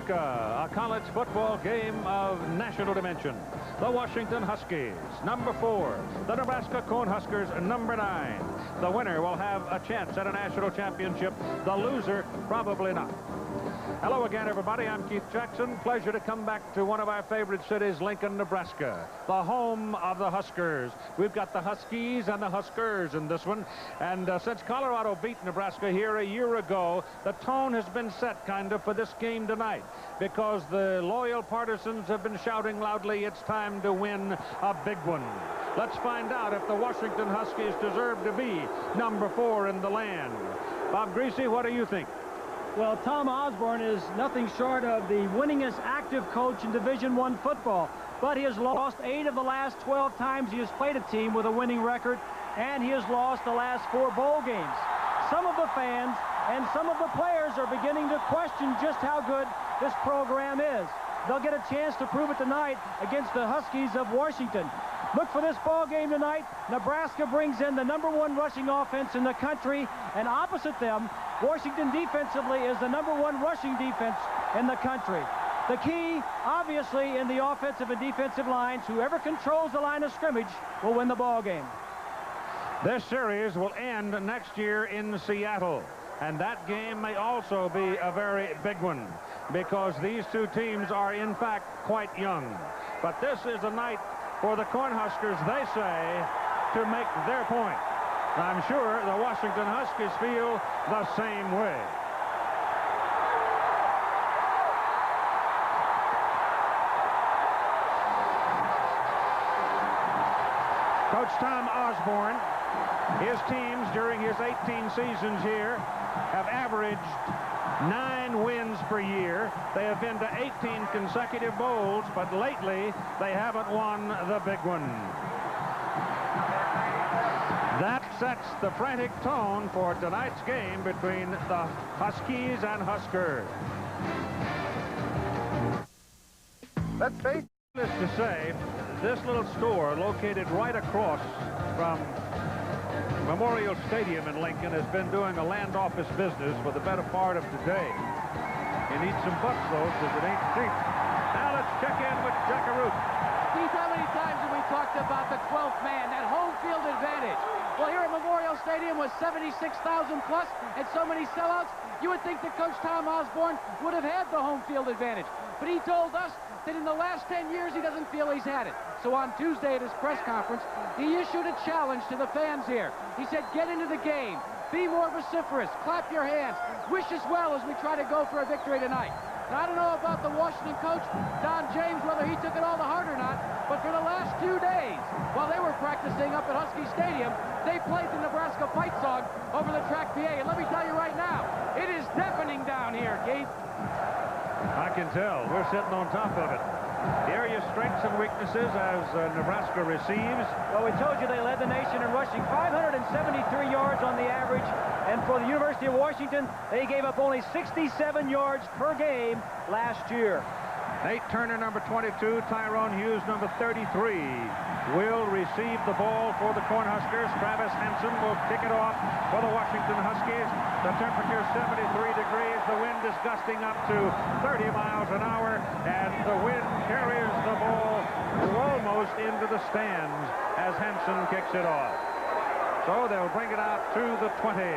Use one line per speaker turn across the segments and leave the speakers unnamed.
Nebraska, a college football game of national dimension. The Washington Huskies, number 4. The Nebraska Cornhuskers, number 9. The winner will have a chance at a national championship. The loser, probably not. Hello again, everybody. I'm Keith Jackson. Pleasure to come back to one of our favorite cities, Lincoln, Nebraska, the home of the Huskers. We've got the Huskies and the Huskers in this one. And since Colorado beat Nebraska here a year ago, the tone has been set kind of for this game tonight, because the loyal partisans have been shouting loudly, it's time to win a big one. Let's find out if the Washington Huskies deserve to be number 4 in the land. Bob Greasy, what do you think?
Well, Tom Osborne is nothing short of the winningest active coach in Division I football, but he has lost 8 of the last 12 times he has played a team with a winning record, and he has lost the last 4 bowl games. Some of the fans and some of the players are beginning to question just how good this program is. They'll get a chance to prove it tonight against the Huskies of Washington. Look for this ball game tonight. Nebraska brings in the number 1 rushing offense in the country, and opposite them, Washington defensively is the number 1 rushing defense in the country. The key, obviously, in the offensive and defensive lines. Whoever controls the line of scrimmage will win the ball game.
This series will end next year in Seattle, and that game may also be a very big one, because these two teams are, in fact, quite young. But this is a night for the Cornhuskers, they say, to make their point. I'm sure the Washington Huskies feel the same way. Coach Tom Osborne, his teams during his 18 seasons here have averaged 9 wins per year. They have been to 18 consecutive bowls, but lately they haven't won the big one. That sets the frantic tone for tonight's game between the Huskies and Huskers. Let's face it, to say, this little store located right across from Memorial Stadium in Lincoln has been doing a land office business for the better part of today. You need some bucks, though, because it ain't cheap. Now let's check in with Jackaroo.
Keith, how many times have we talked about the 12th man, that home field advantage? Well, here at Memorial Stadium with 76,000 plus and so many sellouts, you would think that Coach Tom Osborne would have had the home field advantage. But he told us that in the last 10 years he doesn't feel he's had it. So on Tuesday at his press conference, he issued a challenge to the fans here. He said, get into the game, be more vociferous, clap your hands, wish us well as we try to go for a victory tonight. Now, I don't know about the Washington coach, Don James, whether he took it all to heart or not, but for the last 2 days, while they were practicing up at Husky Stadium, they played the Nebraska fight song over the track PA. And let me tell you right now, it is deafening down here, Keith.
I can tell. We're sitting on top of it. Here are your strengths and weaknesses as Nebraska receives.
Well, we told you they led the nation in rushing, 573 yards on the average. And for the University of Washington, they gave up only 67 yards per game last year.
Nate Turner, number 22, Tyrone Hughes, number 33, will receive the ball for the Cornhuskers. Travis Hansen will kick it off for the Washington Huskies. The temperature is 73 degrees. The wind is gusting up to 30 miles an hour, and the wind carries the ball almost into the stands as Hansen kicks it off. So they'll bring it out to the 20.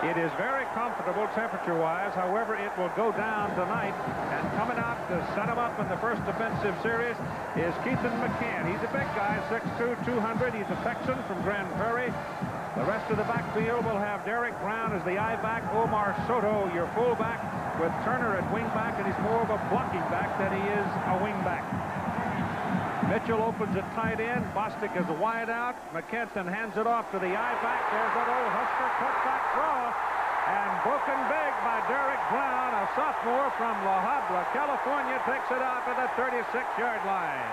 It is very comfortable temperature-wise. However, it will go down tonight. And coming out to set him up in the first defensive series is Keithan McCann. He's a big guy, 6'2", 200. He's a Texan from Grand Prairie. The rest of the backfield will have Derek Brown as the I-back, Omar Soto, your fullback, with Turner at wingback, and he's more of a blocking back than he is a wingback. Mitchell opens at tight end. Bostic is a wide out. McKenton hands it off to the I-back. There's that old Husker cutback throw. And broken big by Derek Brown, a sophomore from La Habra, California, takes it out to the 36-yard line.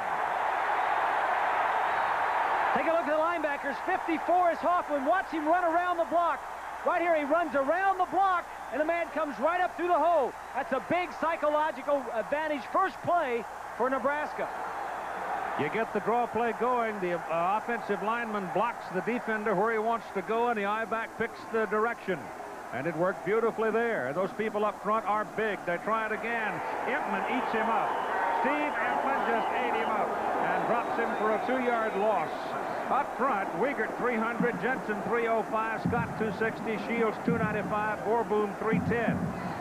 Take a look at the linebackers. 54 is Hoffman. Watch him run around the block. Right here, he runs around the block, and the man comes right up through the hole. That's a big psychological advantage. First play for Nebraska.
You get the draw play going. The offensive lineman blocks the defender where he wants to go, and the I-back picks the direction. And it worked beautifully there. Those people up front are big. They try it again. Impman eats him up. Steve Impman just ate him up and drops him for a 2-yard loss. Up front, Wiegert 300, Jensen 305, Scott 260, Shields 295, Orboom 310.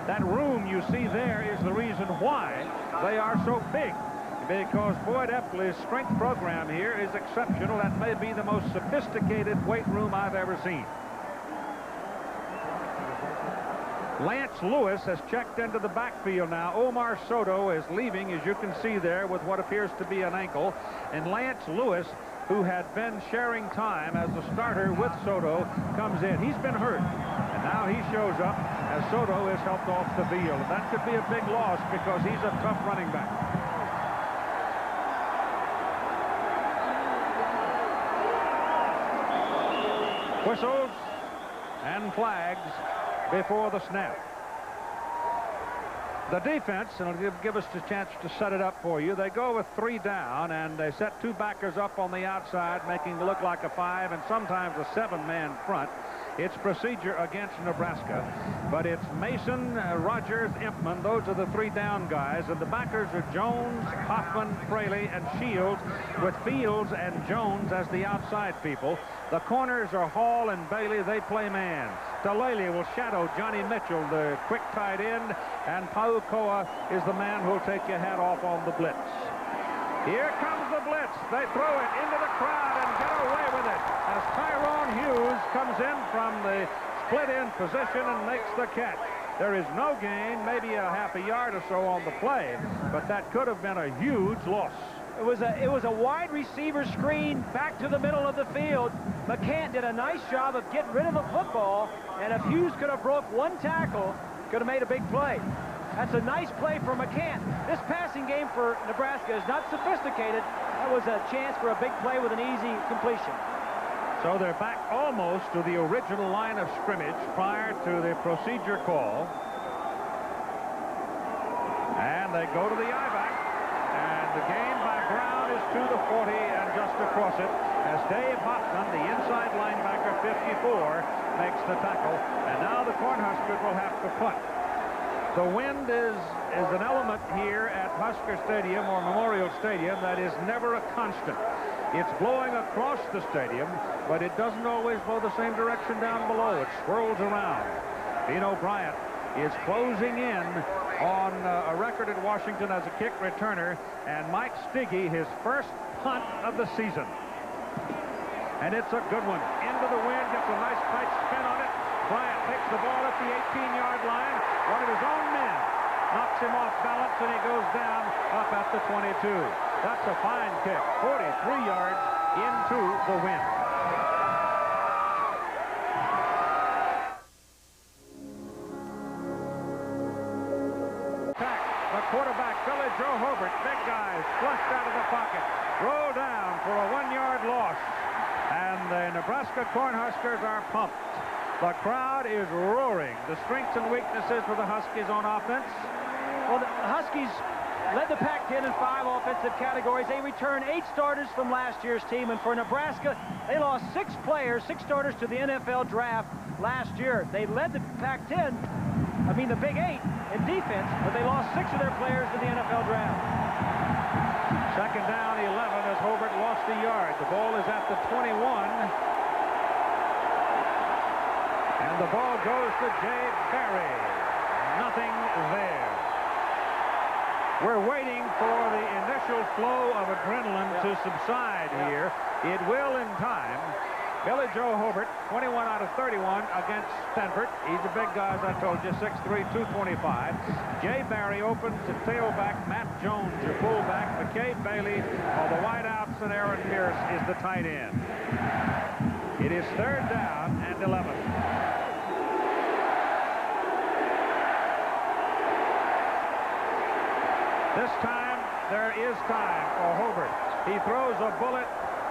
That room you see there is the reason why they are so big, because Boyd Epley's strength program here is exceptional. That may be the most sophisticated weight room I've ever seen. Lance Lewis has checked into the backfield now. Omar Soto is leaving, as you can see there, with what appears to be an ankle. And Lance Lewis, who had been sharing time as the starter with Soto, comes in. He's been hurt, and now he shows up as Soto is helped off the field. That could be a big loss because he's a tough running back. Whistles and flags before the snap. The defense, and it'll give us the chance to set it up for you. They go with 3 down, and they set 2 backers up on the outside, making it look like a 5 and sometimes a 7-man front. It's procedure against Nebraska, but it's Mason, Rogers, Impman. Those are the 3 down guys, and the backers are Jones, Hoffman, Fraley, and Shields, with Fields and Jones as the outside people. The corners are Hall and Bailey. They play man. Delele will shadow Johnny Mitchell, the quick tight end, and Paukoa is the man who'll take your hat off on the blitz. Here comes the blitz. They throw it into the crowd and get away with it as Tyrone Hughes comes in from the split-end position and makes the catch. There is no gain, maybe a half a yard or so on the play, but that could have been a huge loss.
It was a wide receiver screen back to the middle of the field. McCann did a nice job of getting rid of the football, and if Hughes could have broke 1 tackle, could have made a big play. That's a nice play for McCann. This passing game for Nebraska is not sophisticated. That was a chance for a big play with an easy completion.
So they're back almost to the original line of scrimmage prior to the procedure call. And they go to the I-back. And the gain by Brown is to the 40 and just across it as Dave Hoffman, the inside linebacker, 54, makes the tackle. And now the Cornhuskers will have to punt. The wind is an element here at Husker Stadium or Memorial Stadium that is never a constant. It's blowing across the stadium, but it doesn't always blow the same direction down below. It swirls around. Dino Bryant is closing in on a record at Washington as a kick returner, and Mike Stiggy, his first punt of the season. And it's a good one. Into the wind, gets a nice tight spin on it. Bryant takes the ball at the 18-yard line. One of his own men knocks him off balance, and he goes down up at the 22. That's a fine kick. 43 yards into the wind. The quarterback, Billy Joe Hobart, big guys, flushed out of the pocket, roll down for a 1-yard loss. And the Nebraska Cornhuskers are pumped. The crowd is roaring. The strengths and weaknesses for the Huskies on offense.
Well, the Huskies led the Pac-10 in 5 offensive categories. They returned 8 starters from last year's team. And for Nebraska, they lost 6 players, 6 starters to the NFL draft last year. They led the Pac-10, the Big 8 in defense, but they lost 6 of their players to the NFL draft.
Second down, 11 as Hobart lost a yard. The ball is at the 21. And the ball goes to Jay Barry. Nothing there. We're waiting for the initial flow of adrenaline to subside here. It will in time. Billy Joe Hobart, 21 out of 31 against Stanford. He's a big guy, as I told you, 6'3", 225. Jay Barry opens the tailback. Matt Jones, your fullback. McCabe Bailey are the wideouts, and Aaron Pierce is the tight end. It is 3rd down and 11. This time, there is time for Hobart. He throws a bullet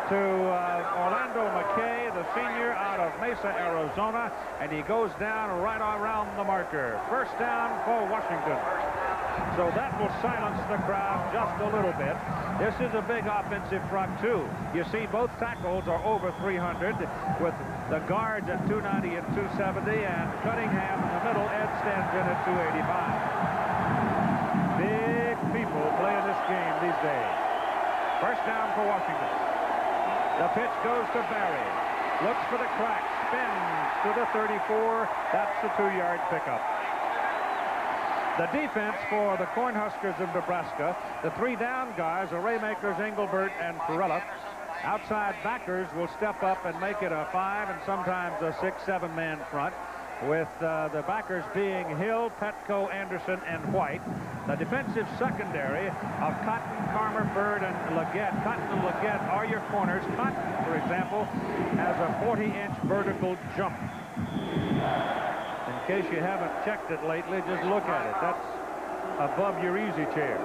to Orlando McKay, the senior out of Mesa, Arizona, and he goes down right around the marker. First down for Washington. So that will silence the crowd just a little bit. This is a big offensive front, too. You see both tackles are over 300, with the guards at 290 and 270, and Cunningham in the middle, Ed stands in at 285. Big people playing this game these days. First down for Washington. The pitch goes to Barry. Looks for the crack. Spins to the 34. That's the 2-yard pickup. The defense for the Cornhuskers of Nebraska, the 3 down guys are Raymakers, Engelbert, and Perella. Outside backers will step up and make it a 5 and sometimes a 6-7 man front, with the backers being Hill, Petco, Anderson, and White. The defensive secondary of Cotton, Carmerford, and Leggett. Cotton and Leggett are your corners. Cotton, for example, has a 40-inch vertical jump. In case you haven't checked it lately, just look at it. That's above your easy chair.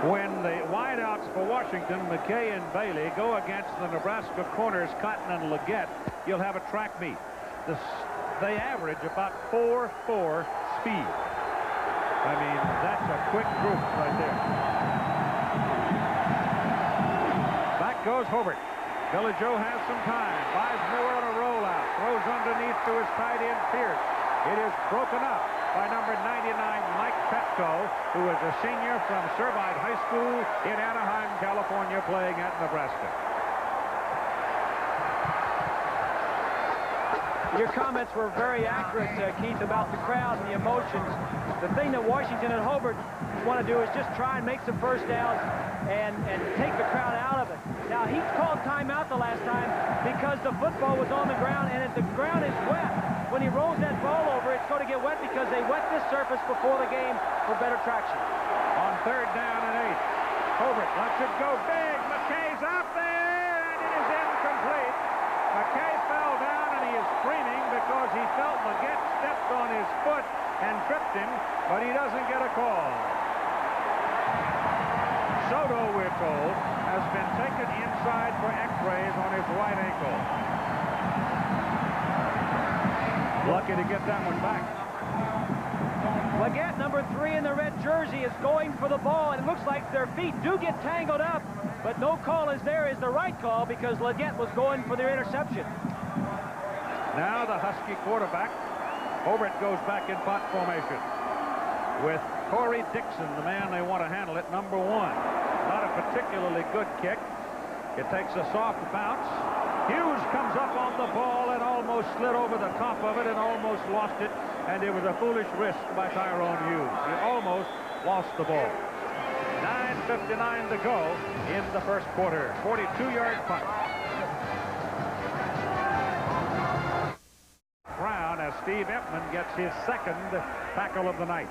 When the wideouts for Washington, McKay and Bailey, go against the Nebraska corners, Cotton and Leggett, you'll have a track meet. They average about 4.4 speed. I mean, that's a quick group right there. Back goes Hobart. Billy Joe has some time. Buys Moore on a rollout. Throws underneath to his tight end, Pierce. It is broken up by number 99, Mike Petco, who is a senior from Servite High School in Anaheim, California, playing at Nebraska.
Your comments were very accurate, Keith, about the crowd and the emotions. The thing that Washington and Hobart want to do is just try and make some first downs and take the crowd out of it. Now, he called timeout the last time because the football was on the ground, and if the ground is wet, when he rolls that ball over, it's going to get wet because they wet this surface before the game for better traction.
On 3rd down and 8, Hobart lets it go big. McKay's out there, and it is incomplete. McKay fell down, and he is screaming because he felt Leggett stepped on his foot and tripped him, but he doesn't get a call. Soto, we're told, has been taken inside for x-rays on his right ankle. Lucky to get that one back.
Leggett, number 3 in the red jersey, is going for the ball, and it looks like their feet do get tangled up, but no call is there is the right call because Leggett was going for their interception.
Now the Husky quarterback, Hobart, goes back in punt formation with Corey Dixon, the man they want to handle it, number 1. Not a particularly good kick. It takes a soft bounce. Hughes comes up on the ball and almost slid over the top of it and almost lost it, and it was a foolish risk by Tyrone Hughes. He almost lost the ball. 9:59 to go in the first quarter. 42-yard punt. Brown as Steve Empman gets his 2nd tackle of the night.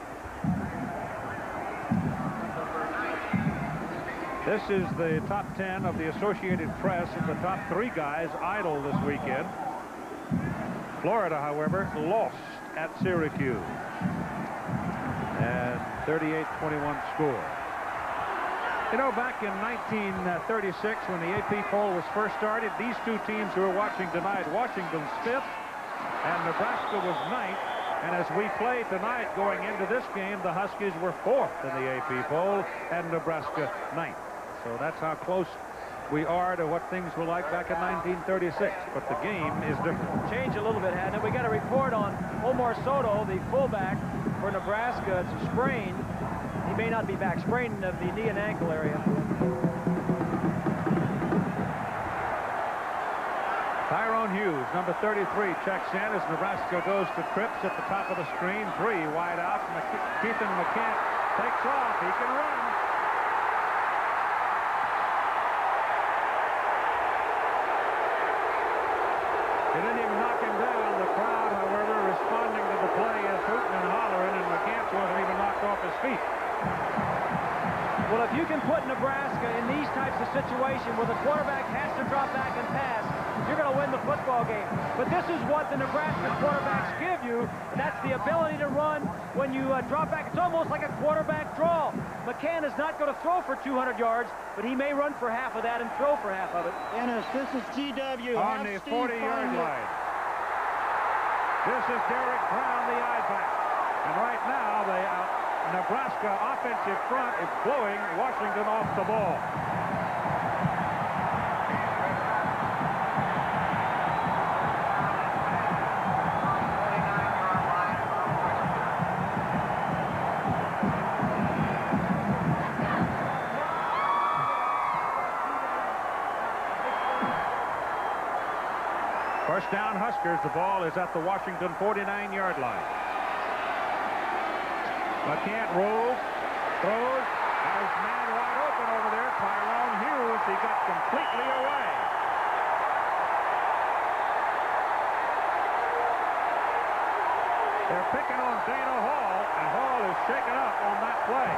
This is the top 10 of the Associated Press, and the top 3 guys idle this weekend. Florida, however, lost at Syracuse. And 38-21 score. You know, back in 1936, when the AP poll was first started, these two teams who are watching tonight, Washington's 5th and Nebraska was 9th. And as we play tonight going into this game, the Huskies were 4th in the AP poll and Nebraska 9th. So that's how close we are to what things were like back in 1936. But the game is different.
Changed a little bit, hadn't it? We got a report on Omar Soto, the fullback for Nebraska. It's a sprain. He may not be back. Sprain of the knee and ankle area.
Tyrone Hughes, number 33, checks in as Nebraska goes to trips at the top of the screen. 3 wide out. Keithan McCant takes off. He can run. He didn't even knock him down. The crowd, however, responding to the play is hooting and hollering, and McCant wasn't even knocked off his feet.
Well, if you can put Nebraska in these types of situations where the quarterback has to drop back and pass, you're going to win the football game. But this is what the Nebraska quarterbacks give you, and that's the ability to run when you drop back. It's almost like a quarterback draw. McCann is not going to throw for 200 yards, but he may run for half of that and throw for half of it.
Ennis, this is GW.
On the 40-yard line. This is Derek Brown, the I-back. And right now, the Nebraska offensive front is blowing Washington off the ball. First down, Huskers. The ball is at the Washington 49-yard line. McCant rolls, throws. There's man wide open over there. Tyrone Hughes. He got completely away. They're picking on Dana Hall, and Hall is shaken up on that play.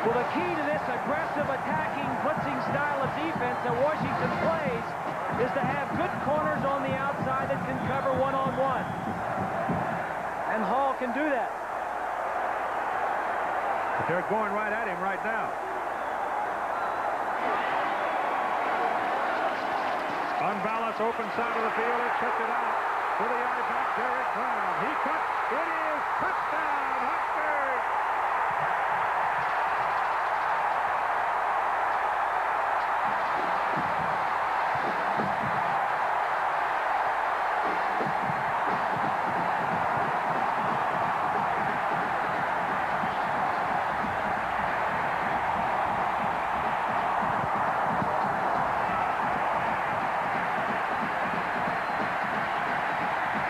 Well, the key to this aggressive attacking blitzing style of defense that Washington plays is to have good corners on the outside that can cover one-on-one. And Hall can do that.
But they're going right at him right now. Unbalanced, open side of the field. It took it out to the yard back. Derek Brown. He cuts. It is touchdown, Huskers.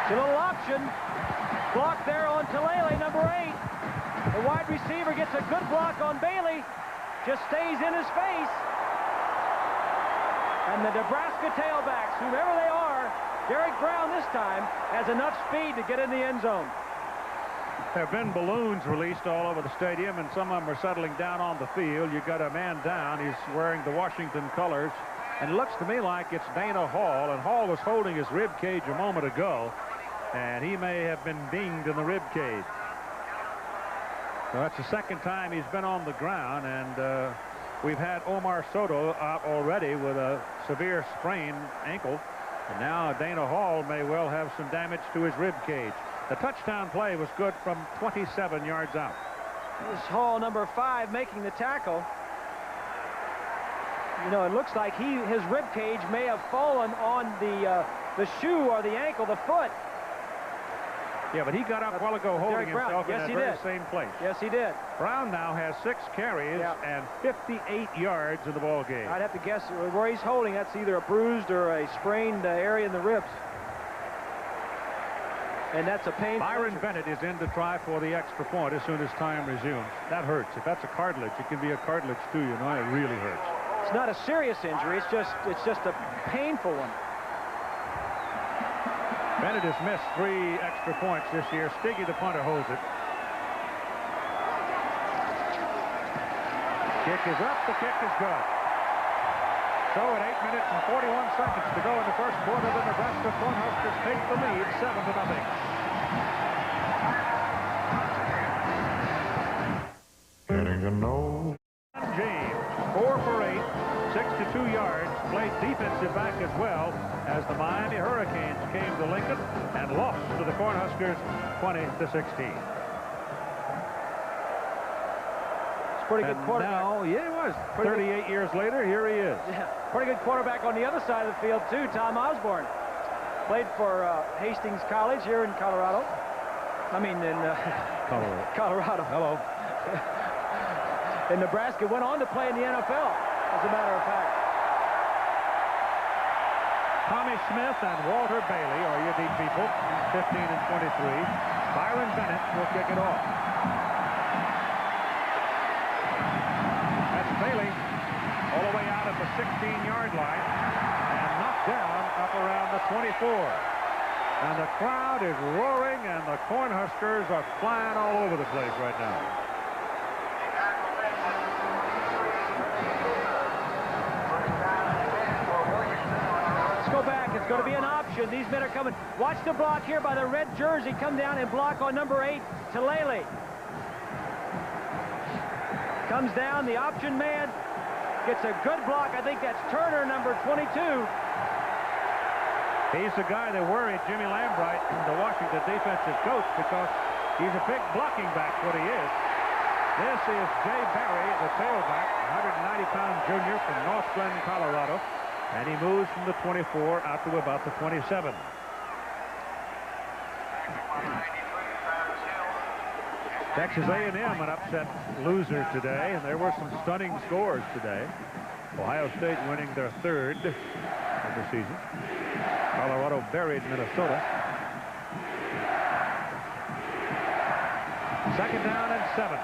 A little option. Block there on Talele, number 8. The wide receiver gets a good block on Bailey. Just stays in his face. And the Nebraska tailbacks, whomever they are, Derek Brown this time, has enough speed to get in the end zone.
There have been balloons released all over the stadium, and some of them are settling down on the field. You've got a man down. He's wearing the Washington colors. And it looks to me like it's Dana Hall. And Hall was holding his rib cage a moment ago. And he may have been dinged in the rib cage. So that's the second time he's been on the ground. And we've had Omar Soto out already with a severe sprained ankle. And now Dana Hall may well have some damage to his rib cage. The touchdown play was good from 27 yards out.
This Hall, number 5, making the tackle. You know, it looks like his rib cage may have fallen on the shoe or the ankle, the foot.
Yeah, but he got up a while ago holding himself in that very same place.
Yes, he did.
Brown now has 6 carries and 58 yards in the ball game.
I'd have to guess where he's holding. That's either a bruised or a sprained area in the ribs. And that's a pain.
Byron Bennett is in to try for the extra point as soon as time resumes. That hurts. If that's a cartilage, it can be a cartilage too, you know. It really hurts.
It's not a serious injury. It's just a painful one.
Bennett has missed 3 extra points this year. Stiggy, the punter, holds it. Kick is up. The kick is good. So at 8 minutes and 41 seconds to go in the first quarter, the Nebraska Cornhuskers take the lead 7-0. Getting to know. James, 4 for 8, 62 yards, played defensive back as well as the Miami Hurricanes came to Lincoln and lost to the Cornhuskers 20-16.
Pretty good quarterback.
Now, yeah, it was. 38 years later, here he is.
Yeah, pretty good quarterback on the other side of the field, too, Tom Osborne. Played for Hastings College here in Colorado. I mean, in Colorado.
Hello.
In Nebraska, went on to play in the NFL, as a matter of fact.
Tommy Smith and Walter Bailey are your deep people, 15 and 23. Byron Bennett will kick it off. Bailey all the way out at the 16-yard line and knocked down up around the 24. And the crowd is roaring and the Cornhuskers are flying all over the place right now.
Let's go back. It's going to be an option. These men are coming. Watch the block here by the red jersey. Come down and block on number 8, Talele. Comes down, the option man gets a good block. I think that's Turner, number 22.
He's the guy that worried Jimmy Lambright, the Washington defensive coach, because he's a big blocking back, what he is. This is Jay Barry, the tailback, 190-pound junior from North Glen, Colorado. And he moves from the 24 out to about the 27. Texas A&M an upset loser today, and there were some stunning scores today. Ohio State winning their 3rd of the season. Colorado buried Minnesota. 2nd down and 7.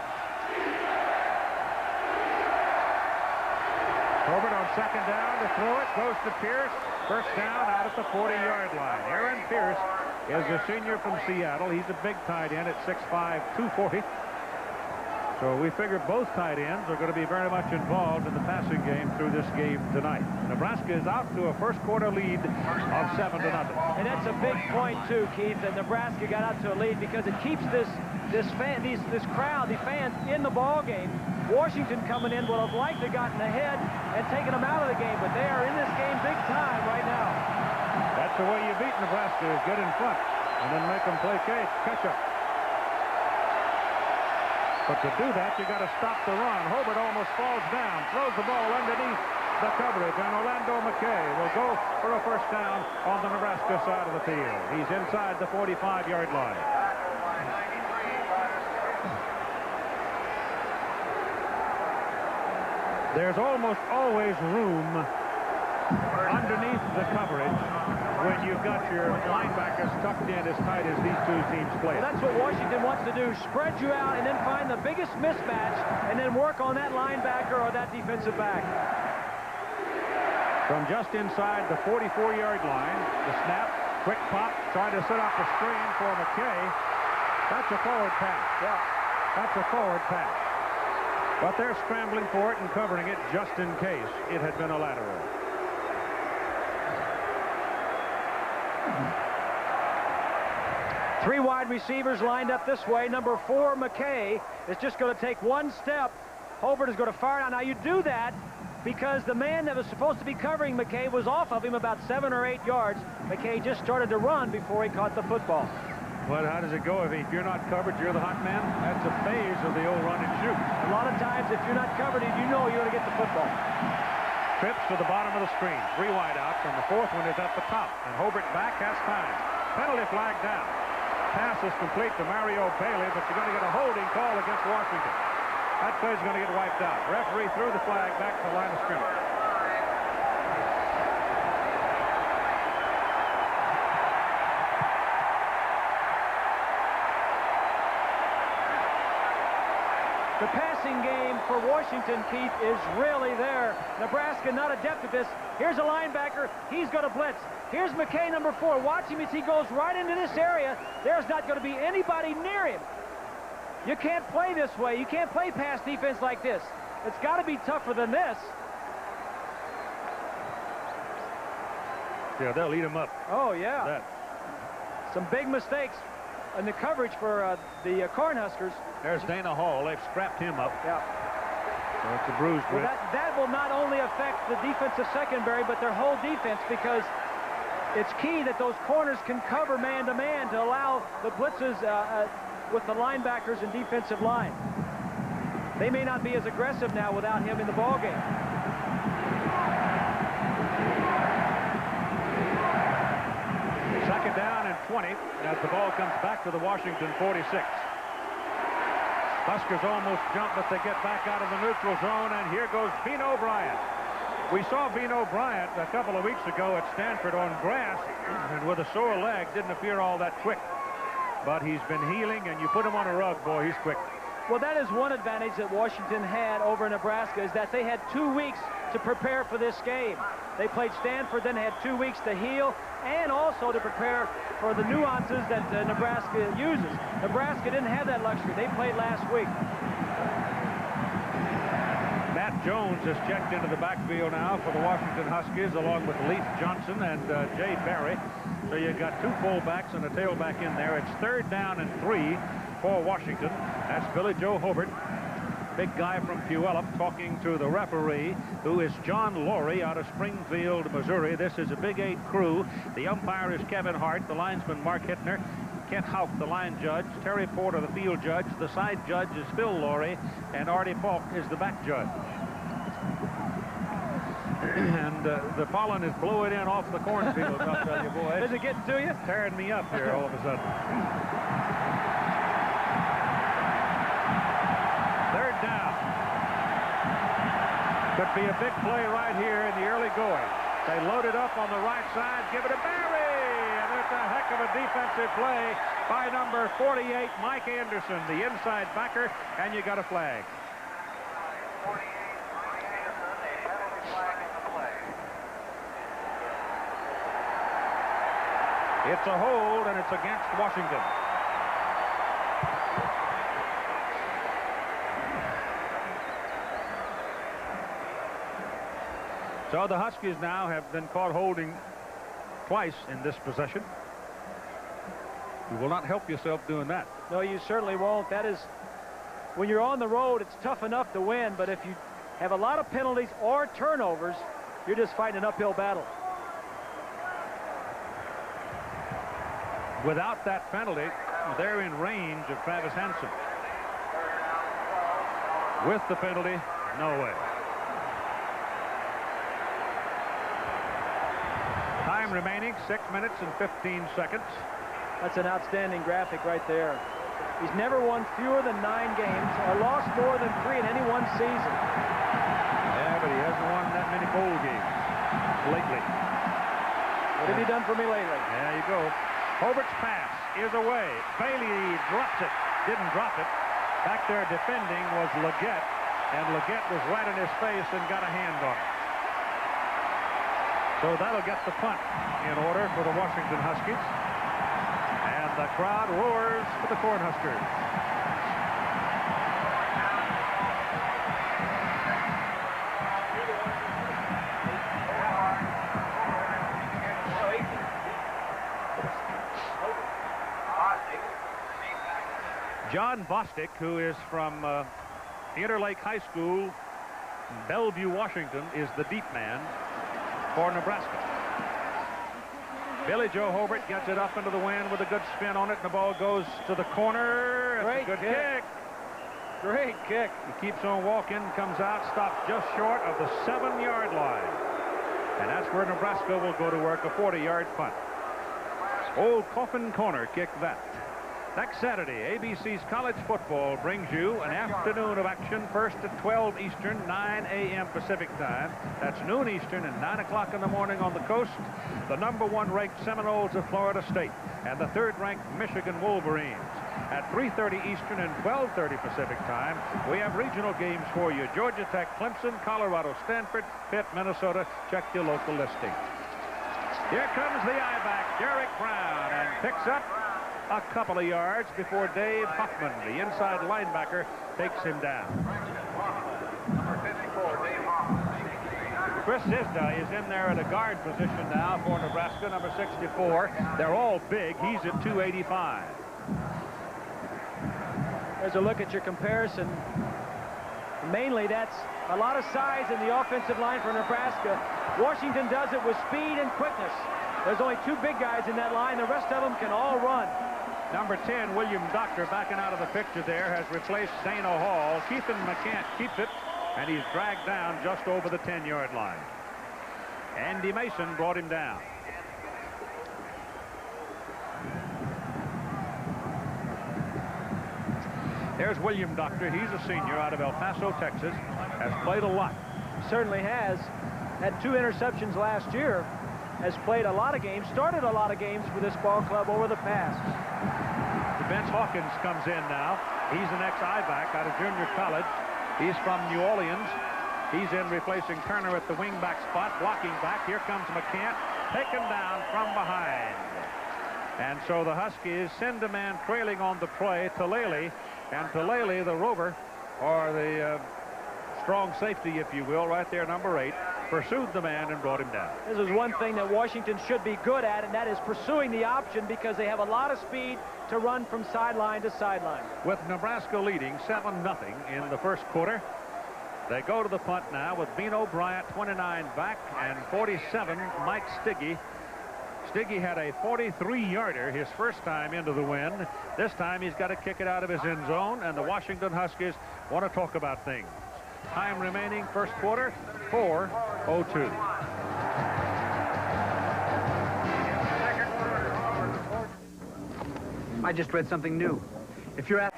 Herbert on 2nd down to throw it, goes to Pierce. 1st down out at the 40-yard line. Aaron Pierce is a senior from Seattle. He's a big tight end at 6'5", 240. So we figure both tight ends are going to be very much involved in the passing game through this game tonight. Nebraska is out to a first-quarter lead of 7-0.
And that's a big point, too, Keith, that Nebraska got out to a lead because it keeps this crowd, the fans, in the ball game. Washington coming in would have liked to have gotten ahead and taken them out of the game, but they are in this game big time right now.
That's the way you beat Nebraska, is get in front and then make them play catch-up. But to do that, you got to stop the run. Hobart almost falls down, throws the ball underneath the coverage, and Orlando McKay will go for a 1st down on the Nebraska side of the field. He's inside the 45-yard line. There's almost always room underneath the coverage when you've got your linebackers tucked in as tight as these two teams play.
Well, that's what Washington wants to do, spread you out and then find the biggest mismatch and then work on that linebacker or that defensive back.
From just inside the 44-yard line, the snap, quick pop, trying to set up a screen for McKay. That's a forward pass.
Yeah.
That's a forward pass. But they're scrambling for it and covering it just in case it had been a lateral.
Three wide receivers lined up this way. Number 4, McKay, is just going to take one step. Hobart is going to fire out. Now, you do that because the man that was supposed to be covering McKay was off of him about 7 or 8 yards. McKay just started to run before he caught the football.
Well, how does it go? If you're not covered, you're the hot man? That's a phase of the old run and shoot.
A lot of times, if you're not covered, you know you're going to get the football.
Trips to the bottom of the screen. 3 wide outs, and the 4th one is at the top. And Hobart back has time. Penalty flag down. Pass is complete to Mario Bailey, but you're going to get a holding call against Washington. That play's going to get wiped out. Referee threw the flag back to the line of scrimmage.
The passing game for Washington, Keith, is really there. Nebraska not adept at this. Here's a linebacker. He's going to blitz. Here's McKay, number 4. Watch him as he goes right into this area. There's not going to be anybody near him. You can't play this way. You can't play pass defense like this. It's got to be tougher than this.
Yeah, they'll eat him up.
Oh, yeah. Some big mistakes in the coverage for the Cornhuskers.
There's Dana Hall. They've scrapped him up.
Yeah.
So it's a bruised
Well,
rib.
that will not only affect the defensive secondary, but their whole defense, because it's key that those corners can cover man-to-man to allow the blitzes with the linebackers and defensive line. They may not be as aggressive now without him in the ballgame.
Second down and 20 as the ball comes back to the Washington 46. Huskers almost jump, but they get back out of the neutral zone, and here goes Bino Bryant. We saw Bino Bryant a couple of weeks ago at Stanford on grass, and with a sore leg, didn't appear all that quick. But he's been healing, and you put him on a rug, boy, he's quick.
Well, that is one advantage that Washington had over Nebraska, is that they had 2 weeks to prepare for this game. They played Stanford, then had 2 weeks to heal, and also to prepare for the nuances that Nebraska uses. Nebraska didn't have that luxury. They played last week.
Matt Jones has checked into the backfield now for the Washington Huskies, along with Leif Johnson and Jay Barry. So you've got 2 fullbacks and a tailback in there. It's 3rd down and 3 for Washington. That's Billy Joe Hobart. Big guy from Puyallup talking to the referee, who is John Laurie out of Springfield, Missouri. This is a Big 8 crew. The umpire is Kevin Hart, the linesman Mark Hittner, Kent Houck, the line judge, Terry Porter, the field judge, the side judge is Phil Laurie, and Artie Falk is the back judge. And the pollen is blowing in off the cornfield, I'll tell you, boys.
Is it getting to you?
Tearing me up here all of a sudden. Third down. Could be a big play right here in the early going. They load it up on the right side, give it to Barry, and it's a heck of a defensive play by number 48, Mike Anderson, the inside backer, and you got a flag. It's a hold, and it's against Washington. So the Huskies now have been caught holding twice in this possession. You will not help yourself doing that.
No, you certainly won't. That is, when you're on the road, it's tough enough to win, but if you have a lot of penalties or turnovers, you're just fighting an uphill battle.
Without that penalty, they're in range of Travis Hansen. With the penalty, no way. Time remaining, 6 minutes and 15 seconds.
That's an outstanding graphic right there. He's never won fewer than 9 games or lost more than 3 in any one season.
Yeah, but he hasn't won that many bowl games lately.
What have you done for me lately?
There you go. Hobart's pass is away. Bailey drops it. Didn't drop it. Back there defending was Leggett, and Leggett was right in his face and got a hand on it. So that'll get the punt in order for the Washington Huskies. And the crowd roars for the Cornhuskers. John Bostic, who is from Interlake High School, Bellevue, Washington, is the deep man for Nebraska. Billy Joe Hobart gets it up into the wind with a good spin on it, and the ball goes to the corner. It's a good kick. Great kick. He keeps on walking, comes out, stops just short of the 7-yard line. And that's where Nebraska will go to work, a 40-yard punt. Old Coffin Corner kicked that. Next Saturday, ABC's College Football brings you an afternoon of action, first at 12 Eastern, 9 a.m. Pacific time. That's noon Eastern and 9 o'clock in the morning on the coast. The #1 ranked Seminoles of Florida State and the 3rd ranked Michigan Wolverines. At 3:30 Eastern and 12:30 Pacific time, we have regional games for you. Georgia Tech, Clemson, Colorado, Stanford, Pitt, Minnesota. Check your local listing. Here comes the I-back, Derek Brown, and picks up a couple of yards before Dave Hoffman, the inside linebacker, takes him down. Chris Zizda is in there at a guard position now for Nebraska, number 64. They're all big. He's at 285.
There's a look at your comparison. Mainly, that's a lot of size in the offensive line for Nebraska. Washington does it with speed and quickness. There's only 2 big guys in that line. The rest of them can all run.
Number 10, William Doctor, backing out of the picture there, has replaced Dana Hall. Keithan McCant keeps it, and he's dragged down just over the 10-yard line. Andy Mason brought him down. There's William Doctor. He's a senior out of El Paso, Texas. Has played a lot.
Certainly has. Had 2 interceptions last year. Has played a lot of games, started a lot of games for this ball club over the past.
Vince Hawkins comes in now. He's an ex-I-back out of junior college. He's from New Orleans. He's in replacing Turner at the wing-back spot, blocking back. Here comes McCant, taken down from behind. And so the Huskies send a man trailing on the play, Talele. And Talele, the rover, or the strong safety, if you will, right there, number 8, pursued the man and brought him down.
This is one thing that Washington should be good at, and that is pursuing the option, because they have a lot of speed to run from sideline to sideline.
With Nebraska leading 7-0 in the first quarter, they go to the punt now with Bino Bryant, 29 back, and 47 Mike Stiggy. Stiggy had a 43-yarder his first time into the win. This time he's got to kick it out of his end zone, and the Washington Huskies want to talk about things. Time remaining, first quarter, 4:02.
I just read something new. If you're at...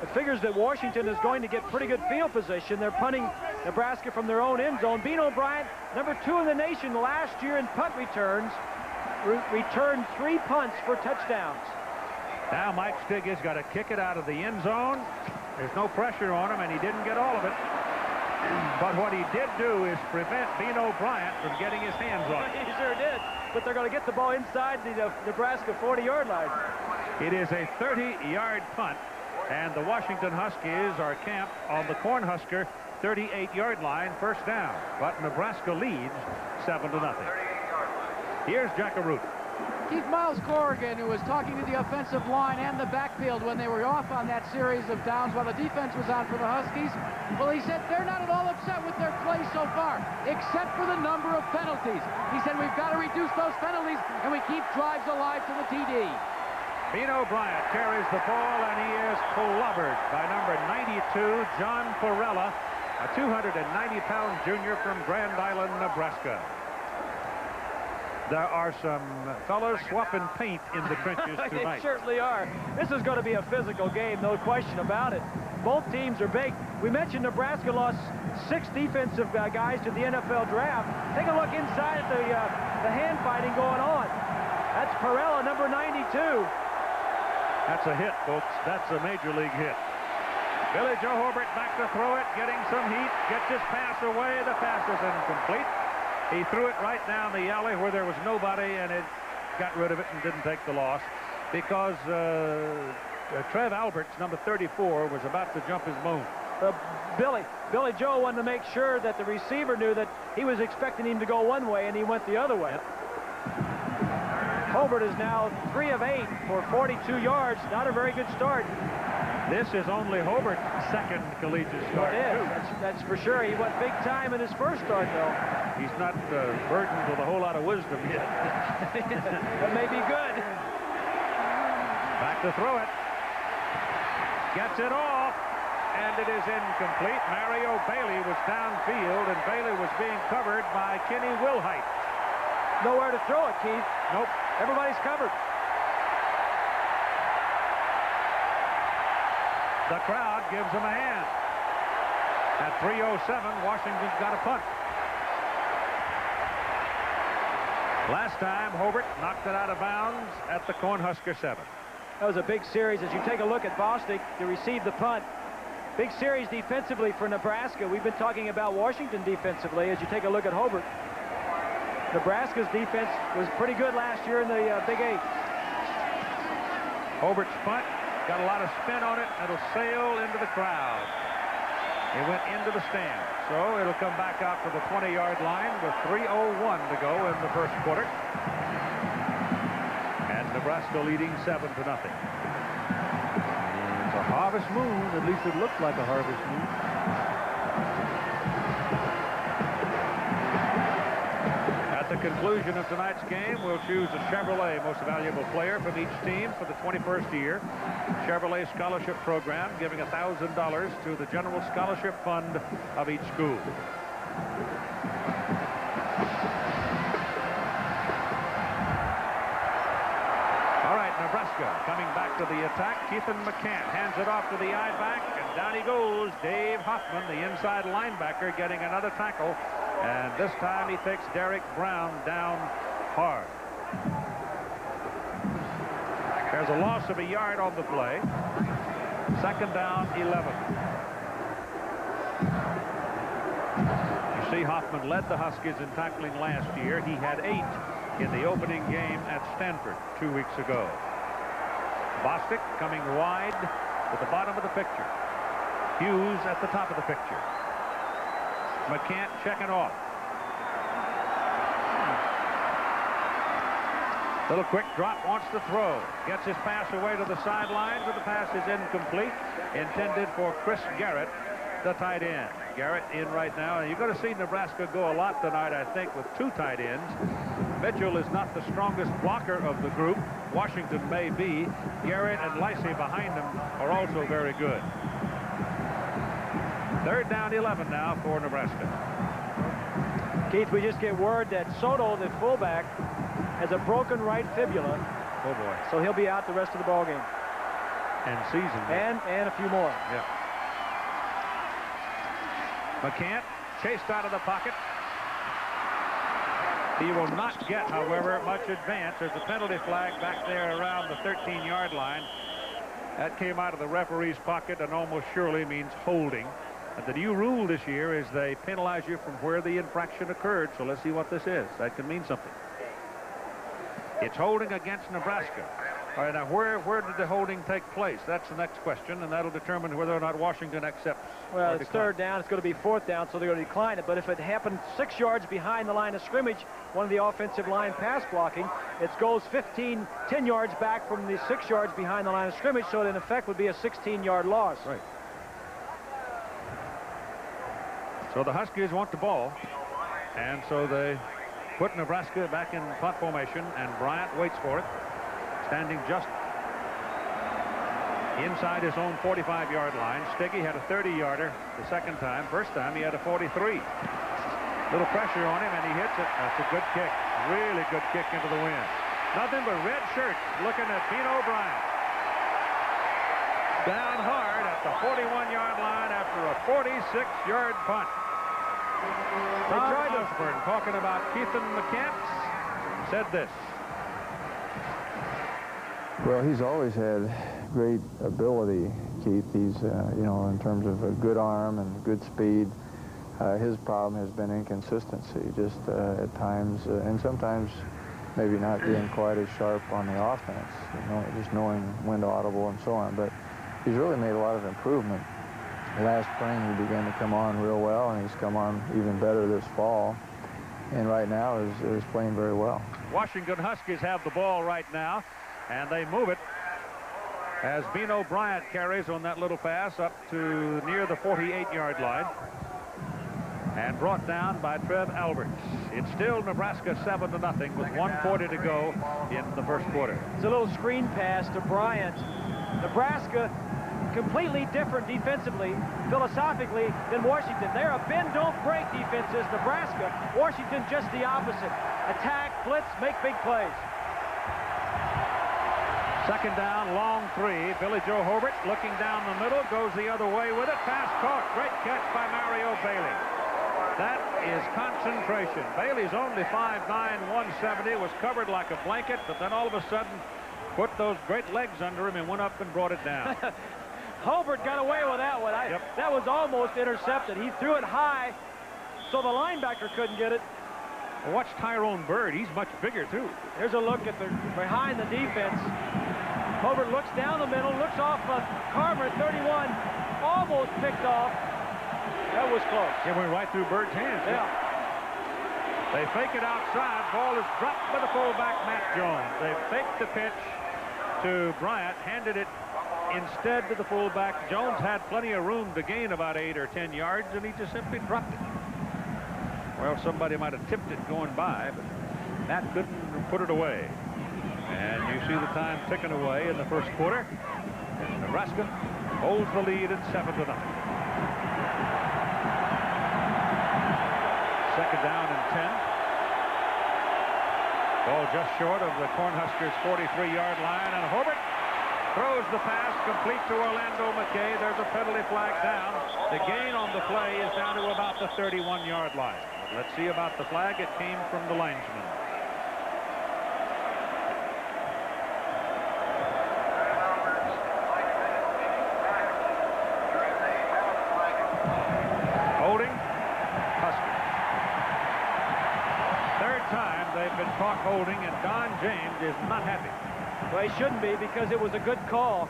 It figures that Washington is going to get pretty good field position. They're punting Nebraska from their own end zone. Bino Bryant, number 2 in the nation last year in punt returns, returned 3 punts for touchdowns.
Now Mike Stiggy's got to kick it out of the end zone. There's no pressure on him, and he didn't get all of it. But what he did do is prevent Bino Bryant from getting his hands on it.
He sure did. But they're going to get the ball inside the Nebraska 40-yard line.
It is a 30-yard punt, and the Washington Huskies are camped on the Cornhusker 38-yard line, first down. But Nebraska leads 7-0. Here's Jackaroot.
Keith Miles Corrigan, who was talking to the offensive line and the backfield when they were off on that series of downs while the defense was on for the Huskies. Well, he said they're not at all upset with their play so far, except for the number of penalties. He said we've got to reduce those penalties, and we keep drives alive to the TD.
Bino Bryant carries the ball, and he is clobbered by number 92, John Perella, a 290-pound junior from Grand Island, Nebraska. There are some fellows swapping paint in the trenches tonight.
They certainly are. This is going to be a physical game, no question about it. Both teams are big. We mentioned Nebraska lost 6 defensive guys to the NFL draft. Take a look inside at the hand fighting going on. That's Perella, number 92.
That's a hit, folks. That's a major league hit. Billy Joe Hobart back to throw it, getting some heat, gets his pass away. The pass is incomplete. He threw it right down the alley where there was nobody, and it got rid of it and didn't take the loss, because Trev Alberts, number 34, was about to jump his moon.
Billy Joe wanted to make sure that the receiver knew that he was expecting him to go one way, and he went the other way. Hobart is now 3 of 8 for 42 yards. Not a very good start.
This is only Hobart's second collegiate start.
It is. That's for sure. He went big time in his first start, though.
He's not burdened with a whole lot of wisdom yet.
That may be good.
Back to throw it. Gets it off, and it is incomplete. Mario Bailey was downfield, and Bailey was being covered by Kenny Wilhite.
Nowhere to throw it, Keith.
Nope.
Everybody's covered.
The crowd gives him a hand. At 3:07, Washington's got a punt. Last time, Hobart knocked it out of bounds at the Cornhusker 7.
That was a big series. As you take a look at Bostic to receive the punt, big series defensively for Nebraska. We've been talking about Washington defensively. As you take a look at Hobart, Nebraska's defense was pretty good last year in the Big 8.
Hobart's punt got a lot of spin on it. It'll sail into the crowd. It went into the stand. So it'll come back out to the 20-yard line with 3:01 to go in the first quarter. And Nebraska leading 7-0. It's a harvest moon. At least it looks like a harvest moon. At the conclusion of tonight's game, we'll choose a Chevrolet Most Valuable Player from each team for the 21st year. Chevrolet Scholarship Program, giving $1,000 to the General Scholarship Fund of each school. All right, Nebraska coming back to the attack. Keithan McCann hands it off to the I-back, and down he goes. Dave Hoffman, the inside linebacker, getting another tackle. And this time he takes Derek Brown down hard. There's a loss of a yard on the play. Second down, 11. You see, Hoffman led the Huskies in tackling last year. He had 8 in the opening game at Stanford 2 weeks ago. Bostic coming wide to the bottom of the picture. Hughes at the top of the picture. McCant checking off. Little quick drop, wants to throw. Gets his pass away to the sidelines, and the pass is incomplete. Intended for Chris Garrett, the tight end. Garrett in right now, and you're going to see Nebraska go a lot tonight, I think, with two tight ends. Mitchell is not the strongest blocker of the group. Washington may be. Garrett and Lacey behind him are also very good. 3rd down 11 now for Nebraska.
Keith, we just get word that Soto, the fullback, has a broken right fibula.
Oh boy.
So he'll be out the rest of the ball game.
And season.
And a few more.
Yeah. McCant chased out of the pocket. He will not get, however, much advance. There's a penalty flag back there around the 13-yard line. That came out of the referee's pocket and almost surely means holding. And the new rule this year is they penalize you from where the infraction occurred. So let's see what this is. That could mean something. It's holding against Nebraska. All right, now where did the holding take place? That's the next question, and that'll determine whether or not Washington accepts.
Well, it's 3rd down. It's going to be 4th down, so they're going to decline it. But if it happened 6 yards behind the line of scrimmage, one of the offensive line pass blocking, it goes 10 yards back from the 6 yards behind the line of scrimmage, so it in effect would be a 16-yard loss.
Right. So the Huskies want the ball, and so they put Nebraska back in punt formation, and Bryant waits for it, standing just inside his own 45-yard line. Stiggy had a 30-yarder the second time. First time he had a 43. Little pressure on him, and he hits it. That's a good kick. Really good kick into the wind. Nothing but red shirts looking at Bino Bryant. Down hard at the 41-yard line after a 46-yard punt. Tom Osborne, talking about Keithan McCant, said this.
Well, he's always had great ability, Keith. He's, you know, in terms of a good arm and good speed. His problem has been inconsistency, just at times, and sometimes maybe not being quite as sharp on the offense, you know, just knowing when to audible and so on. But he's really made a lot of improvement. Last spring, he began to come on real well, and he's come on even better this fall. And right now is playing very well.
Washington Huskies have the ball right now, and they move it as Bino Bryant carries on that little pass up to near the 48-yard line and brought down by Trev Alberts. It's still Nebraska 7-0 with 1:40 to go in the first quarter.
It's a little screen pass to Bryant. Nebraska completely different defensively, philosophically, than Washington. They're a bend-don't-break defenses. Nebraska, Washington just the opposite. Attack, blitz, make big plays.
2nd down, long 3. Billy Joe Hobart looking down the middle, goes the other way with it. Pass caught. Great catch by Mario Bailey. That is concentration. Bailey's only 5'9", 170, was covered like a blanket, but then all of a sudden put those great legs under him and went up and brought it down.
Hobart got away with that one. That was almost intercepted. He threw it high, so the linebacker couldn't get it.
Well, watch Tyrone Bird. He's much bigger, too.
Here's a look at the behind the defense. Hobart looks down the middle, looks off Carver, 31, almost picked off. That was close.
It went right through Bird's hands.
Yeah.
They fake it outside. Ball is dropped by the fullback, Matt Jones. They faked the pitch to Bryant, handed it instead to the fullback. Jones had plenty of room to gain about 8 or 10 yards, and he just simply dropped it. Well, somebody might have tipped it going by, but Matt couldn't put it away. And you see the time ticking away in the first quarter. And Nebraska holds the lead at 7-0. 2nd down and 10. Ball just short of the Cornhuskers' 43-yard line, and Hobart throws the pass complete to Orlando McKay. There's a penalty flag down. The gain on the play is down to about the 31-yard line. But let's see about the flag. It came from the linesman. Holding. Huskers. 3rd time they've been caught holding, and Don James is not happy.
Well, he shouldn't be, because it was a good call.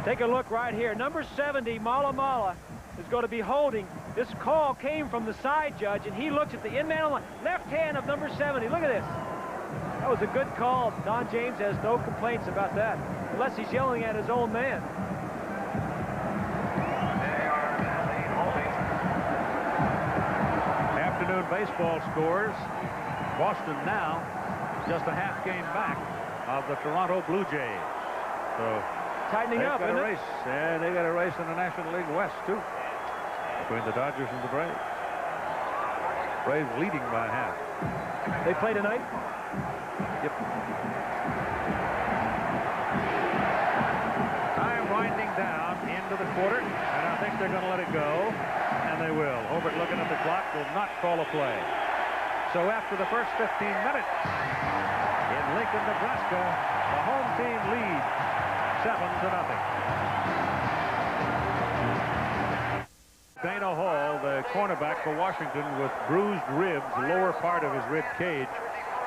Take a look right here. Number 70, Mala Mala, is going to be holding. This call came from the side judge, and he looks at the in-man line. Left hand of number 70. Look at this. That was a good call. Don James has no complaints about that, unless he's yelling at his own man.
Afternoon baseball scores. Boston now just a half game back of the Toronto Blue Jays. So
tightening up,
got
isn't
a race.
it?
Yeah, they got a race in the National League West too, between the Dodgers and the Braves. Braves leading by half.
They play tonight?
Yep. Time winding down into the quarter, and I think they're going to let it go, and they will. Hobart, looking at the clock, will not call a play. So after the first 15 minutes in Lincoln, Nebraska, the home team leads 7-0. Dana Hall, the cornerback for Washington, with bruised ribs, lower part of his rib cage,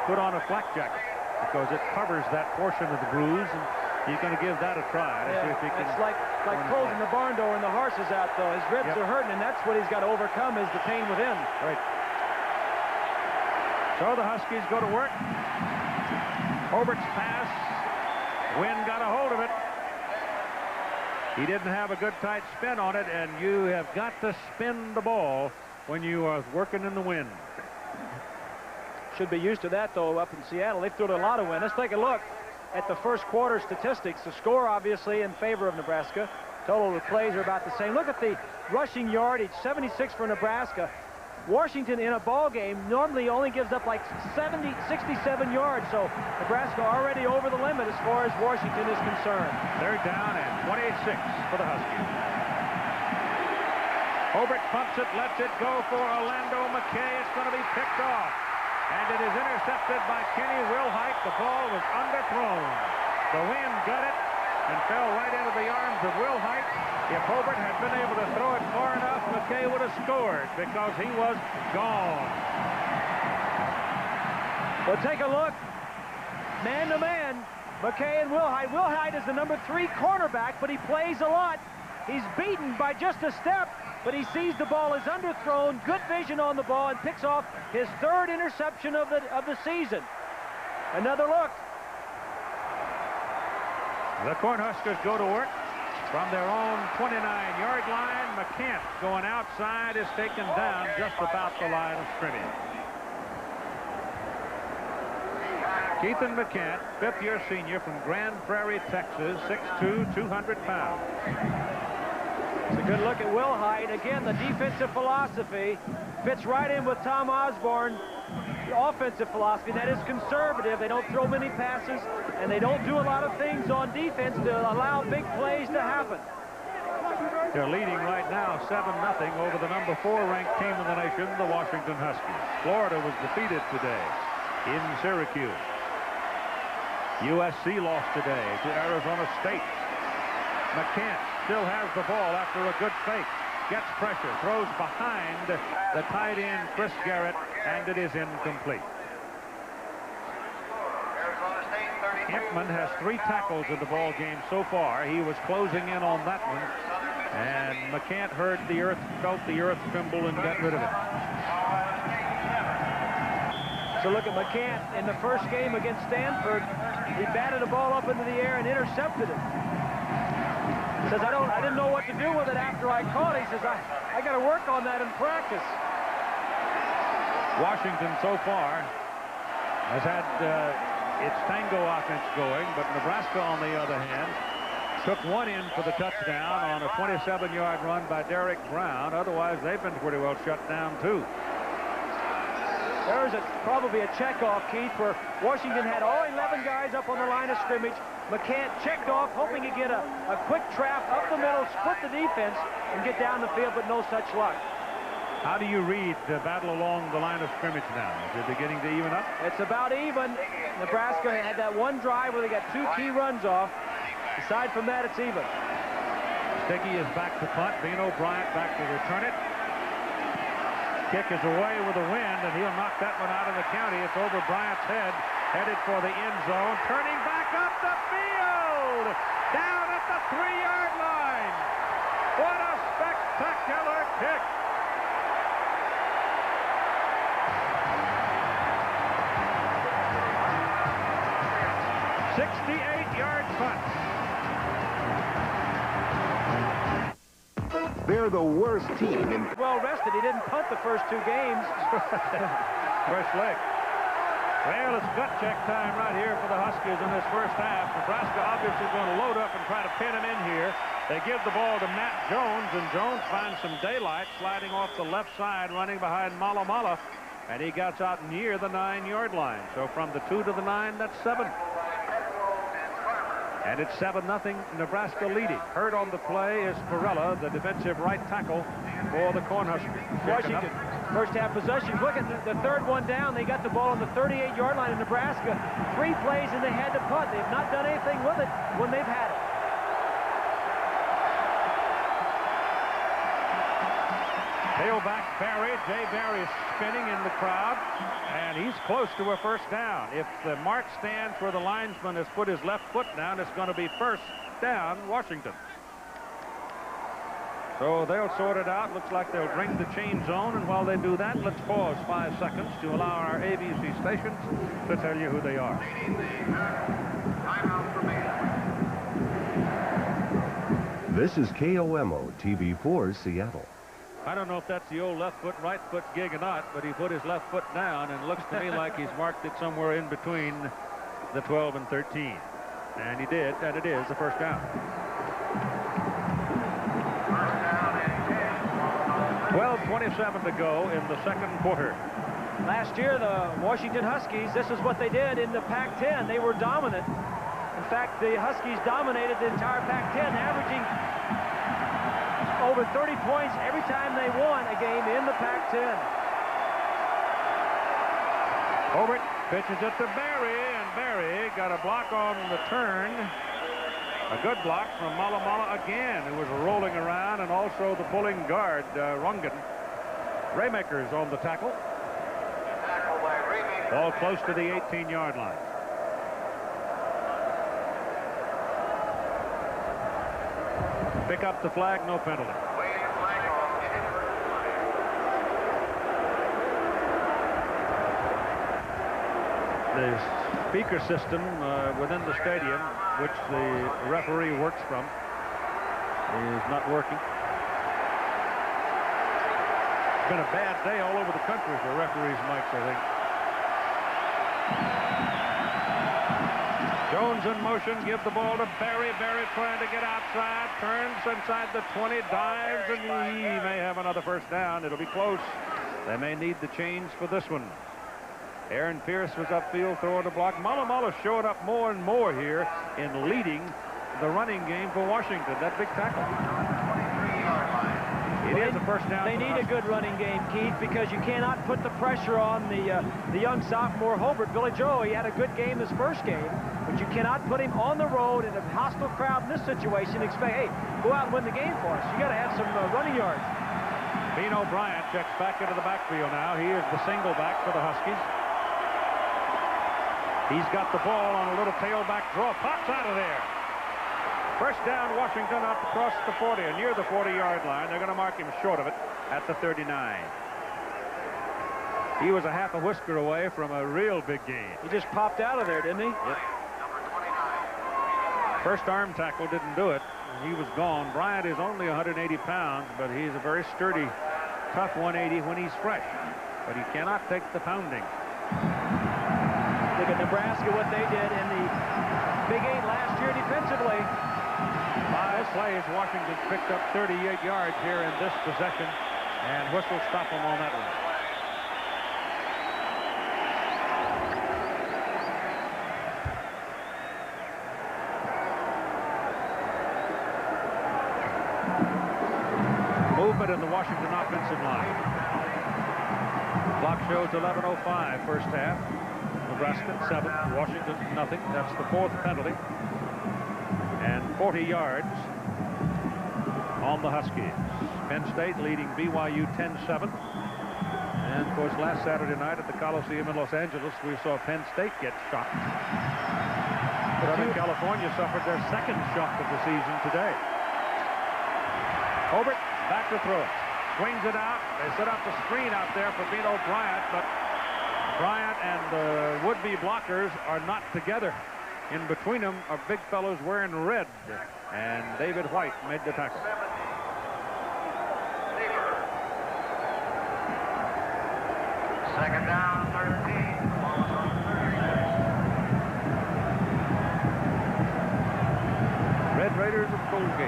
put on a flak jacket because it covers that portion of the bruise, and he's going to give that a try to see if he can.
It's like closing the barn door when the horse is out, though. His ribs are hurting, and that's what he's got to overcome, is the pain within.
Right. So the Huskies go to work. Hobart's pass. Wynn got a hold of it. He didn't have a good tight spin on it, and you have got to spin the ball when you are working in the wind.
Should be used to that, though, up in Seattle. They've thrown a lot of wind. Let's take a look at the first quarter statistics. The score, obviously, in favor of Nebraska. Total of plays are about the same. Look at the rushing yardage, 76 for Nebraska. Washington in a ball game normally only gives up like 67 yards, so Nebraska already over the limit as far as Washington is concerned.
They're down at 26 for the Huskies. Hobart pumps it, lets it go for Orlando McKay. It's going to be picked off, and it is intercepted by Kenny Wilhite. The ball was underthrown. The wind got it and fell right into the arms of Wilhite. If Hobart had been able to throw it far enough, McKay would have scored because he was gone.
Well, take a look. Man to man, McKay and Wilhite. Wilhite is the number 3 cornerback, but he plays a lot. He's beaten by just a step, but he sees the ball is underthrown. Good vision on the ball and picks off his 3rd interception of the season. Another look.
The Cornhuskers go to work from their own 29-yard line. McCant going outside is taken down just about the line of scrimmage. Keithan McCant, 5th-year senior from Grand Prairie, Texas, 6'2", 200 pounds.
It's a good look at Wilhite. Again, the defensive philosophy fits right in with Tom Osborne. The offensive philosophy, that is conservative. They don't throw many passes, and they don't do a lot of things on defense to allow big plays to happen.
They're leading right now 7-0 over the number 4 ranked team in the nation, the Washington Huskies. Florida was defeated today in Syracuse. USC lost today to Arizona State. McCant still has the ball after a good fake. Gets pressure, throws behind the tight end Chris Garrett, and it is incomplete. Hickman has 3 tackles in the ball game so far. He was closing in on that one, and McCant heard the earth, felt the earth tremble, and got rid of it.
So look at McCant in the first game against Stanford. He batted the ball up into the air and intercepted it. He says, I didn't know what to do with it after I caught it. He says, I got to work on that in practice.
Washington so far has had its tango offense going, but Nebraska, on the other hand, took one in for the touchdown on a 27-yard run by Derek Brown. Otherwise, they've been pretty well shut down, too.
There's probably a checkoff, Keith, where Washington had all 11 guys up on the line of scrimmage. McCant checked off, hoping to get a quick trap up the middle, split the defense, and get down the field, but no such luck.
How do you read the battle along the line of scrimmage now? Is it beginning to even up?
It's about even. Nebraska had that one drive where they got 2 key runs off. Aside from that, it's even.
Sticky is back to punt. Vino Bryant back to return it. Kick is away with the wind, and he'll knock that one out of the county. It's over Bryant's head, headed for the end zone. Turning back up the field, down at the 3-yard line. What a spectacular spectacular kick. "68-yard punt."
They're the worst team in...
Well rested. He didn't punt the first 2 games.
Fresh leg. Well, it's gut check time right here for the Huskies in this first half. Nebraska obviously going to load up and try to pin him in here. They give the ball to Matt Jones, and Jones finds some daylight sliding off the left side, running behind Mala, and he gets out near the 9-yard line. So from the 2 to the 9, that's 7. And it's 7-0, Nebraska leading. Hurt on the play is Perella, the defensive right tackle for the Cornhuskers.
Washington, first half possession. Look at the third one down. They got the ball on the 38-yard line in Nebraska. 3 plays and they had to punt. They've not done anything with it when they've had it.
Tailback Barry. Jay Barry is spinning in the crowd, and he's close to a first down. If the mark stands where the linesman has put his left foot down, it's going to be first down, Washington. So they'll sort it out. Looks like they'll bring the chain zone, and while they do that, let's pause 5 seconds to allow our ABC stations to tell you who they are.
This is KOMO TV4 Seattle.
I don't know if that's the old left foot, right foot gig or not, but he put his left foot down, and it looks to me like he's marked it somewhere in between the 12 and 13. And he did, and it is the first down. 12:27 to go in the second quarter.
Last year, the Washington Huskies, this is what they did in the Pac-10. They were dominant. In fact, the Huskies dominated the entire Pac-10, averaging over 30 points every time they won a game in the Pac-10.
Hobart pitches it to Barry, and Barry got a block on the turn. A good block from Mala again, who was rolling around, and also the pulling guard, Rungan. Raymaker's on the tackle. Ball close to the 18-yard line. Pick up the flag, no penalty. The speaker system within the stadium, which the referee works from, is not working. It's been a bad day all over the country for referees' mics, I think. Jones in motion, give the ball to Barry. Barry trying to get outside, turns inside the 20, dives, and he may have another first down. It'll be close. They may need the chains for this one. Aaron Pierce was upfield throwing a block. Mala showed up more and more here in leading the running game for Washington. That big tackle. It is a first down.
They need a good running game, Keith, because you cannot put the pressure on the young sophomore Hobart. Billy Joe, he had a good game this first game, but you cannot put him on the road in a hostile crowd in this situation. Expect, hey, go out and win the game for us. You got to have some running yards.
Bean O'Brien checks back into the backfield now. He is the single back for the Huskies. He's got the ball on a little tailback draw. Pops out of there. First down, Washington up across the 40, and near the 40-yard line. They're going to mark him short of it at the 39. He was a half a whisker away from a real big game.
He just popped out of there, didn't he?
Yep. First arm tackle didn't do it. He was gone. Bryant is only 180 pounds, but he's a very sturdy, tough 180 when he's fresh. But he cannot take the pounding.
Look at Nebraska, what they did in the Big 8 last year defensively.
5 plays, Washington picked up 38 yards here in this possession, and whistle stop them on that one. Movement in the Washington offensive line. Clock shows 11:05 first half. Nebraska 7, Washington nothing. That's the 4th penalty. And 40 yards on the Huskies. Penn State leading BYU 10-7. And of course last Saturday night at the Coliseum in Los Angeles we saw Penn State get shocked. Southern California suffered their second shock of the season today. Hobart back to throw it. Swings it out. They set up the screen out there for Bino Bryant, but Bryant and the would-be blockers are not together. In between them are big fellows wearing red, and David White made the tackle.
Second down, 13.
Red Raiders of Colgate.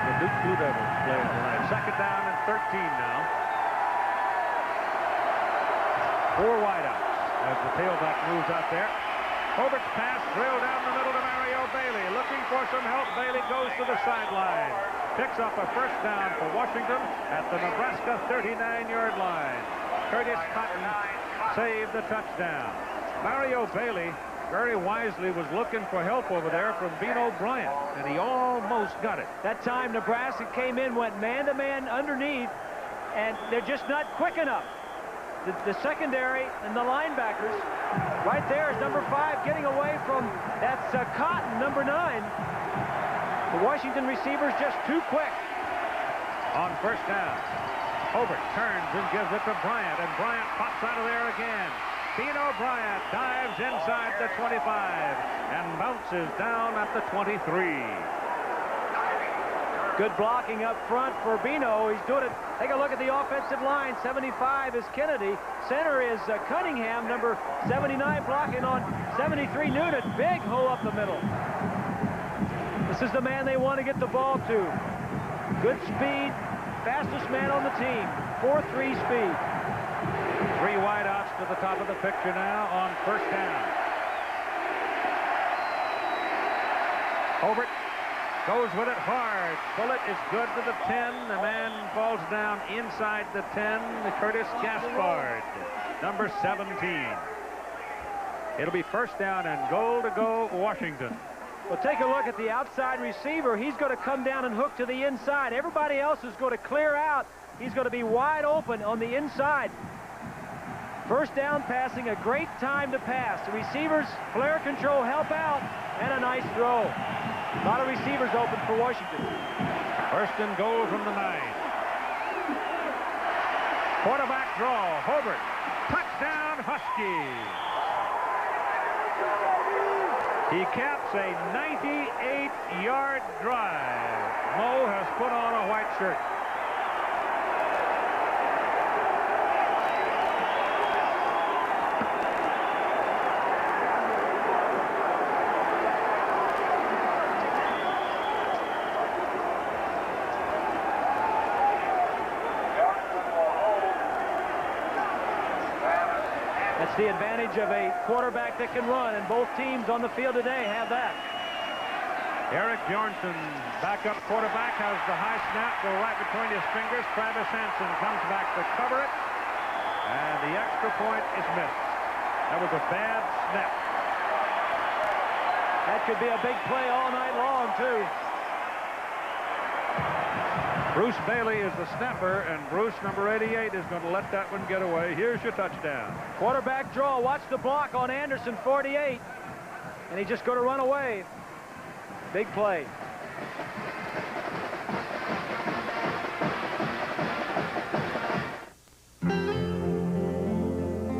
The Duke Blue Devils playing tonight. Second down and 13 now. 4 wideouts as the tailback moves out there. Hobart's pass drilled down the middle to Mario Bailey. Looking for some help. Bailey goes to the sideline. Picks up a first down for Washington at the Nebraska 39-yard line. Curtis Cotton saved the touchdown. Mario Bailey very wisely was looking for help over there from Bino Bryant, and he almost got it.
That time Nebraska came in, went man-to-man underneath, and they're just not quick enough. The secondary and the linebackers, right there is number 5 getting away from, that's Cotton, number 9. The Washington receivers just too quick.
On first down, Hobart turns and gives it to Bryant, and Bryant pops out of there again. Bino Bryant dives inside the 25 and bounces down at the 23.
Good blocking up front for Bino. He's doing it. Take a look at the offensive line. 75 is Kennedy. Center is Cunningham, number 79, blocking on 73 Newton. Big hole up the middle. This is the man they want to get the ball to. Good speed, fastest man on the team. 4.3 speed.
3 wideouts to the top of the picture now on first down. Hobart goes with it hard. Bullet is good to the 10. The man falls down inside the 10. Curtis Gaspard, number 17. It'll be first down and goal to go Washington.
Well, take a look at the outside receiver. He's going to come down and hook to the inside. Everybody else is going to clear out. He's going to be wide open on the inside. First down passing, a great time to pass. The receivers, flare control, help out, and a nice throw. A lot of receivers open for Washington.
First and goal from the 9. Quarterback draw, Hobart. Touchdown, Huskies. He caps a 98-yard drive. Mo has put on a white shirt.
The advantage of a quarterback that can run, and both teams on the field today have that.
Eric Bjornsson, backup quarterback, has the high snap go right between his fingers. Travis Hansen comes back to cover it, and the extra point is missed. That was a bad snap.
That could be a big play all night long, too.
Bruce Bailey is the snapper, and Bruce, number 88, is going to let that one get away. Here's your touchdown.
Quarterback draw. Watch the block on Anderson, 48. And he's just going to run away. Big play.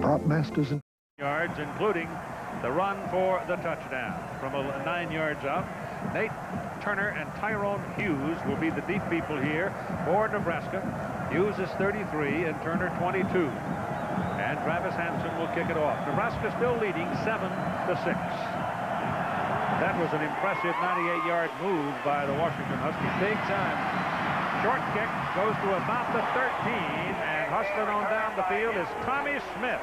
Prop masters and
yards, including the run for the touchdown. From 9 yards out, Nate Turner and Tyrone Hughes will be the deep people here for Nebraska. Hughes is 33 and Turner 22. And Travis Hansen will kick it off. Nebraska still leading 7-6. That was an impressive 98-yard move by the Washington Huskies.
Big time.
Short kick goes to about the 13, and hustling on down the field is Tommy Smith.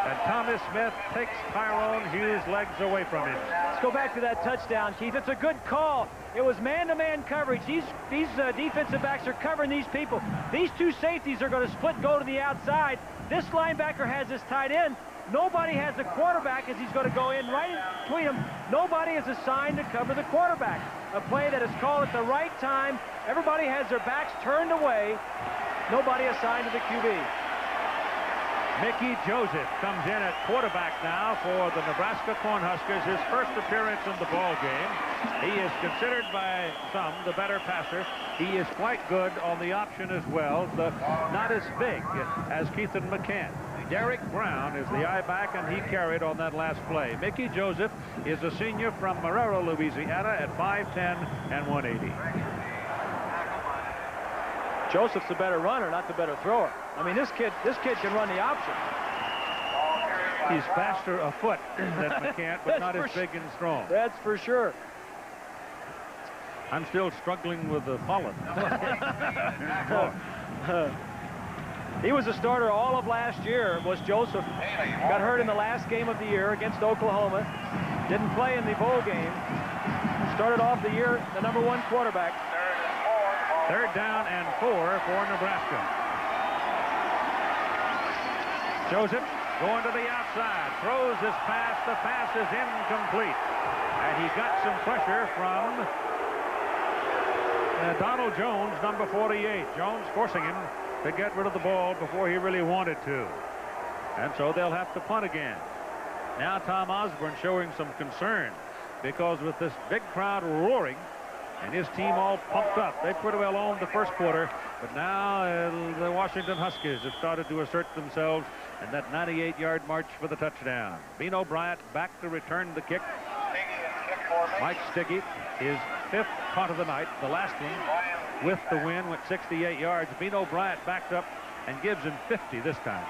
And Tommy Smith takes Tyrone Hughes' legs away from him.
Let's go back to that touchdown, Keith. It's a good call. It was man-to-man coverage. These defensive backs are covering these people. These two safeties are going to split, go to the outside. This linebacker has his tight end. Nobody has a quarterback as he's going to go in right in between them. Nobody is assigned to cover the quarterback. A play that is called at the right time. Everybody has their backs turned away. Nobody assigned to the QB.
Mickey Joseph comes in at quarterback now for the Nebraska Cornhuskers, his first appearance in the ball game. He is considered by some the better passer. He is quite good on the option as well, not as big as Keithan McCann. Derek Brown is the I-back, and he carried on that last play. Mickey Joseph is a senior from Marrero, Louisiana, at 5'10" and 180.
Joseph's the better runner, not the better thrower. I mean, this kid can run the option.
He's faster afoot than McCann, but not as big and strong.
That's for sure.
I'm still struggling with the pollen.
He was a starter all of last year, was Joseph. Got hurt in the last game of the year against Oklahoma. Didn't play in the bowl game. Started off the year the #1 quarterback.
3rd down and 4 for Nebraska. Joseph going to the outside, throws his pass. The pass is incomplete. And he got some pressure from Donald Jones, number 48. Jones forcing him to get rid of the ball before he really wanted to. And so they'll have to punt again. Now Tom Osborne showing some concern, because with this big crowd roaring and his team all pumped up, they pretty well owned the first quarter, but now the Washington Huskies have started to assert themselves, and that 98-yard march for the touchdown. Bino Bryant back to return the kick. Mike Stiggy, his 5th punt of the night, the last one with the win, went 68 yards. Bino Bryant backed up and gives him 50 this time.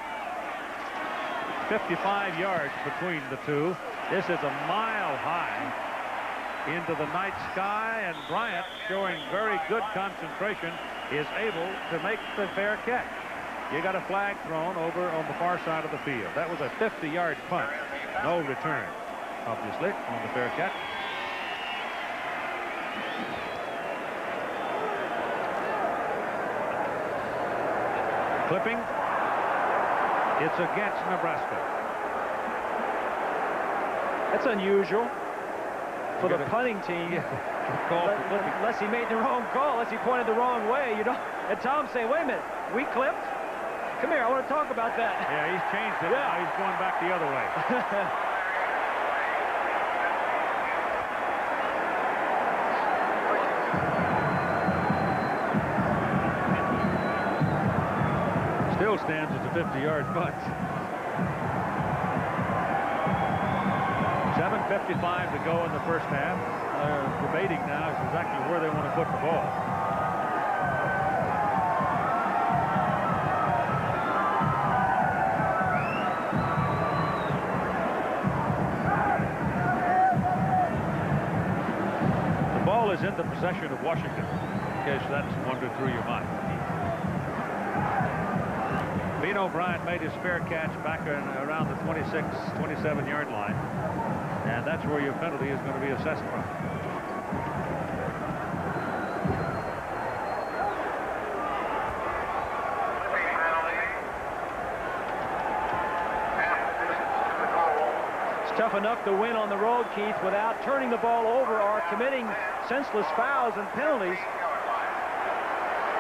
55 yards between the two. This is a mile high into the night sky, and Bryant, showing very good concentration, is able to make the fair catch. You got a flag thrown over on the far side of the field. That was a 50-yard punt. No return, obviously, on the fair catch. Clipping. It's against Nebraska.
That's unusual for the punting team. Unless he made the wrong call, unless he pointed the wrong way. You don't. And Tom's saying, wait a minute, we clipped? Come here, I want to talk about that.
Yeah, he's changed it. Yeah. Now he's going back the other way. Still stands as a 50-yard punt. 7:55 to go in the first half. They're debating now exactly where they want to put the ball. The ball is in the possession of Washington, in case that's wandered through your mind. Bino Bryant made his fair catch back around the 26, 27-yard line. And that's where your penalty is going to be assessed from.
It's tough enough to win on the road, Keith, without turning the ball over or committing senseless fouls and penalties.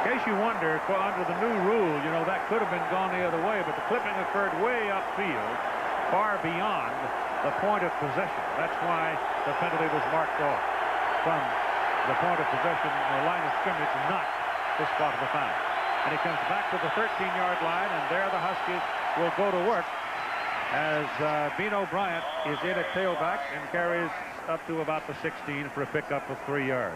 In case you wonder, under the new rule, you know, that could have been gone the other way, but the clipping occurred way upfield, far beyond the point of possession. That's why the penalty was marked off from the point of possession, the line of scrimmage, not this spot of the foul. And he comes back to the 13-yard line, and there the Huskies will go to work as Bino Bryant is in at tailback and carries up to about the 16 for a pickup of 3 yards.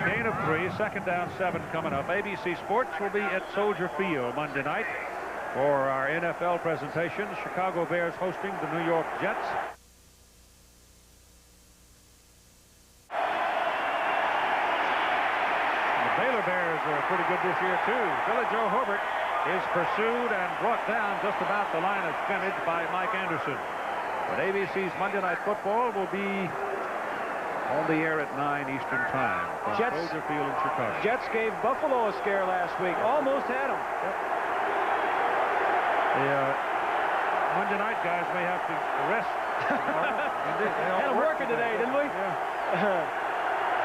Gain of 3, 2nd down, 7 coming up. ABC Sports will be at Soldier Field Monday night for our NFL presentation. Chicago Bears hosting the New York Jets. The Baylor Bears are pretty good this year, too. Billy Joe Herbert is pursued and brought down just about the line of scrimmage by Mike Anderson. But ABC's Monday Night Football will be on the air at 9 Eastern Time from Soldier Field in Chicago.
Jets gave Buffalo a scare last week. Almost had them.
Yep. The Monday night guys may have to rest.
Had them working today, didn't we?
Yeah.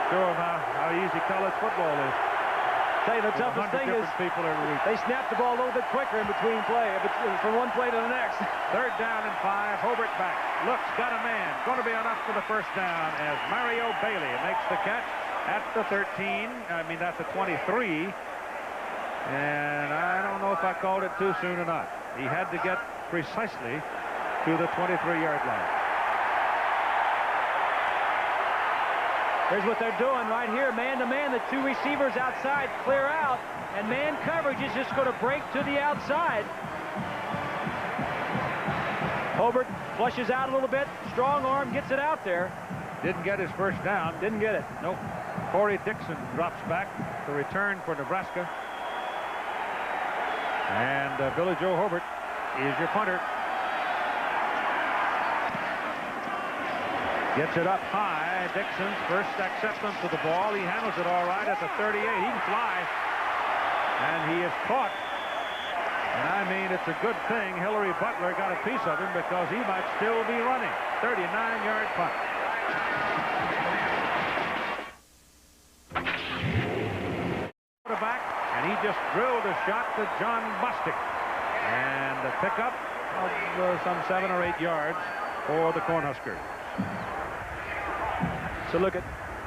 Show them how easy college football is.
Tell you, the toughest thing is
people every week.
they snap the ball a little bit quicker in between play, from one play to the next.
3rd down and 5. Hobart back. Looks, got a man. Going to be enough for the 1st down as Mario Bailey makes the catch at the 13. I mean, that's a 23. And I don't know if I called it too soon or not. He had to get precisely to the 23-yard line.
Here's what they're doing right here, man-to-man. The 2 receivers outside clear out, and man coverage is just going to break to the outside. Hobart flushes out a little bit. Strong arm gets it out there.
Didn't get his 1st down.
Didn't get it.
Nope. Corey Dixon drops back to return for Nebraska. And Billy Joe Hobart is your punter. Gets it up high. Dixon's first acceptance of the ball. He handles it all right at the 38. He can fly. And he is caught. And I mean, it's a good thing Hillary Butler got a piece of him because he might still be running. 39-yard punt. Quarterback, and he just drilled a shot to John Bostic. And a pickup of some 7 or 8 yards for the Cornhuskers.
So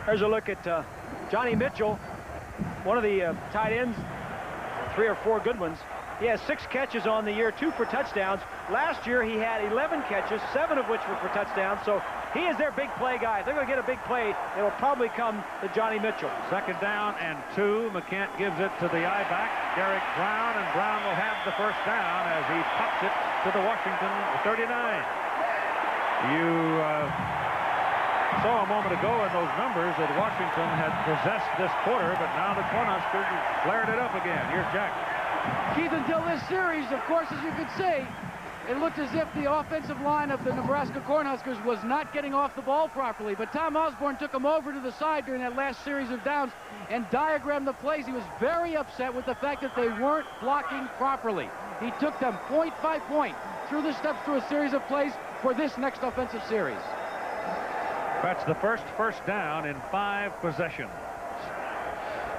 there's a look at Johnny Mitchell, one of the tight ends, 3 or 4 good ones. He has 6 catches on the year, 2 for touchdowns. Last year he had 11 catches, 7 of which were for touchdowns. So he is their big play guy. If they're going to get a big play, it'll probably come to Johnny Mitchell.
2nd down and 2. McCant gives it to the I-back, Derek Brown, and Brown will have the 1st down as he pops it to the Washington 39. You saw a moment ago in those numbers that Washington had possessed this quarter, but now the Cornhuskers flared it up again. Here's Jack.
Keith, until this series, of course, as you could see, it looked as if the offensive line of the Nebraska Cornhuskers was not getting off the ball properly. But Tom Osborne took them over to the side during that last series of downs and diagrammed the plays. He was very upset with the fact that they weren't blocking properly. He took them point by point through the steps through a series of plays for this next offensive series.
That's the first down in 5 possessions.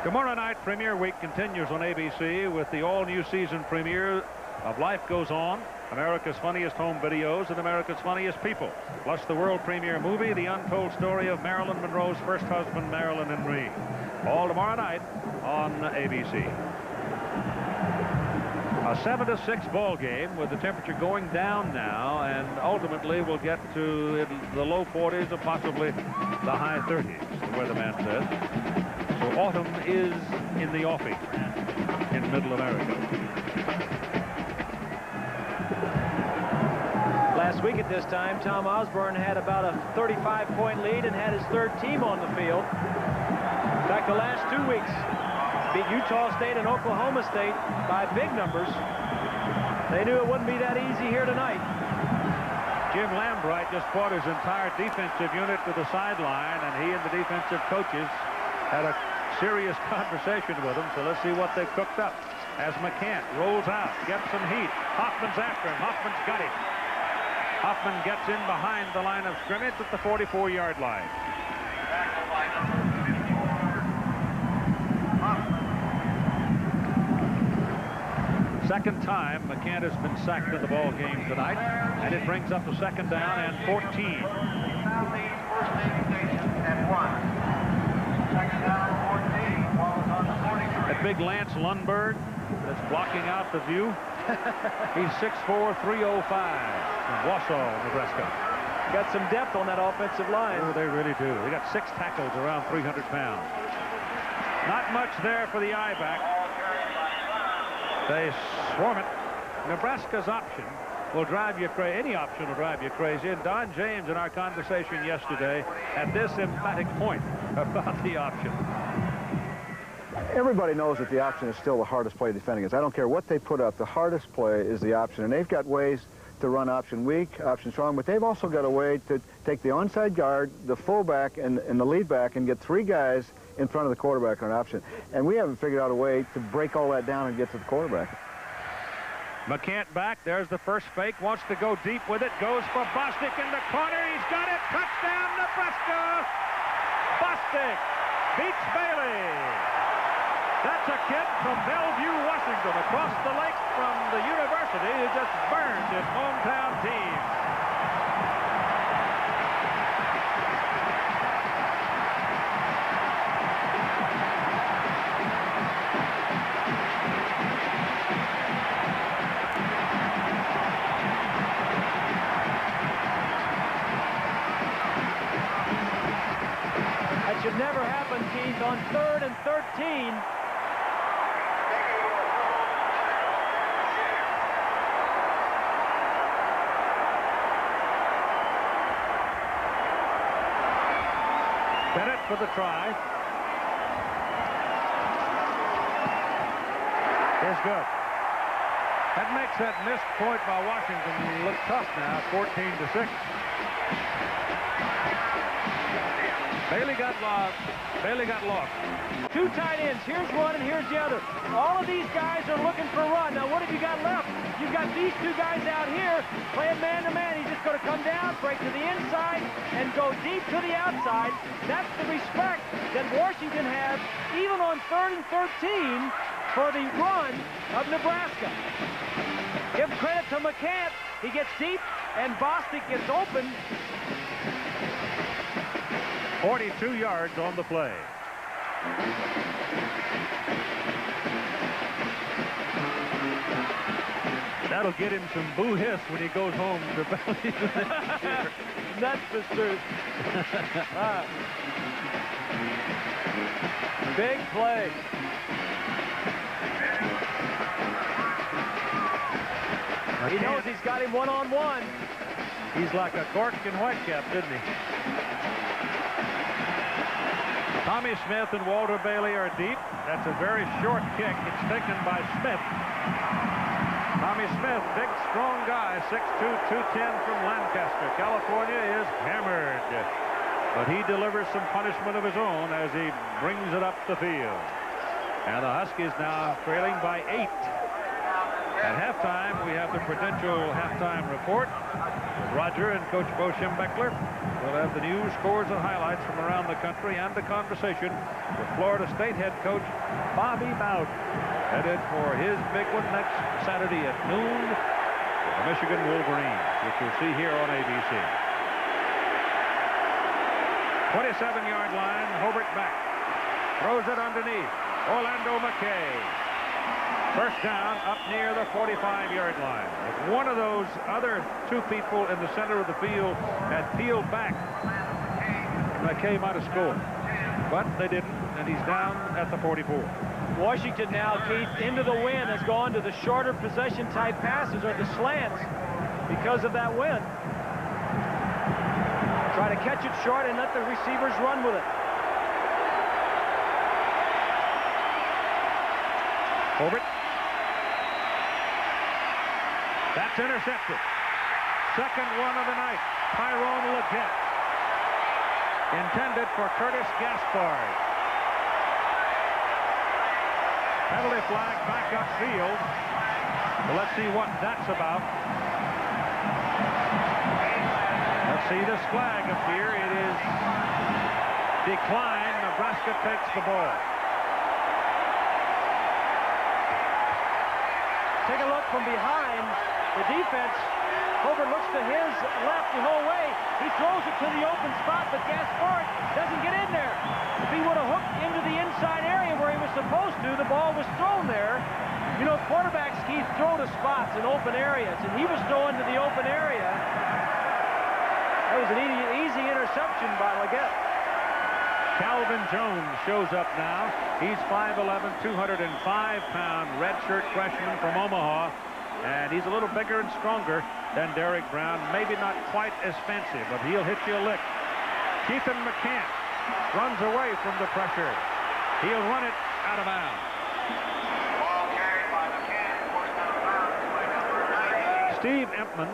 Tomorrow night, Premiere Week continues on ABC with the all-new season premiere of Life Goes On, America's Funniest Home Videos, and America's Funniest People, plus the world premiere movie, The Untold Story of Marilyn Monroe's first husband, Marilyn Henry. All tomorrow night on ABC. A 7-6 ball game with the temperature going down now, and ultimately we'll get to the low 40s or possibly the high 30s, the weatherman says. So autumn is in the offing in Middle America.
Last week at this time, Tom Osborne had about a 35-point lead and had his 3rd team on the field. In fact, the last 2 weeks, beat Utah State and Oklahoma State by big numbers. They knew it wouldn't be that easy here tonight.
Jim Lambright just brought his entire defensive unit to the sideline, and he and the defensive coaches had a serious conversation with them. So let's see what they've cooked up. As McCant rolls out, gets some heat. Hoffman's after him. Hoffman's got him. Hoffman gets in behind the line of scrimmage at the 44-yard line. Second time McCant has been sacked in the ball game tonight, and it brings up a 2nd down and 14. That big Lance Lundberg that's blocking out the view. He's 6'4", 305 from Wausau, Nebraska.
Got some depth on that offensive line.
Oh, they really do. They got 6 tackles around 300 pounds. Not much there for the I-back. They swarm it. Nebraska's option will drive you crazy. Any option will drive you crazy. And Don James, in our conversation yesterday, had this emphatic point about the option.
Everybody knows that the option is still the hardest play to defend against. I don't care what they put up. The hardest play is the option. And they've got ways to run option weak, option strong, but they've also got a way to take the onside guard, the fullback, and the lead back and get 3 guys in front of the quarterback on option. And we haven't figured out a way to break all that down and get to the quarterback.
McCant back. There's the first fake. Wants to go deep with it. Goes for Bostic in the corner. He's got it. Touchdown, Nebraska. Bostic beats Bailey. That's a kid from Bellevue, Washington, across the lake from the university, who just burned his hometown team.
That should never happen, Keith, on 3rd and 13.
Bennett for the try. Is good. That makes that missed point by Washington look tough now, 14-6. Bailey got lost.
Two tight ends. Here's one and here's the other. All of these guys are looking for a run. Now, what have you got left? You've got these two guys out here playing man-to-man. He's just going to come down, break to the inside, and go deep to the outside. That's the respect that Washington has, even on 3rd and 13, for the run of Nebraska. Give credit to McCant. He gets deep, and Bostic gets open.
42 yards on the play. That'll get him some boo-hiss when he goes home to Bellevue next year.
That's the truth. Big play. He knows he's got him one-on-one.
He's like a cork in Whitecap, didn't he? Tommy Smith and Walter Bailey are deep. That's a very short kick. It's taken by Smith. Tommy Smith, big, strong guy, 6'2", 210 from Lancaster. California is hammered. But he delivers some punishment of his own as he brings it up the field. And the Huskies now trailing by 8. At halftime, we have the Prudential halftime report with Roger and Coach Bo Schembechler. We'll have the news, scores, and highlights from around the country and the conversation with Florida State head coach Bobby Bowden, headed for his big one next Saturday at noon for the Michigan Wolverines, which you'll see here on ABC. 27-yard line, Hobart back. Throws it underneath. Orlando McKay. First down up near the 45-yard line. If one of those other two people in the center of the field had peeled back, McKay might have scored. But they didn't, and he's down at the 44.
Washington now, Keith, into the wind, has gone to the shorter possession-type passes, or the slants, because of that wind. Try to catch it short and let the receivers run with it.
Hobart. That's intercepted. Second one of the night. Tyrone Leggett. Intended for Curtis Gaspard. Penalty flag back upfield. Well, let's see what that's about. Let's see this flag up here. It is declined. Nebraska takes the ball.
Take a look from behind. The defense, Hobart looks to his left the whole way. He throws it to the open spot, but Gaspard doesn't get in there. If he would have hooked into the inside area where he was supposed to, the ball was thrown there. You know, quarterbacks, Keith, throw to spots in open areas, and he was throwing to the open area. That was an easy interception by Leggett.
Calvin Jones shows up now. He's 5'11", 205-pound redshirt freshman from Omaha. And he's a little bigger and stronger than Derek Brown. Maybe not quite as fancy, but he'll hit you a lick. Keithan McCant runs away from the pressure. He'll run it out of bounds.
Ball carried by McCant, forced out of bounds by number 90.
Steve Empman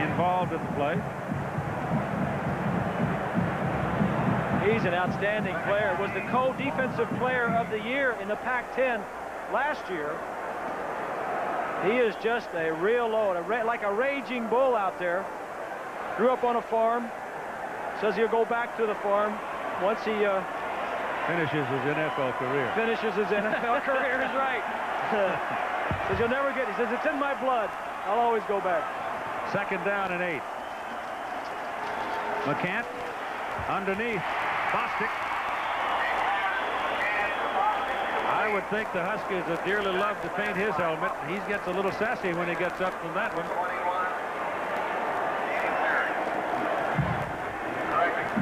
involved in the play.
He's an outstanding player. Was the co-defensive player of the year in the Pac-10 last year. He is just a real load, like a raging bull out there. Grew up on a farm. Says he'll go back to the farm once he
Finishes his NFL career.
Finishes his NFL career is right. Says you'll never get. He says it's in my blood. I'll always go back.
2nd down and 8. McCant underneath. Bostic. I would think the Huskies would dearly love to paint his helmet. He gets a little sassy when he gets up from that one.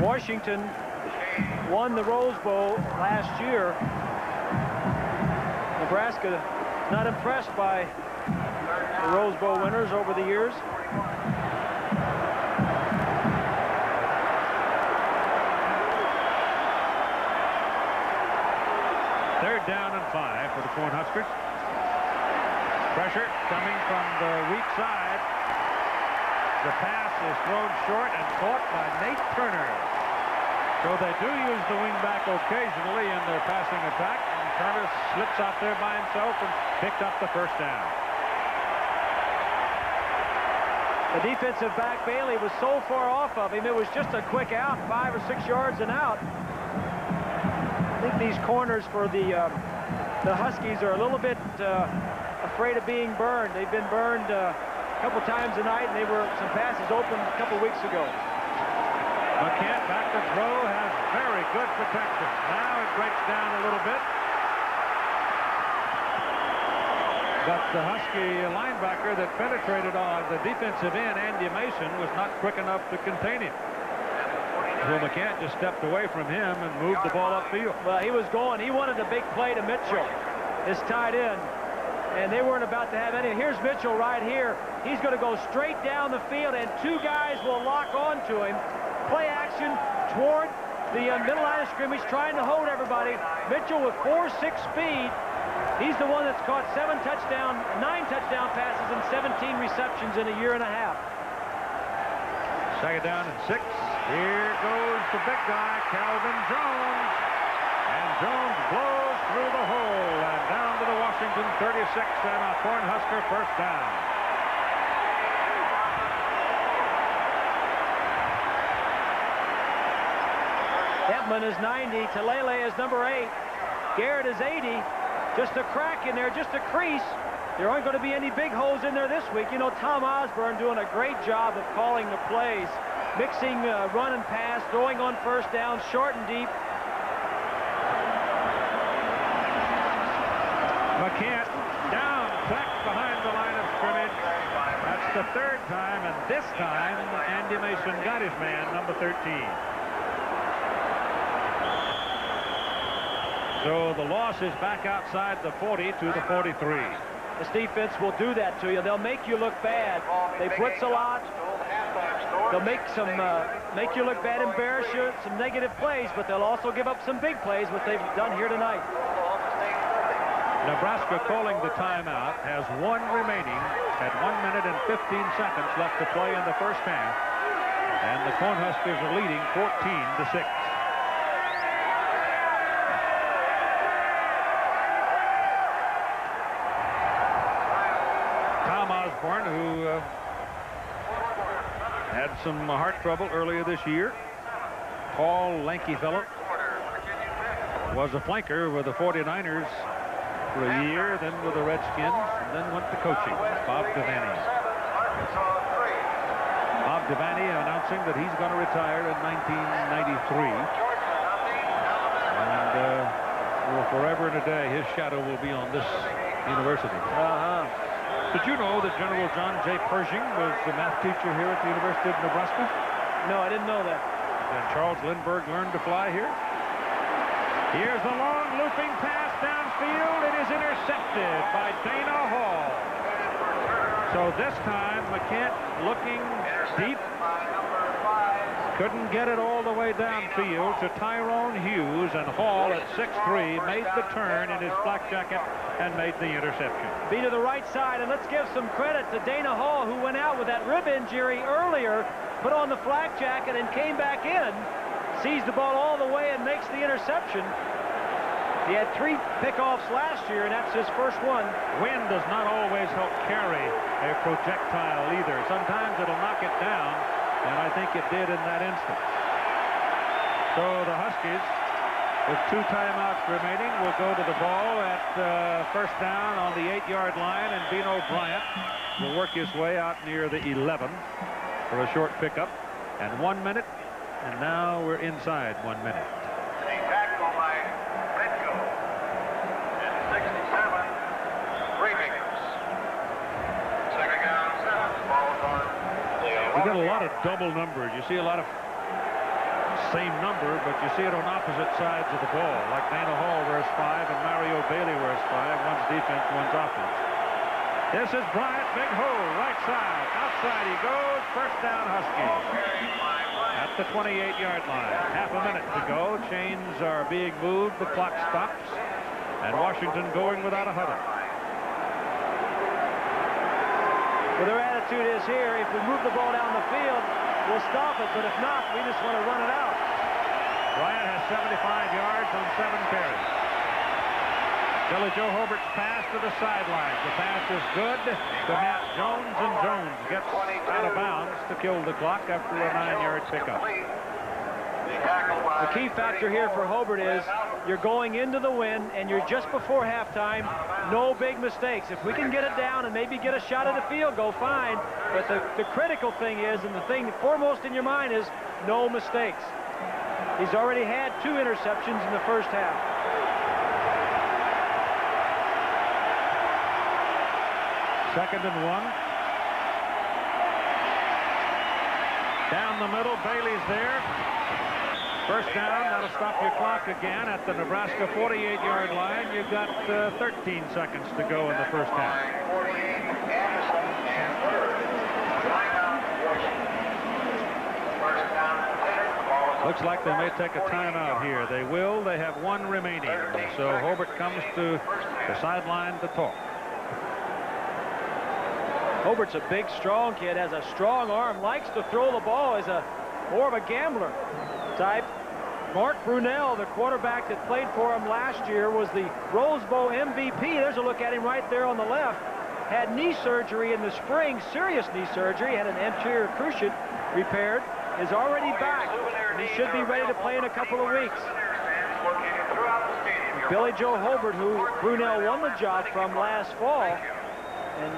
Washington won the Rose Bowl last year. Nebraska not impressed by the Rose Bowl winners over the years.
Third down and 5 for the Cornhuskers. Pressure coming from the weak side. The pass is thrown short and caught by Nate Turner. So they do use the wingback occasionally in their passing attack. And Turner slips out there by himself and picked up the first down.
The defensive back, Bailey, was so far off of him. It was just a quick out, 5 or 6 yards and out. I think these corners for the Huskies are a little bit afraid of being burned. They've been burned a couple times tonight, and they were some passes open a couple weeks ago.
McCant back to throw, has very good protection. Now it breaks down a little bit. But the Husky linebacker that penetrated on the defensive end, Andy Mason, was not quick enough to contain him. Well, McCant just stepped away from him and moved the ball upfield.
Well, he was going. He wanted a big play to Mitchell, his tight end. And they weren't about to have any. Here's Mitchell right here. He's going to go straight down the field, and 2 guys will lock onto him. Play action toward the middle line of scrimmage, trying to hold everybody. Mitchell with 4.6 speed. He's the one that's caught 9 touchdown passes and 17 receptions in a year and a half.
2nd down and 6. Here goes the big guy, Calvin Jones. And Jones blows through the hole and down to the Washington 36 and a Cornhusker first down.
Edmund is 90. Talele is number 8. Garrett is 80. Just a crack in there, just a crease. There aren't going to be any big holes in there this week. You know, Tom Osborne doing a great job of calling the plays, mixing run and pass, throwing on first down, short and deep.
McCant down, sacked behind the line of scrimmage. That's the 3rd time, and this time Andy Mason got his man, number 13. So the loss is back outside the 40 to the 43.
This defense will do that to you. They'll make you look bad. They blitz a lot. They'll make you look bad, embarrass you, some negative plays, but they'll also give up some big plays, what they've done here tonight.
Nebraska calling the timeout, has 1 remaining at 1 minute and 15 seconds left to play in the first half. And the Cornhuskers are leading 14-6. Osborne, who had some heart trouble earlier this year. Tall, lanky fellow. Was a flanker with the 49ers for a year, then with the Redskins, and then went to coaching. Bob Devaney. Bob Devaney announcing that he's going to retire in 1993. And will forever and a day, his shadow will be on this university. Did you know that General John J. Pershing was the math teacher here at the University of Nebraska?
No, I didn't know that.
And Charles Lindbergh learned to fly here? Here's the long looping pass downfield. It is intercepted by Dana Hall. So this time, McCant looking deep. Couldn't get it all the way downfield to Tyrone Hughes, and Hall at 6'3" made the turn in his flak jacket and made the interception.
Be to the right side, and let's give some credit to Dana Hall, who went out with that rib injury earlier, put on the flak jacket and came back in, sees the ball all the way and makes the interception. He had 3 pickoffs last year, and that's his first one.
Wind does not always help carry a projectile either. Sometimes it'll knock it down, and I think it did in that instance. So the Huskies with 2 timeouts remaining, will go to the ball at first down on the 8-yard line, and Bino Bryant will work his way out near the 11 for a short pickup. And 1 minute, and now we're inside 1 minute.
A tackle by Redco. And 67, Greenacres. Second down, 7. Ball's on the
We got a lot of double numbers. You see a lot of same number, but you see it on opposite sides of the ball. Like Dana Hall wears 5 and Mario Bailey wears 5. One's defense, one's offense. This is Bryant, big hole, right side. Outside he goes. First down, Huskies. At the 28-yard line. Half a minute to go. Chains are being moved. The clock stops. And Washington going without a huddle.
Well, their attitude is here, if we move the ball down the field, we'll stop it. But if not, we just want to run it out.
Bryant has 75 yards on 7 carries. Billy Joe Hobart's pass to the sidelines. The pass is good to Matt Jones, and Jones gets out of bounds to kill the clock after a 9-yard pickup.
The key factor here for Hobart is you're going into the win, and you're just before halftime. No big mistakes. If we can get it down and maybe get a shot at a field goal, fine. But the critical thing is, and the thing foremost in your mind is, no mistakes. He's already had 2 interceptions in the first half.
Second and 1. Down the middle, Bailey's there. First down, that'll stop your clock again at the Nebraska 48-yard line. You've got 13 seconds to go in the first half. Looks like they may take a timeout here. They will. They have 1 remaining. So Hobart comes to the sideline to talk.
Hobart's a big, strong kid, has a strong arm, likes to throw the ball, is more of a gambler type. Mark Brunell, the quarterback that played for him last year, was the Rose Bowl MVP. There's a look at him right there on the left. Had knee surgery in the spring, serious knee surgery, had an anterior cruciate repaired, is already back. He should be ready to play in a couple of weeks. Billy Joe Hobart, who Brunell won the job from last fall, and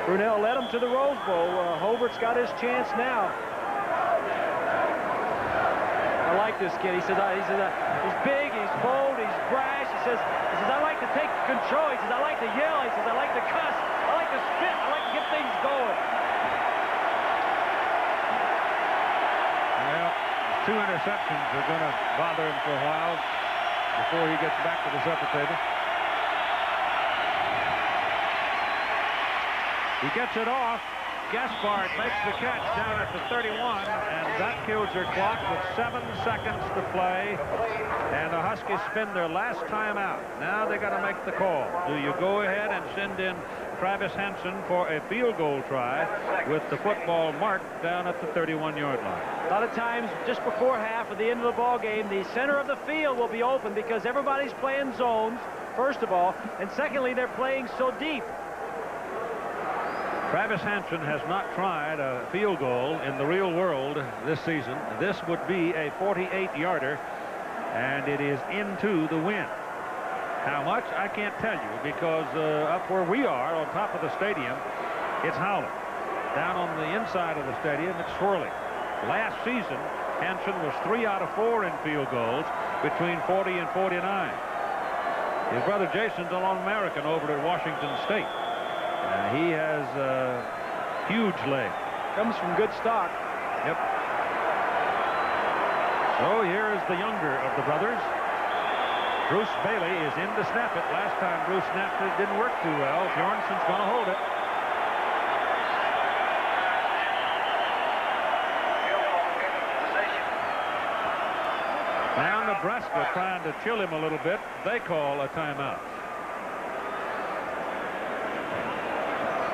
Brunell led him to the Rose Bowl. Hobart's got his chance now. I like this kid. He says he's big, he's bold, he's brash. He says I like to take control. He says I like to yell. He says I like to cuss. I like to spit. I like to get things going.
Well, 2 interceptions are going to bother him for a while before he gets back to the supper table. He gets it off. Gaspard makes the catch down at the 31, and that kills your clock with 7 seconds to play. And the Huskies spend their last time out. Now they got to make the call. Do you go ahead and send in Travis Hansen for a field goal try with the football marked down at the 31-yard line?
A lot of times, just before half, at the end of the ball game, the center of the field will be open because everybody's playing zones, first of all, and secondly, they're playing so deep.
Travis Hansen has not tried a field goal in the real world this season. This would be a 48-yarder, and it is into the wind. How much? I can't tell you, because up where we are on top of the stadium, it's howling. Down on the inside of the stadium, it's swirling. Last season, Hansen was 3 out of 4 in field goals between 40 and 49. His brother Jason's an All-American over at Washington State. He has a huge leg.
Comes from good stock.
Yep. So here is the younger of the brothers. Bruce Bailey is in to snap it. Last time Bruce snapped it, didn't work too well. Bjornson's going to hold it. Now Nebraska trying to chill him a little bit. They call a timeout.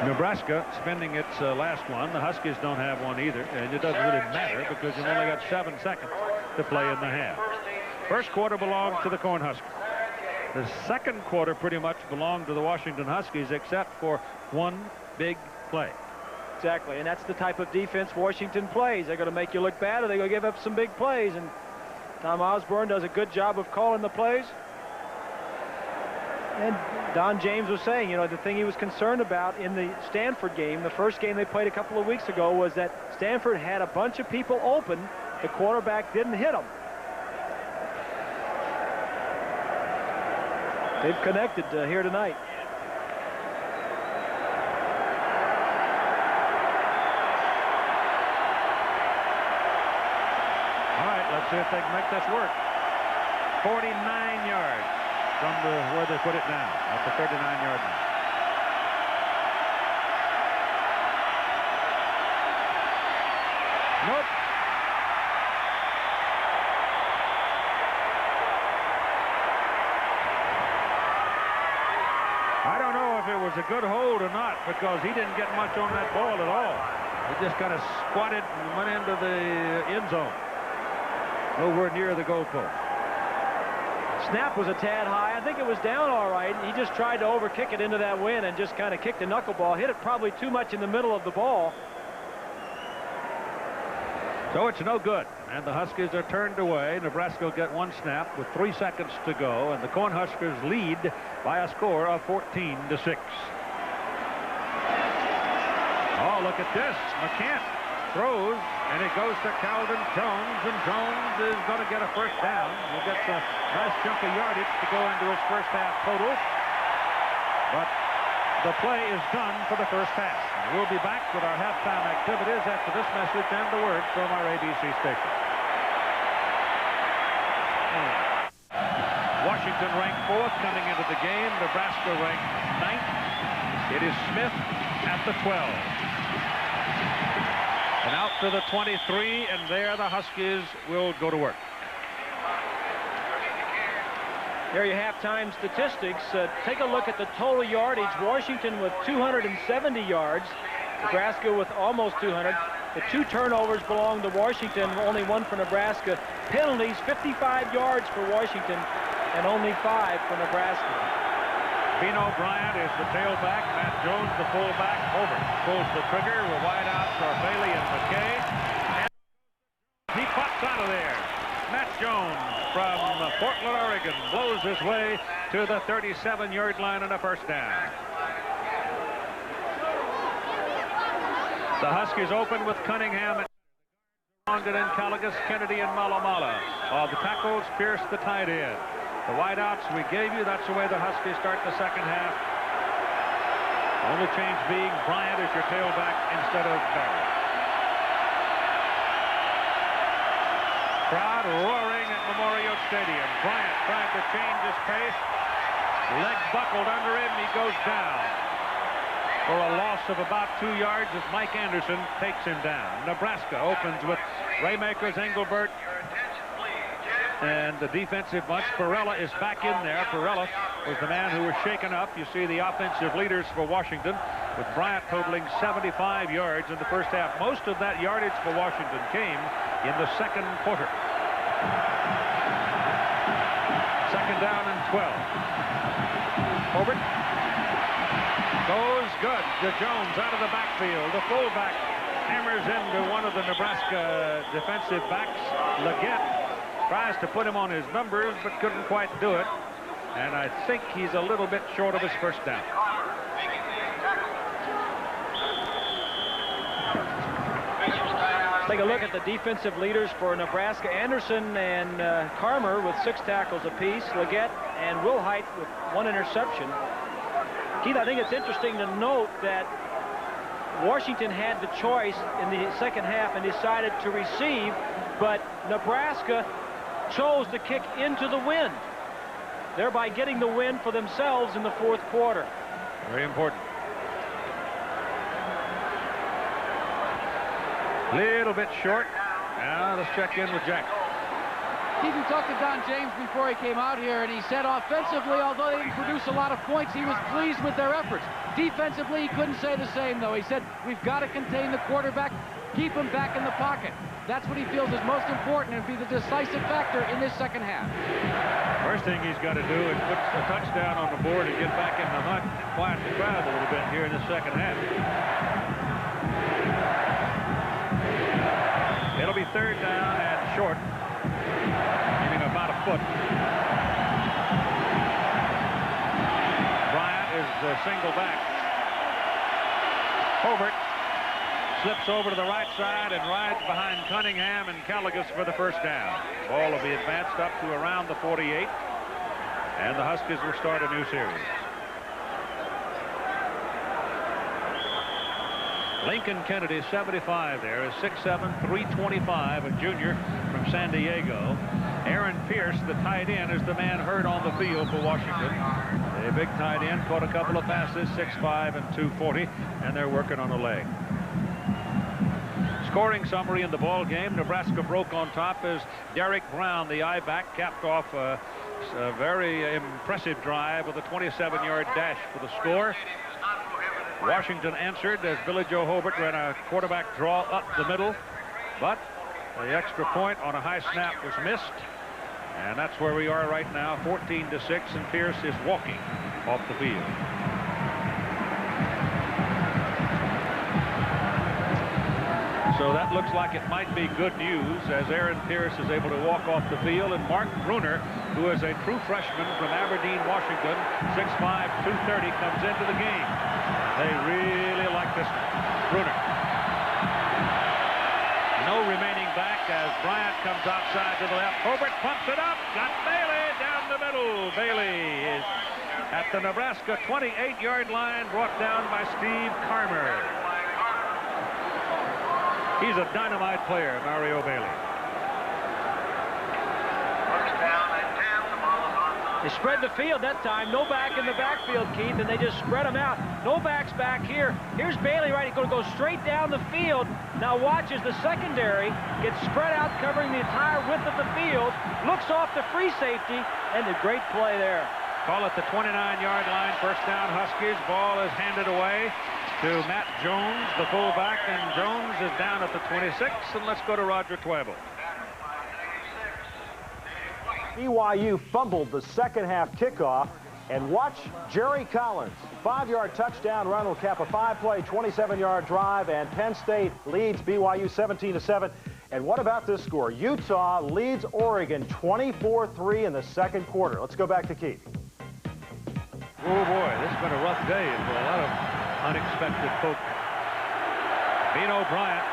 Nebraska spending its last one. The Huskies don't have one either, and it doesn't really matter because you've only got 7 seconds to play in the half. First quarter belonged to the Cornhuskers. The second quarter pretty much belonged to the Washington Huskies, except for 1 big play.
Exactly, and that's the type of defense Washington plays. They're going to make you look bad, or they're going to give up some big plays, and Tom Osborne does a good job of calling the plays. And Don James was saying, you know, the thing he was concerned about in the Stanford game, the first game they played a couple of weeks ago, was that Stanford had a bunch of people open. The quarterback didn't hit them. They've connected here tonight.
All right, let's see if they can make this work. 49 yards from where they put it now, at the 39-yard line. Nope. I don't know if it was a good hold or not, because he didn't get much on that ball at all. He just kind of squatted and went into the end zone. Nowhere near the goalpost.
Snap was a tad high. I think it was down all right. He just tried to overkick it into that wind and just kind of kicked a knuckleball. Hit it probably too much in the middle of the ball.
So it's no good, and the Huskies are turned away. Nebraska will get one snap with 3 seconds to go, and the Cornhuskers lead by a score of 14-6. Oh, look at this. McCann throws, and it goes to Calvin Jones, and Jones is going to get a first down. He gets a nice chunk of yardage to go into his first half total, but the play is done for the first half. We'll be back with our halftime activities after this message and the word from our ABC station. Washington ranked 4th coming into the game. Nebraska ranked 9th. It is Smith at the 12. And out to the 23, and there the Huskies will go to work.
There you have halftime statistics. Take a look at the total yardage. Washington with 270 yards. Nebraska with almost 200. The 2 turnovers belong to Washington, only 1 for Nebraska. Penalties, 55 yards for Washington and only 5 for Nebraska.
Bino Bryant is the tailback. Matt Jones, the fullback. Over pulls the trigger. With wideouts are Bailey and McKay. And he pops out of there. Matt Jones from Portland, Oregon, blows his way to the 37-yard line and a first down. The Huskies open with Cunningham, Longden and Caligus, Kennedy and Malamala. The tackles pierce the tight end. The wideouts we gave you, that's the way the Huskies start the second half. Only change being Bryant is your tailback instead of Barry. Crowd roaring at Memorial Stadium. Bryant trying to change his pace. Leg buckled under him. He goes down for a loss of about 2 yards as Mike Anderson takes him down. Nebraska opens with Raymakers, Engelbert, and the defensive bunch. Perella is back in there. Perella was the man who was shaken up. You see the offensive leaders for Washington, with Bryant totaling 75 yards in the first half. Most of that yardage for Washington came in the second quarter. Second down and 12. Hobart goes good to Jones out of the backfield. The fullback hammers into one of the Nebraska defensive backs. Leggett tries to put him on his numbers, but couldn't quite do it. And I think he's a little bit short of his first down.
Take a look at the defensive leaders for Nebraska. Anderson and Carmer with 6 tackles apiece. Leggett and Wilhite with 1 interception. Keith, I think it's interesting to note that Washington had the choice in the second half and decided to receive, but Nebraska chose to kick into the wind, thereby getting the win for themselves in the fourth quarter.
Very important. Little bit short. Now let's check in with Jack.
Keith, we talked to Don James before he came out here, and he said offensively, although they didn't produce a lot of points, he was pleased with their efforts. Defensively, he couldn't say the same, though. He said, we've got to contain the quarterback, keep him back in the pocket. That's what he feels is most important and be the decisive factor in this second half.
First thing he's got to do is put a touchdown on the board and get back in the hunt and quiet the crowd a little bit here in the second half. It'll be third down and short. meaning about a foot. Bryant is single back. Hobart slips over to the right side and rides behind Cunningham and Caligus for the first down. Ball will be advanced up to around the 48, and the Huskies will start a new series. Lincoln Kennedy, 75 there, is 6'7", 325, a junior from San Diego. Aaron Pierce, the tight end, is the man hurt on the field for Washington. A big tight end, caught a couple of passes, 6'5" and 240, and they're working on a leg. Scoring summary in the ball game: Nebraska broke on top as Derek Brown, the I-back, capped off a very impressive drive with a 27-yard dash for the score. Washington answered as Billy Joe Hobart ran a quarterback draw up the middle, but the extra point on a high snap was missed, and that's where we are right now, 14-6, and Pierce is walking off the field. So that looks like it might be good news as Aaron Pierce is able to walk off the field, and Mark Bruner, who is a true freshman from Aberdeen, Washington, 6'5", 230, comes into the game. They really like this Bruner. No remaining back as Bryant comes outside to the left. Hobart pumps it up. Got Bailey down the middle. Bailey is at the Nebraska 28-yard line, brought down by Steve Carmer. He's a dynamite player, Mario Bailey.
They spread the field that time. No back in the backfield, Keith, and they just spread them out. No backs back here. Here's Bailey, right? He's going to go straight down the field. Now watch as the secondary gets spread out, covering the entire width of the field. Looks off the free safety, and a great play there.
Call at the 29-yard line. First down, Huskies. Ball is handed away to Matt Jones, the fullback, and Jones is down at the 26, and let's go to Roger Twabble.
BYU fumbled the second half kickoff, and watch Jerry Collins. 5-yard touchdown run will cap a 5-play, 27-yard drive, and Penn State leads BYU 17-7. And what about this score? Utah leads Oregon 24-3 in the second quarter. Let's go back to Keith.
Oh boy, this has been a rough day for a lot of unexpected folk. Bino Bryant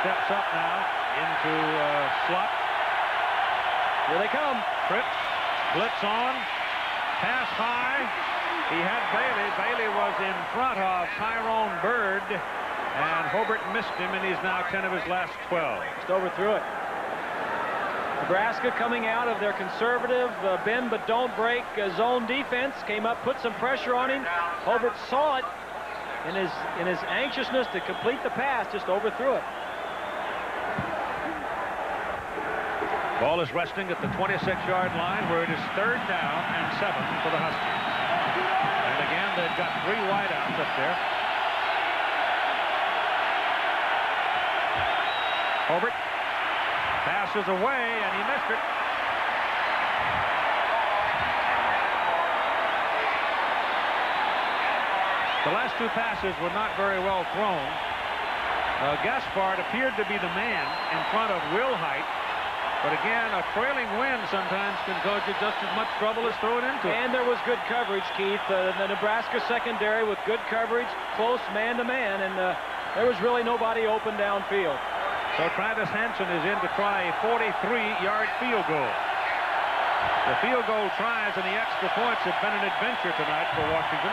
steps up now into slot.
Here they come.
Trips, blitz on, pass high. He had Bailey. Bailey was in front of Tyrone Bird, and Hobart missed him, and he's now 10 of his last 12.
Just overthrew it. Nebraska coming out of their conservative bend but don't break zone defense, came up, put some pressure on him. Hobart saw it in his anxiousness to complete the pass, just overthrew it.
Ball is resting at the 26-yard line where it is 3rd down and 7 for the Huskies. And again, they've got 3 wideouts up there. Hobart passes away, and he missed it. The last 2 passes were not very well thrown. Gaspard appeared to be the man in front of Wilhite. But again, a trailing wind sometimes can cause you just as much trouble as throwing into it.
And there was good coverage, Keith. The Nebraska secondary with good coverage, close man-to-man, and there was really nobody open downfield.
So Travis Hansen is in to try a 43-yard field goal. The field goal tries and the extra points have been an adventure tonight for Washington.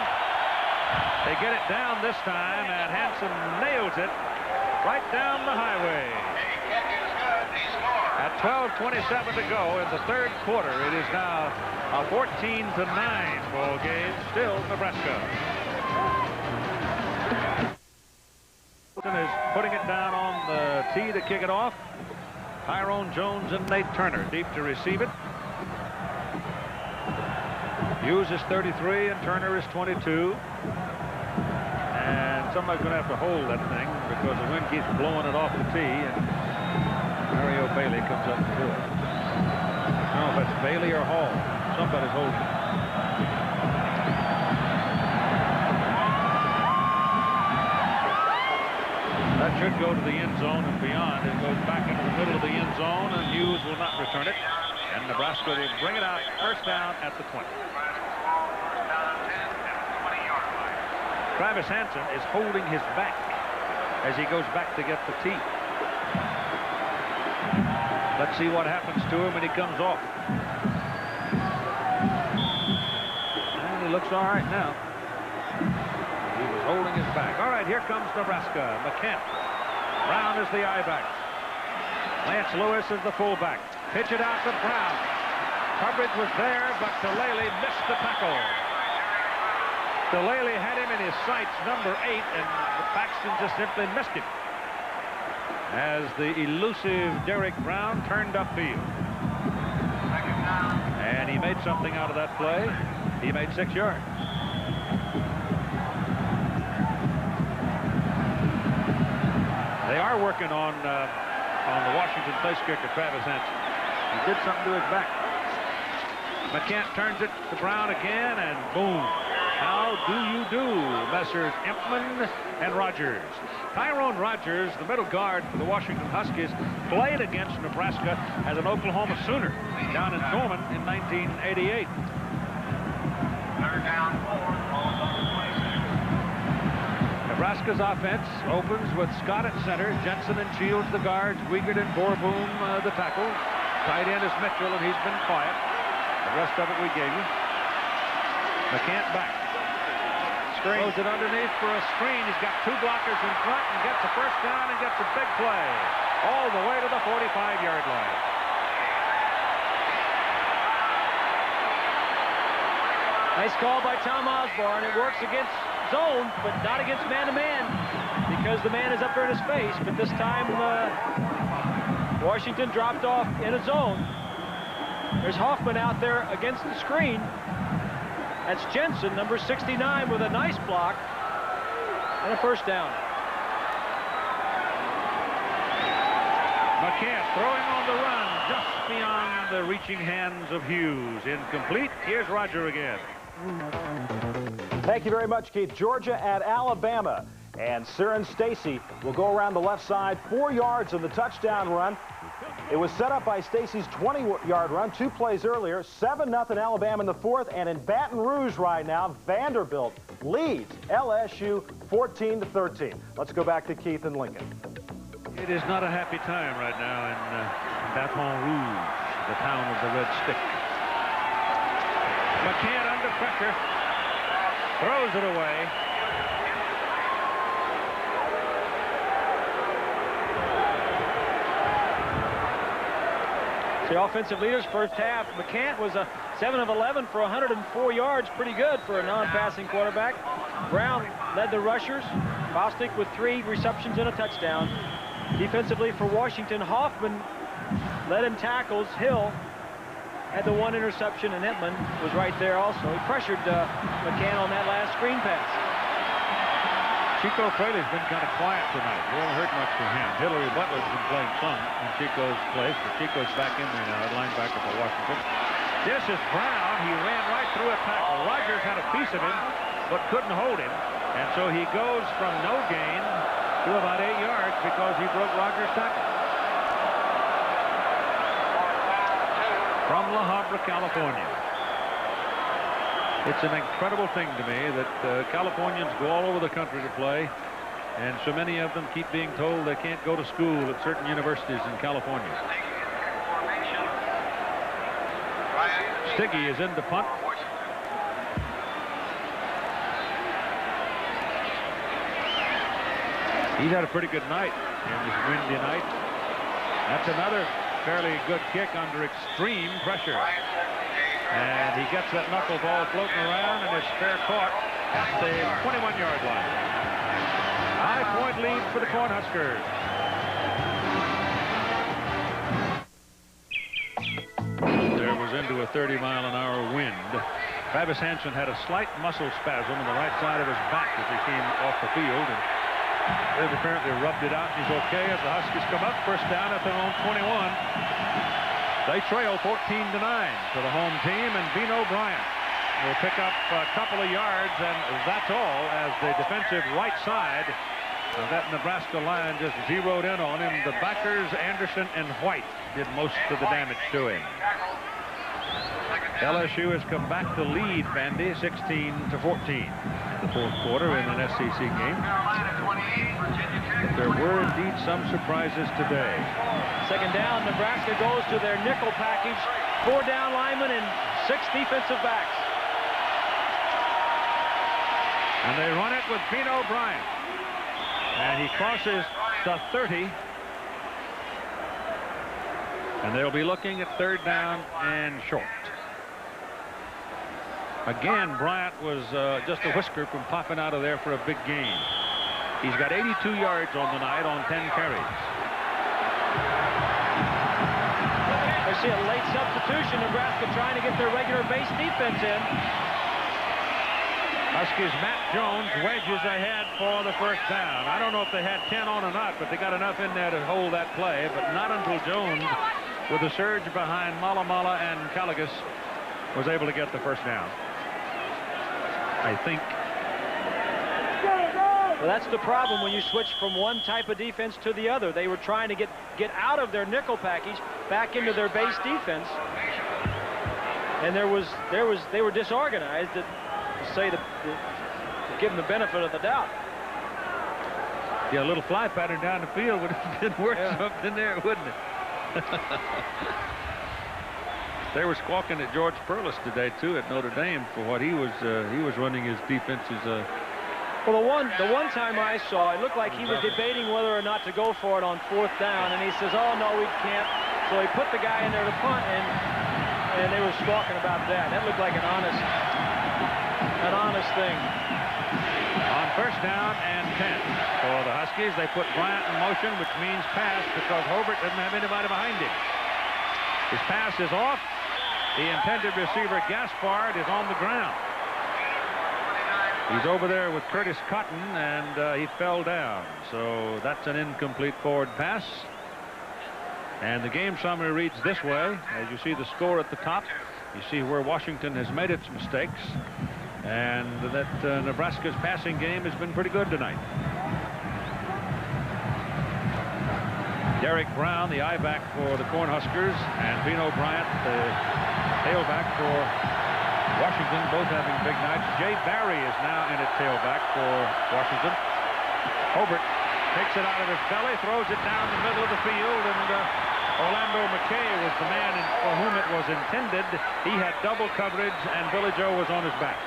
They get it down this time, and Hansen nails it right down the highway. At 12:27 to go in the 3rd quarter, it is now a 14-9 ball game. Still Nebraska. Is putting it down on the tee to kick it off. Tyrone Jones and Nate Turner deep to receive it. Hughes is 33 and Turner is 22. And somebody's going to have to hold that thing because the wind keeps blowing it off the tee, and Mario Bailey comes up to do it. I don't know if it's Bailey or Hall. Somebody's holding it. That should go to the end zone and beyond. It goes back into the middle of the end zone, and Hughes will not return it. And Nebraska will bring it out first down at the 20. Travis Hansen is holding his back as he goes back to get the tee. Let's see what happens to him when he comes off. And he looks all right now. He was holding his back. All right, here comes Nebraska. McCann. Brown is the I-back. Lance Lewis is the fullback. Pitch it out to Brown. Coverage was there, but Delele missed the tackle. Delele had him in his sights, number 8, and Paxton just simply missed him as the elusive Derek Brown turned upfield. And he made something out of that play. He made 6 yards. They are working on the Washington place kicker, Travis Hansen. He did something to his back. McCann turns it to Brown again, and boom. How do you do, Messrs. Impman and Rogers? Tyrone Rogers, the middle guard for the Washington Huskies, played against Nebraska as an Oklahoma Sooner down in Norman in 1988. Nebraska's offense opens with Scott at center, Jensen and Shields the guards, Wiegert and Borboom the tackles. Tight end is Mitchell, and he's been quiet. The rest of it we gave you. McCann back. Throws it underneath for a screen. He's got 2 blockers in front and gets a first down and gets a big play all the way to the 45-yard line.
Nice call by Tom Osborne. It works against zone, but not against man-to-man because the man is up there in his face. But this time, Washington dropped off in a zone. There's Hoffman out there against the screen. That's Jensen, number 69, with a nice block and a first down.
McCann throwing on the run just beyond the reaching hands of Hughes. Incomplete. Here's Roger again.
Thank you very much, Keith. Georgia at Alabama. And Siren Stacy will go around the left side, 4 yards in the touchdown run. It was set up by Stacy's 20-yard run 2 plays earlier. 7-0 Alabama in the 4th. And in Baton Rouge right now, Vanderbilt leads LSU 14-13. Let's go back to Keith and Lincoln.
It is not a happy time right now in Baton Rouge, the town of the Red Stick. McCann under pressure. Throws it away.
The offensive leaders first half. McCann was a 7 of 11 for 104 yards. Pretty good for a non-passing quarterback. Brown led the rushers. Bostic with 3 receptions and a touchdown. Defensively for Washington, Hoffman led in tackles. Hill had the 1 interception, and Impman was right there also. He pressured McCann on that last screen pass.
Chico Fraley's been kind of quiet tonight. You haven't heard much from him. Hillary Butler's been playing some in Chico's place, but Chico's back in there now at linebacker for Washington. This is Brown. He ran right through a tackle. Rogers had a piece of him, but couldn't hold him. And so he goes from no gain to about 8 yards because he broke Rogers' tackle. From La Habra, California. It's an incredible thing to me that Californians go all over the country to play, and so many of them keep being told they can't go to school at certain universities in California. Stiggy is in to punt. He's had a pretty good night in this windy night. That's another fairly good kick under extreme pressure. And he gets that knuckleball floating around, and it's fair caught at the 21-yard line. 5-point lead for the Cornhuskers. There was into a 30-mile-an-hour wind. Travis Hansen had a slight muscle spasm on the right side of his back as he came off the field, and they've apparently rubbed it out. He's okay as the Huskies come up. First down at their own 21. They trail 14-9 to the home team, and Vino Bryant will pick up a couple of yards, and that's all as the defensive right side That Nebraska line just zeroed in on him. The backers, Anderson and White, did most of the damage to him. LSU has come back to lead Vandy 16-14 in the fourth quarter in an SEC game. But there were indeed some surprises today.
Second down, Nebraska goes to their nickel package. 4 down linemen and 6 defensive backs.
And they run it with Pino Bryant. And he crosses the 30. And they'll be looking at 3rd down and short. Again, Bryant was just a whisker from popping out of there for a big gain. He's got 82 yards on the night on 10 carries.
They see a late substitution. Nebraska trying to get their regular base defense in.
Huskies, Matt Jones wedges ahead for the 1st down. I don't know if they had 10 on or not, but they got enough in there to hold that play. But not until Jones, with a surge behind Malamala and Caligas, was able to get the 1st down. I think.
Well, that's the problem when you switch from one type of defense to the other. They were trying to get out of their nickel package back into their base defense, and they were disorganized. To give them the benefit of the doubt.
Yeah, a little fly pattern down the field would have been worse up in there, wouldn't it? They were squawking at George Perlis today too at Notre Dame for what he was running his defenses.
Well, the one time I saw, it looked like he was debating whether or not to go for it on 4th down, and he says, "Oh no, we can't." So he put the guy in there to punt, and they were squawking about that. That looked like an honest thing.
On 1st down and 10 for the Huskies, they put Bryant in motion, which means pass because Hobart doesn't have anybody behind him. His pass is off. The intended receiver, Gaspard, is on the ground. He's over there with Curtis Cotton, and he fell down. So that's an incomplete forward pass. And the game summary reads this way. As you see the score at the top, you see where Washington has made its mistakes, and that Nebraska's passing game has been pretty good tonight. Derek Brown, the I-back for the Cornhuskers, and Pino Bryant, the tailback for Washington, both having big nights. Jay Barry is now in at tailback for Washington. Hobart takes it out of his belly, throws it down the middle of the field, and Orlando McKay was the man for whom it was intended. He had double coverage, and Billy Joe was on his back.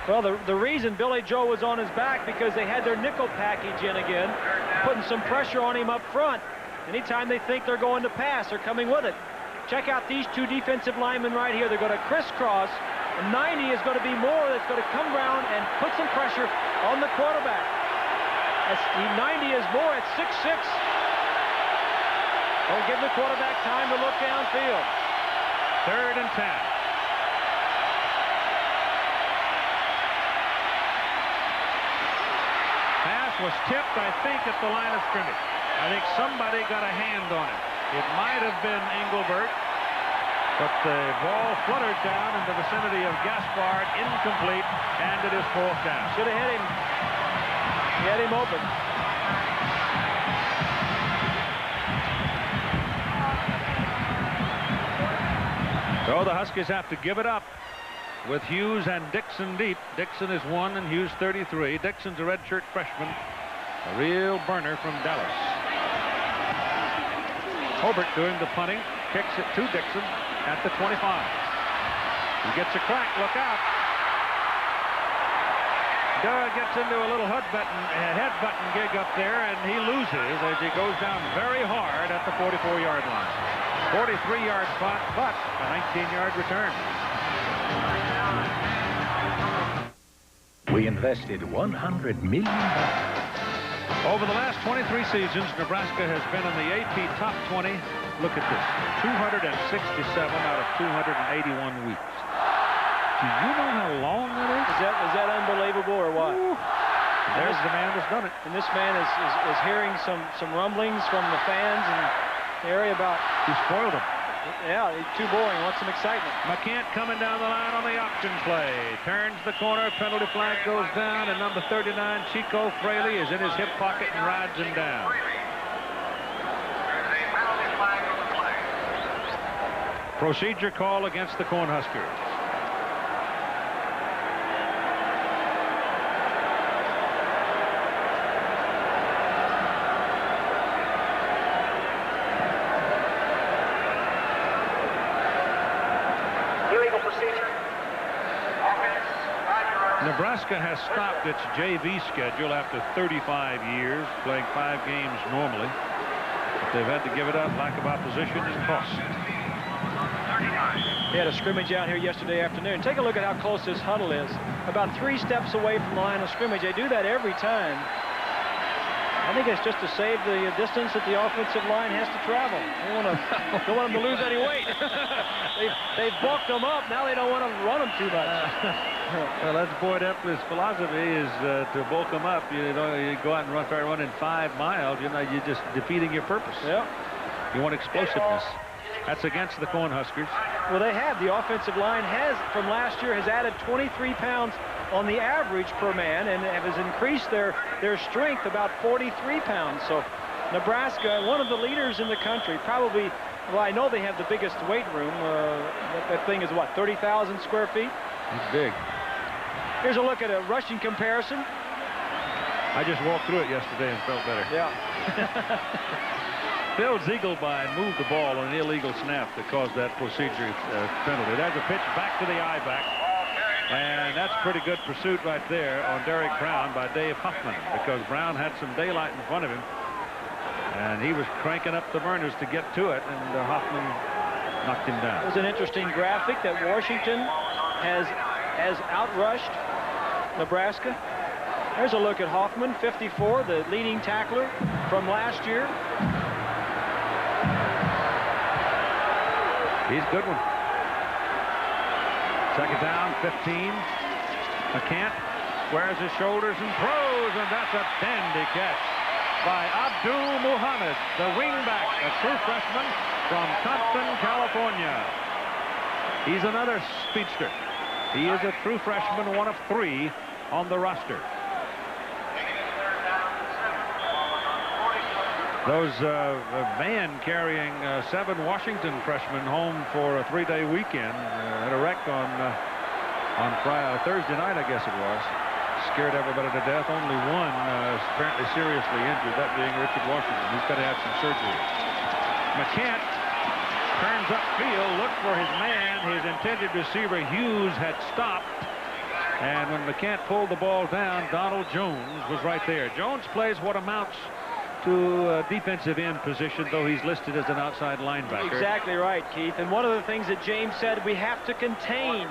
Well, the reason Billy Joe was on his back because they had their nickel package in again, putting some pressure on him up front. Anytime they think they're going to pass, they're coming with it. Check out these 2 defensive linemen right here. They're going to crisscross, and 90 is going to be more that's going to come around and put some pressure on the quarterback. 90 is more at 6'6". Don't give the quarterback time to look downfield.
3rd and 10. Pass was tipped, I think, at the line of scrimmage. I think somebody got a hand on it. It might have been Engelbert, but the ball fluttered down in the vicinity of Gaspard, incomplete, and it is 4th down.
Should have hit him. He had him open.
So the Huskies have to give it up with Hughes and Dixon deep. Dixon is 1 and Hughes 33. Dixon's a redshirt freshman, a real burner from Dallas. Hobart doing the punting, kicks it to Dixon at the 25. He gets a crack, look out. Doug gets into a little head button gig up there, and he loses as he goes down very hard at the 44-yard line. 43-yard punt, but a 19-yard return.
We invested $100 million.
Over the last 23 seasons, Nebraska has been in the AP top 20. Look at this, 267 out of 281 weeks. Do you know how long that is?
Is that unbelievable or what?
Ooh. There's the man that's done it.
And this man is hearing some rumblings from the fans in the area about...
He spoiled them.
Yeah, he's too boring. Wants some excitement.
McCant coming down the line on the option play. Turns the corner. Penalty flag goes down, and number 39, Chico Fraley, is in his hip pocket and rides him down. Procedure call against the Cornhuskers. Nebraska has stopped its JV schedule after 35 years, playing 5 games normally. But they've had to give it up. Lack of opposition and cost.
They had a scrimmage out here yesterday afternoon. Take a look at how close this huddle is. About 3 steps away from the line of scrimmage. They do that every time. I think it's just to save the distance that the offensive line has to travel. They don't want them to lose any weight. They've bulked them up. Now they don't want to run them too much.
Well, that's Boyd Epler's philosophy, is to bulk them up. You go out and try running 5 miles. You're just defeating your purpose.
Yeah.
You want explosiveness. That's against the Cornhuskers.
Well, they have. The offensive line from last year has added 23 pounds on the average per man, and has increased their strength about 43 pounds. So Nebraska, one of the leaders in the country, probably, well, I know they have the biggest weight room. That thing is what, 30,000 square feet?
It's big.
Here's a look at a rushing comparison.
I just walked through it yesterday and felt better.
Yeah.
Phil Ziegelbein moved the ball on an illegal snap that caused that procedure penalty. There's a pitch back to the I-back. And that's pretty good pursuit right there on Derek Brown by Dave Huffman, because Brown had some daylight in front of him. And he was cranking up the burners to get to it, and Huffman knocked him down.
It was an interesting graphic that Washington has outrushed Nebraska. There's a look at Hoffman, 54, the leading tackler from last year.
He's a good one. Second down, 15. McCant squares his shoulders and throws, and that's a dandy catch by Abdul Muhammad, the wingback, a true freshman from Compton, California. He's another speedster. He is a true freshman, one of 3 on the roster. Those van carrying 7 Washington freshmen home for a 3-day weekend had a wreck on Thursday night, I guess it was. Scared everybody to death. Only one apparently seriously injured, that being Richard Washington. He's got to have some surgery. McCant turns upfield, looked for his man. His intended receiver, Hughes, had stopped. And when McCant pulled the ball down, Donald Jones was right there. Jones plays what amounts to a defensive end position, though he's listed as an outside linebacker.
Exactly right, Keith. And one of the things that James said, we have to contain.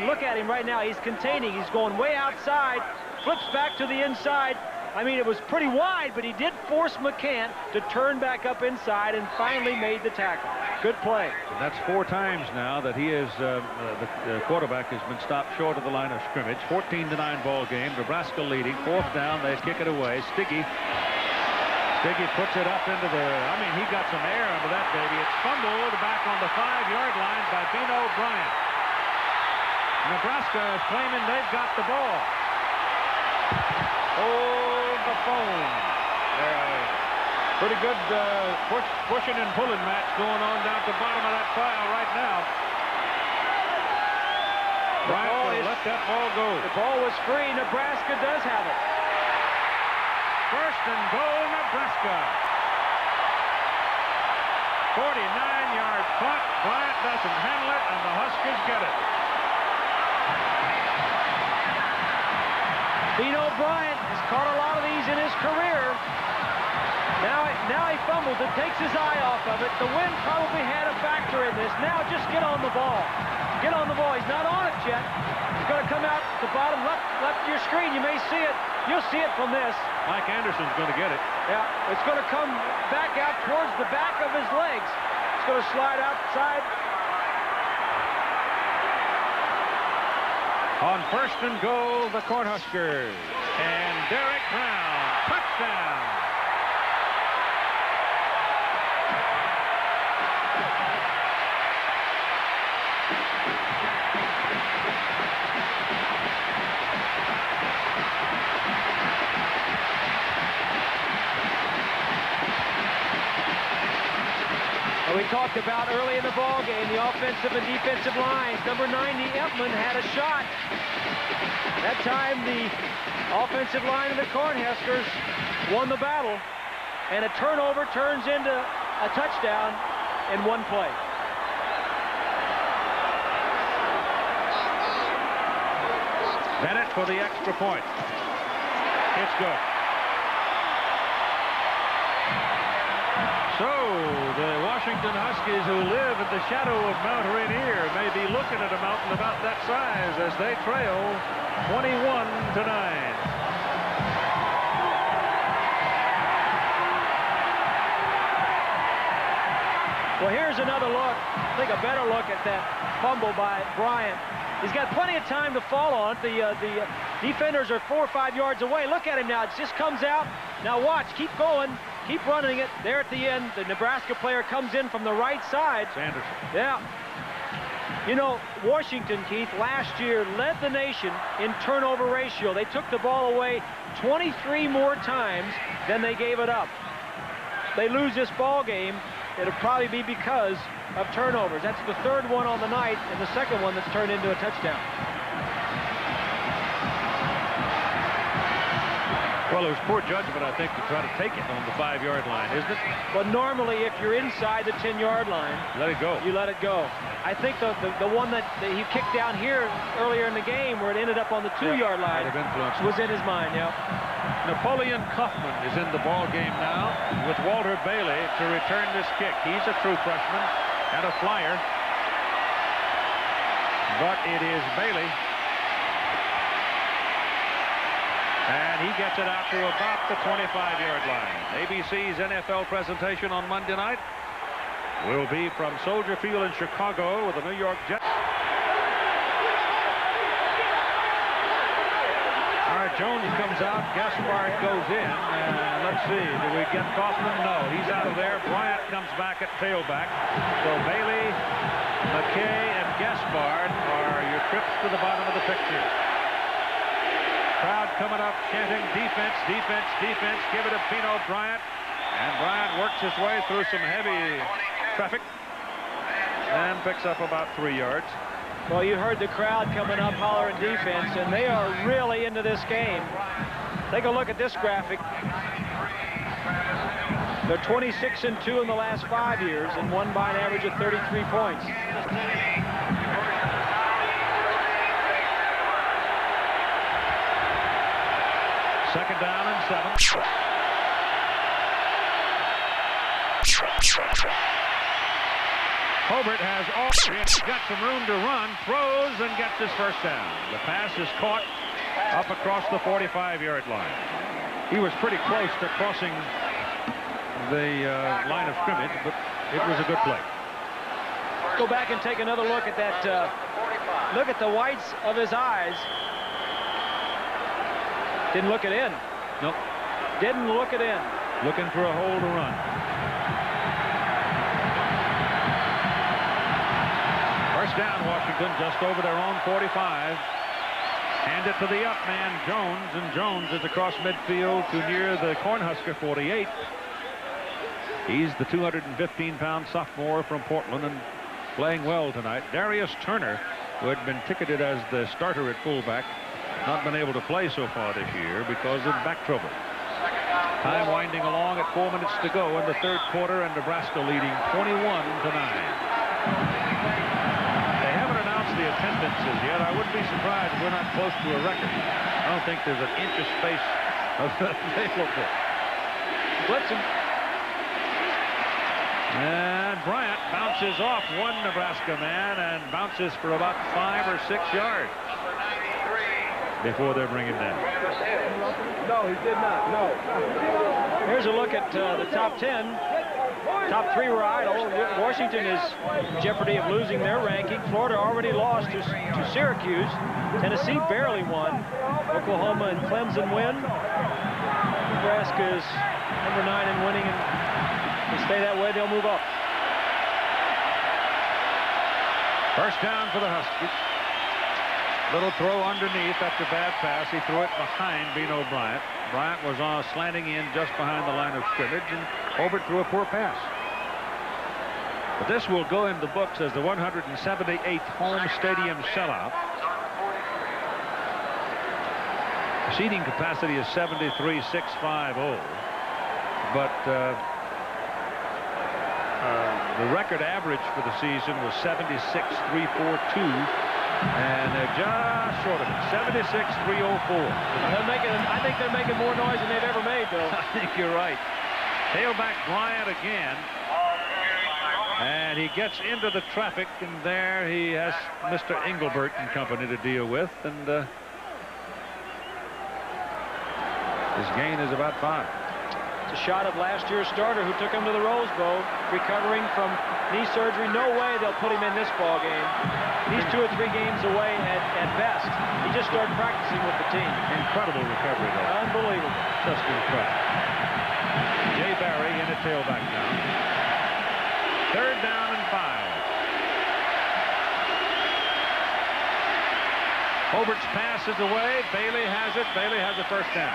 Look at him right now. He's containing. He's going way outside, flips back to the inside. I mean, it was pretty wide, but he did force McCant to turn back up inside and finally made the tackle. Good play.
And that's 4 times now that he is the quarterback has been stopped short of the line of scrimmage. 14-9 ball game. Nebraska leading. 4th down. They kick it away. Stiggy puts it up into the, he got some air under that baby. It's fumbled back on the 5-yard line by Bino Bryant. Nebraska is claiming they've got the ball. Hold the phone. Pretty good pushing and pulling match going on down at the bottom of that file right now. Bryant will let that ball go.
The ball was free. Nebraska does have it.
1st and goal, Nebraska. 49-yard punt. Bryant doesn't handle it, and the Huskers get it.
Bino Bryant has caught a lot of these in his career. Now he fumbles it, takes his eye off of it. The wind probably had a factor in this. Now just get on the ball. Get on the ball. He's not on it yet. He's going to come out the bottom left of your screen. You may see it. You'll see it from this.
Mike Anderson's going to get it.
Yeah, it's going to come back out towards the back of his legs. It's going to slide outside.
On 1st and goal, the Cornhuskers. And Derek Brown, touchdown.
We talked about early in the ball game the offensive and defensive lines. Number 90, Epman, had a shot. That time the offensive line of the Cornhuskers won the battle, and a turnover turns into a touchdown in one play.
Bennett for the extra point. It's good. So the Washington Huskies, who live in the shadow of Mount Rainier, may be looking at a mountain about that size as they trail 21-9.
Well, here's another look. I think a better look at that fumble by Bryant. He's got plenty of time to fall on it. The defenders are 4 or 5 yards away. Look at him now. It just comes out. Now watch. Keep going. Keep running it. There at the end, the Nebraska player comes in from the right side.
Sanderson.
Yeah. You know, Washington, Keith, last year led the nation in turnover ratio. They took the ball away 23 more times than they gave it up. They lose this ball game, it'll probably be because of turnovers. That's the third one on the night and the second one that's turned into a touchdown.
Well, it was poor judgment, I think, to try to take it on the 5-yard line, isn't it?
But normally, if you're inside the 10-yard line,
let it go.
You let it go. I think the one that he kicked down here earlier in the game, where it ended up on the 2-yard line, was in his mind. Yeah.
Napoleon Kaufman is in the ball game now with Walter Bailey to return this kick. He's a true freshman and a flyer, but it is Bailey. And he gets it out to about the 25-yard line. ABC's NFL presentation on Monday night will be from Soldier Field in Chicago with the New York Jets. All right, Jones comes out. Gaspard goes in. And let's see, do we get Kaufman? No, he's out of there. Bryant comes back at tailback. So Bailey, McKay, and Gaspard are your trips to the bottom of the picture. Crowd coming up chanting defense, defense, defense. Give it to Pino Bryant. And Bryant works his way through some heavy traffic and picks up about 3 yards.
Well, you heard the crowd coming up hollering defense, and they are really into this game. Take a look at this graphic. They're 26-2 in the last 5 years and won by an average of 33 points.
Second down and 7. Hobart has got some room to run, throws, and gets his first down. The pass is caught up across the 45-yard line. He was pretty close to crossing the line of scrimmage, but it was a good play.
Go back and take another look at that. Look at the whites of his eyes. Didn't look it in.
Nope.
Didn't look it in.
Looking for a hole to run. First down, Washington, just over their own 45. Hand it to the up man, Jones, and Jones is across midfield to near the Cornhusker 48. He's the 215-pound sophomore from Portland and playing well tonight. Darius Turner, who had been ticketed as the starter at fullback, not been able to play so far this year because of back trouble. Time winding along at 4 minutes to go in the third quarter, and Nebraska leading 21-9. They haven't announced the attendances yet. I wouldn't be surprised if we're not close to a record. I don't think there's an inch of space available.
Blitzing.
And Bryant bounces off one Nebraska man and bounces for about 5 or 6 yards before they're bringing down.
No, he did not. No.
Here's a look at the top 10. Top 3 were idle. Washington is in jeopardy of losing their ranking. Florida already lost to Syracuse. Tennessee barely won. Oklahoma and Clemson win. Nebraska is number 9 in winning, and if they stay that way, they'll move up.
First down for the Huskies. Little throw underneath. That's a bad pass. He threw it behind Bino Bryant. Bryant was slanting in just behind the line of scrimmage, and Hobart threw a poor pass. But this will go in the books as the 178th home stadium sellout. The seating capacity is 73,650. But the record average for the season was 76,342. And they're just short of it, 76,304.
I think they're making more noise than they've ever made, Bill.
I think you're right. Tailback Bryant again. And he gets into the traffic, and there he has Mr. Engelbert and company to deal with. And his gain is about 5.
It's a shot of last year's starter who took him to the Rose Bowl, recovering from knee surgery. No way they'll put him in this ball game. He's 2 or 3 games away at best. He just started practicing with the team.
Incredible recovery, though.
Unbelievable.
Just incredible. Jay Barry in a tailback now. 3rd down and 5. Hobart's pass is away. Bailey has it. Bailey has a 1st down.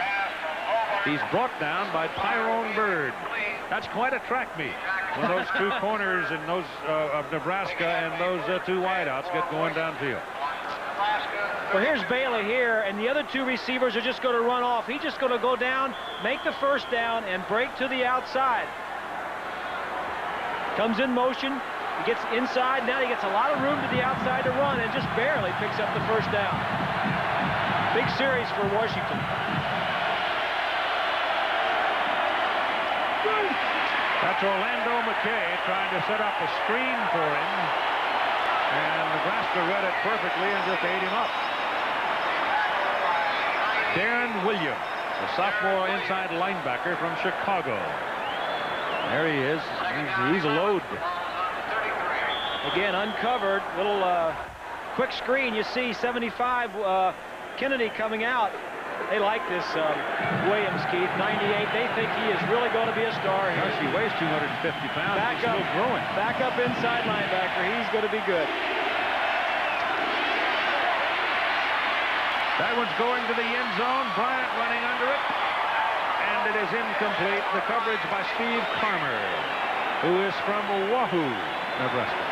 He's brought down by Tyrone Bird. That's quite a track meet when those 2 corners and those of Nebraska and those 2 wideouts get going downfield.
Well, here's Bailey here, and the other 2 receivers are just going to run off. He's just going to go down, make the 1st down, and break to the outside. Comes in motion. He gets inside. Now he gets a lot of room to the outside to run and just barely picks up the 1st down. Big series for Washington.
That's Orlando McKay trying to set up a screen for him. And Nebraska read it perfectly and just ate him up. Darren Williams, a sophomore inside linebacker from Chicago. There he is. He's a load.
Again, uncovered. Little quick screen. You see 75 Kennedy coming out. They like this Williams, Keith. 98. They think he is really going to be a star here.
Gosh, he weighs 250 pounds. He's still growing.
Back up inside linebacker. He's going to be good.
That one's going to the end zone. Bryant running under it. And it is incomplete. The coverage by Steve Carmer, who is from Wahoo, Nebraska.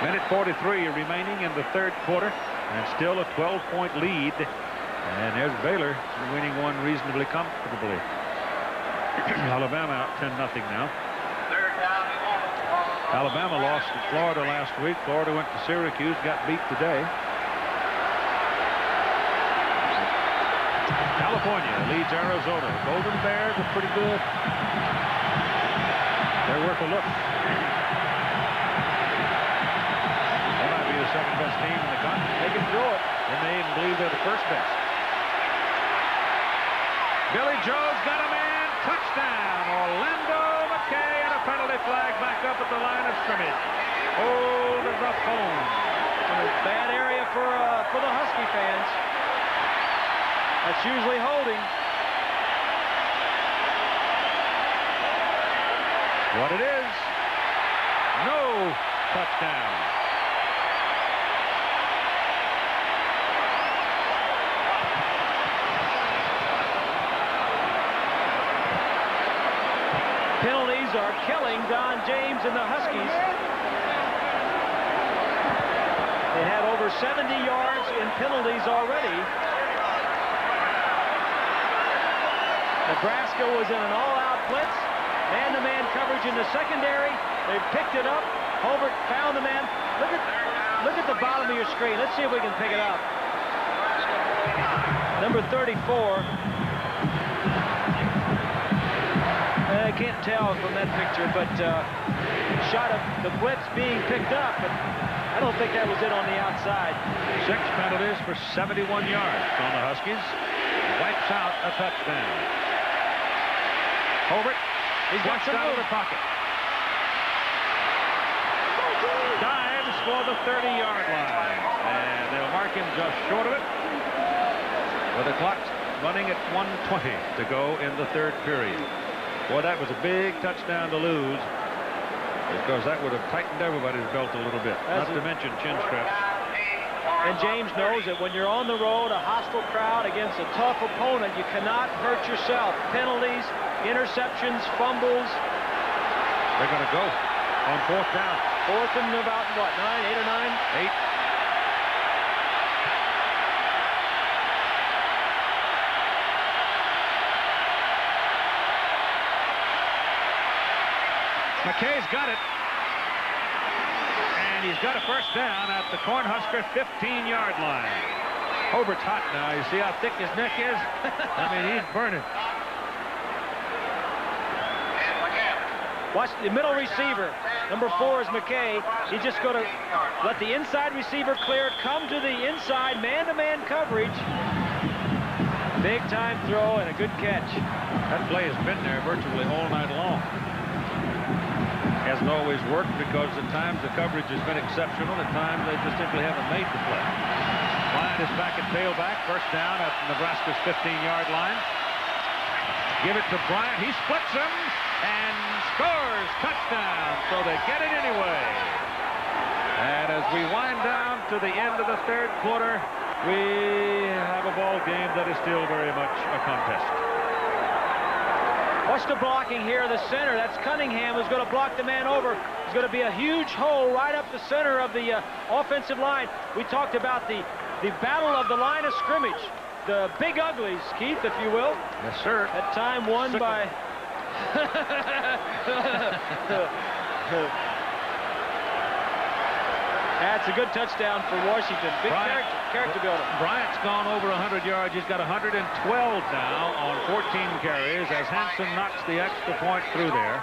Minute 43 remaining in the 3rd quarter. And still a 12-point lead. And there's Baylor winning one reasonably comfortably. Alabama out 10-0 now. Alabama lost to Florida last week. Florida went to Syracuse, got beat today. California leads Arizona. Golden Bears are pretty good. They're worth a look. They might be the 2nd-best team in the country.
They can throw it.
They may even believe they're the 1st best. Billy Joe's got a man. Touchdown. Orlando McKay, and a penalty flag back up at the line of scrimmage. Hold the phone.
A bad area for the Husky fans. That's usually holding.
What it is? No touchdown.
Penalties are killing Don James and the Huskies. They had over 70 yards in penalties already. Nebraska was in an all-out blitz. Man-to-man coverage in the secondary. They picked it up. Hobart found the man. Look at the bottom of your screen. Let's see if we can pick it up. Number 34. I can't tell from that picture, but shot of the blitz being picked up, but I don't think that was it on the outside.
6 penalties for 71 yards on the Huskies. Wipes out a touchdown. Hobart, he's got out of the pocket. Dives for the 30-yard line, and they'll mark him just short of it. With the clock running at 1:20 to go in the 3rd period. Boy, that was a big touchdown to lose, because that would have tightened everybody's belt a little bit, not to mention chin straps.
And James knows that when you're on the road, a hostile crowd against a tough opponent, you cannot hurt yourself. Penalties, interceptions, fumbles.
They're going to go. on fourth down.
Fourth and about, what, 9, 8 or 9?
8. McKay's got it. And he's got a first down at the Cornhusker 15-yard line. Hobart's hot now. You see how thick his neck is? I mean, he's burning.
Watch the middle receiver. Number 4 is McKay. He's just going to let the inside receiver clear, come to the inside man-to-man coverage. Big time throw and a good catch.
That play has been there virtually all night long. Hasn't always worked because at times the coverage has been exceptional. At times they just simply haven't made the play. Bryant is back at tailback. First down at Nebraska's 15-yard line. Give it to Bryant. He splits him and scores. Touchdown. So they get it anyway. And as we wind down to the end of the third quarter, we have a ball game that is still very much a contest.
Watch the blocking here, the center. That's Cunningham who's going to block the man over. There's going to be a huge hole right up the center of the offensive line. We talked about the battle of the line of scrimmage. The big uglies, Keith, if you will.
Yes, sir.
At time won by... That's a good touchdown for Washington. Big character builder.
Bryant's gone over 100 yards. He's got 112 now on 14 carries as Hansen knocks the extra point through there.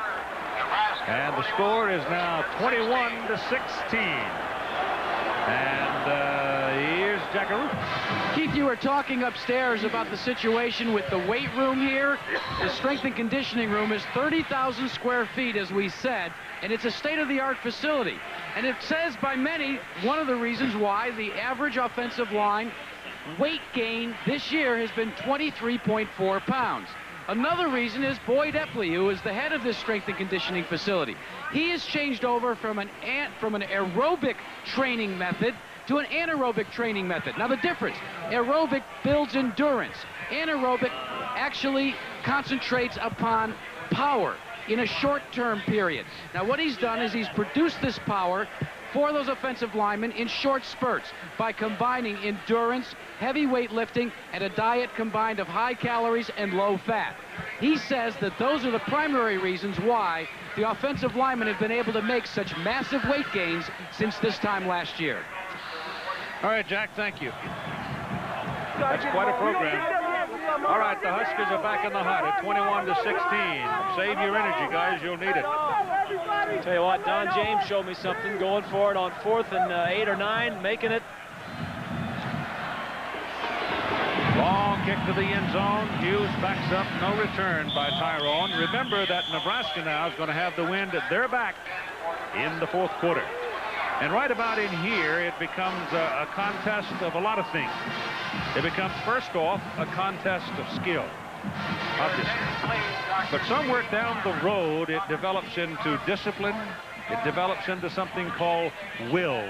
And the score is now 21-16. And here's Jackaroo.
Keith, you were talking upstairs about the situation with the weight room here. The strength and conditioning room is 30,000 square feet, as we said, and it's a state-of-the-art facility. And it says by many, one of the reasons why the average offensive line weight gain this year has been 23.4 pounds. Another reason is Boyd Epley, who is the head of this strength and conditioning facility. He has changed over from an aerobic training method to an anaerobic training method. Now the difference, aerobic builds endurance. Anaerobic actually concentrates upon power in a short-term period. Now what he's done is he's produced this power for those offensive linemen in short spurts by combining endurance, heavy weightlifting, and a diet combined of high calories and low fat. He says that those are the primary reasons why the offensive linemen have been able to make such massive weight gains since this time last year.
All right, Jack, thank you. That's quite a program. All right, the Huskers are back in the hunt at 21-16. Save your energy, guys. You'll need it.
Tell you what, Don James showed me something, going for it on 4th and 8 or 9, making it.
Long kick to the end zone. Hughes backs up. No return by Tyrone. Remember that Nebraska now is going to have the wind at their back in the fourth quarter. And right about in here, it becomes a contest of a lot of things. It becomes, first off, a contest of skill, obviously. But somewhere down the road, it develops into discipline. It develops into something called will,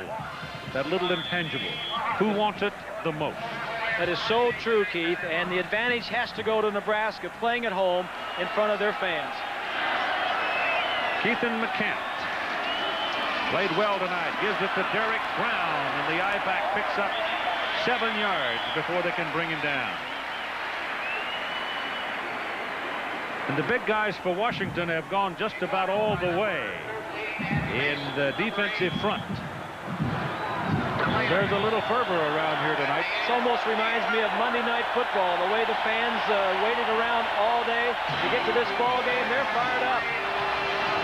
that little intangible. Who wants it the most?
That is so true, Keith, and the advantage has to go to Nebraska, playing at home in front of their fans.
Keithan McCant played well tonight. Gives it to Derek Brown, and the I-back picks up 7 yards before they can bring him down. And the big guys for Washington have gone just about all the way in the defensive front. There's a little fervor around here tonight.
This almost reminds me of Monday Night Football, the way the fans waited around all day to get to this ball game. They're fired up.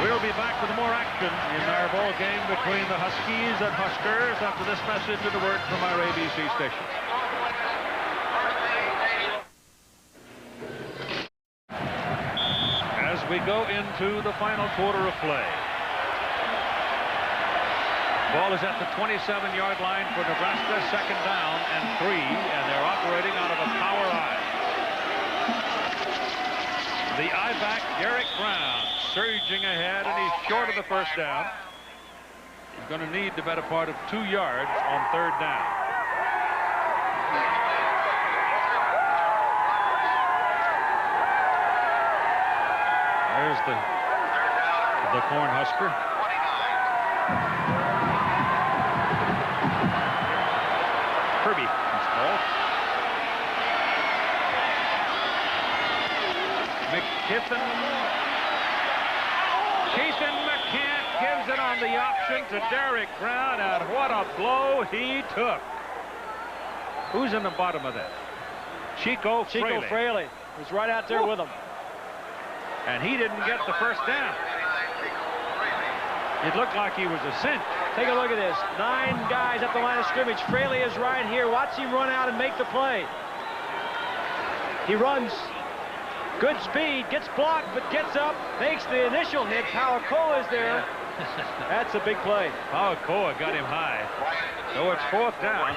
We'll be back with more action in our ball game between the Huskies and Huskers after this message and a word from our ABC station. As we go into the final quarter of play. Ball is at the 27-yard line for Nebraska, 2nd down and 3, and they're operating out of a power I. The I-back, Derek Brown, surging ahead, and he's short of the first down. He's going to need the better part of 2 yards on 3rd down. There's the Cornhusker. Kirby is called. Keithan McCant gives it on the option to Derek Brown, and what a blow he took. Who's in the bottom of that? Chico Fraley
was right out there with him.
And he didn't get the first down. It looked like he was a cinch.
Take a look at this. 9 guys at the line of scrimmage. Fraley is right here. Watch him run out and make the play. He runs. Good speed. Gets blocked, but gets up. Makes the initial hit. Pauakoa is there. That's a big play.
Pauakoa got him high. So it's 4th down.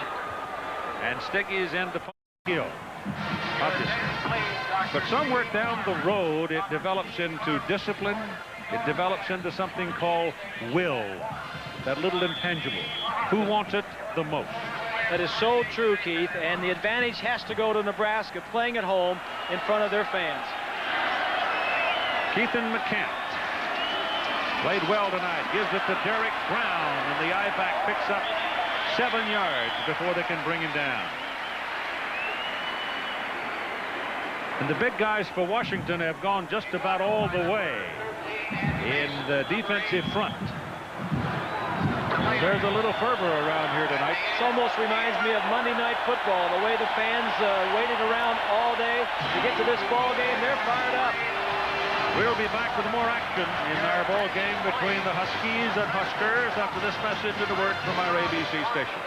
And Sticky's in the hill. But somewhere down the road, it develops into discipline. It develops into something called will. That little intangible. Who wants it the most?
That is so true, Keith. And the advantage has to go to Nebraska, playing at home in front of their fans.
Keithan McCant played well tonight. Gives it to Derek Brown. And the I-back picks up 7 yards before they can bring him down. And the big guys for Washington have gone just about all the way in the defensive front. There's a little fervor around here tonight.
It almost reminds me of Monday Night Football, the way the fans waited around all day to get to this ball game. They're fired up.
We'll be back with more action in our ball game between the Huskies and Huskers after this message and a word from our ABC station.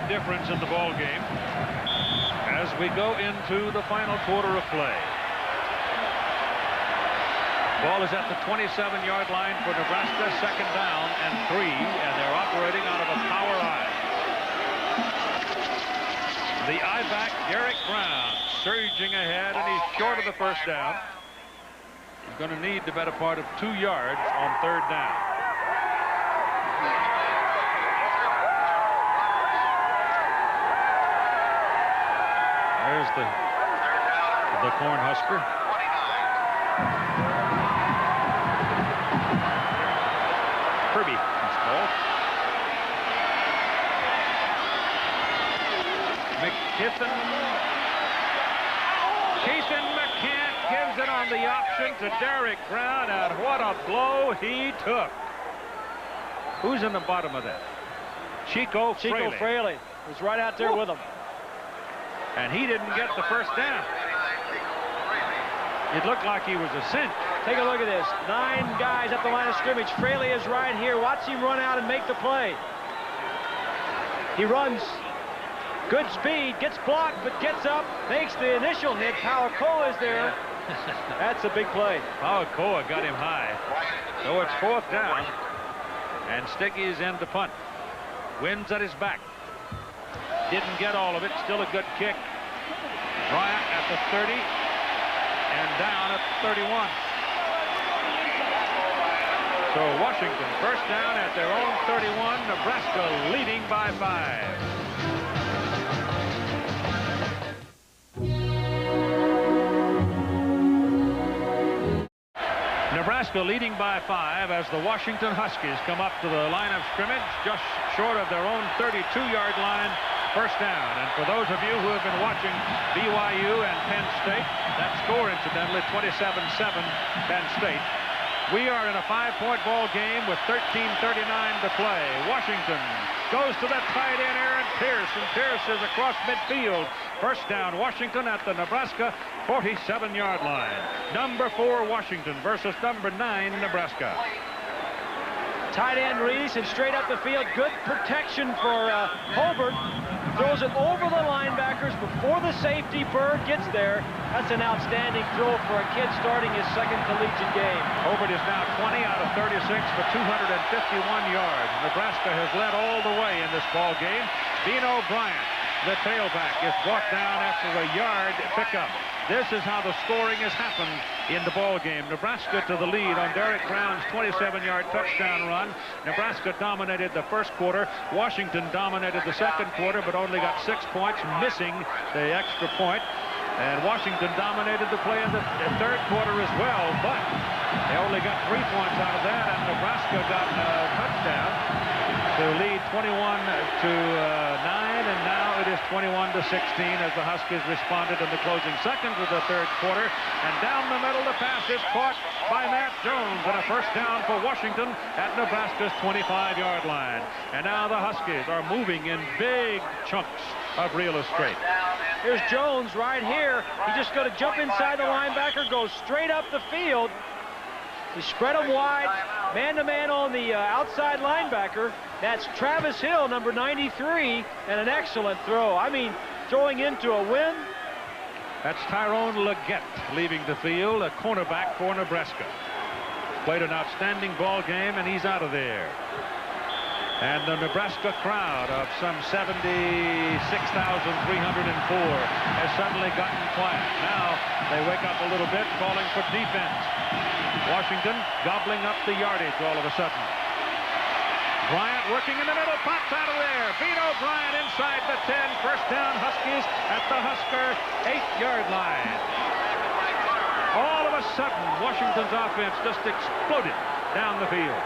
Difference in the ball game as we go into the final quarter of play. Ball is at the 27-yard line for Nebraska. 2nd down and 3, and they're operating out of a power I. The I-back Derek Brown surging ahead, and he's short of the first down. He's going to need the better part of 2 yards on 3rd down. There's the Cornhusker. Kirby is called. Keithan McCant gives it on the option to Derek Brown, and what a blow he took. Who's in the bottom of that? Chico
Fraley was right out there with him.
And he didn't get the first down. It looked like he was a cinch.
Take a look at this. 9 guys at the line of scrimmage. Fraley is right here. Watch him run out and make the play. He runs. Good speed. Gets blocked, but gets up. Makes the initial hit. Pauakoa is there. That's a big play.
Pauakoa got him high. So it's 4th down. And Sticky's in to punt. Wins at his back. Didn't get all of it. Still a good kick. Bryant at the 30 and down at the 31. So Washington first down at their own 31. Nebraska leading by 5. Nebraska leading by 5 as the Washington Huskies come up to the line of scrimmage just short of their own 32-yard line. First down. And for those of you who have been watching BYU and Penn State, that score incidentally 27-7 Penn State. We are in a 5-point ball game with 13:39 to play. Washington goes to the tight end, Aaron Pierce, and Pierce is across midfield. First down, Washington at the Nebraska 47-yard line. Number 4, Washington versus number 9, Nebraska.
Tight end Reese and straight up the field. Good protection for Hobart. Throws it over the linebackers before the safety Bird gets there. That's an outstanding throw for a kid starting his second collegiate game.
Hobart is now 20 out of 36 for 251 yards. Nebraska has led all the way in this ball game. Dino Bryant, the tailback, is brought down after a yard pickup. This is how the scoring has happened in the ball game. Nebraska to the lead on Derek Brown's 27-yard touchdown run. Nebraska dominated the first quarter. Washington dominated the second quarter, but only got 6 points, missing the extra point. And Washington dominated the play in the third quarter as well, but they only got 3 points out of that, and Nebraska got a touchdown to lead 21-9, and now it is 21-16 as the Huskies responded in the closing seconds of the third quarter. And down the middle, the pass is caught by Matt Jones, and a first down for Washington at Nebraska's 25-yard line. And now the Huskies are moving in big chunks of real estate.
Here's Jones right here. He's just going to jump inside the linebacker, go straight up the field. He spread them wide, man-to-man on the outside linebacker. That's Travis Hill, number 93, and an excellent throw. I mean, throwing into a wind.
That's Tyrone Leggett leaving the field, a cornerback for Nebraska. Played an outstanding ball game, and he's out of there. And the Nebraska crowd of some 76,304 has suddenly gotten quiet. Now they wake up a little bit, calling for defense. Washington gobbling up the yardage all of a sudden. Bryant working in the middle, pops out of there. Vito Bryant inside the 10. First down, Huskies at the Husker 8-yard line. All of a sudden, Washington's offense just exploded down the field.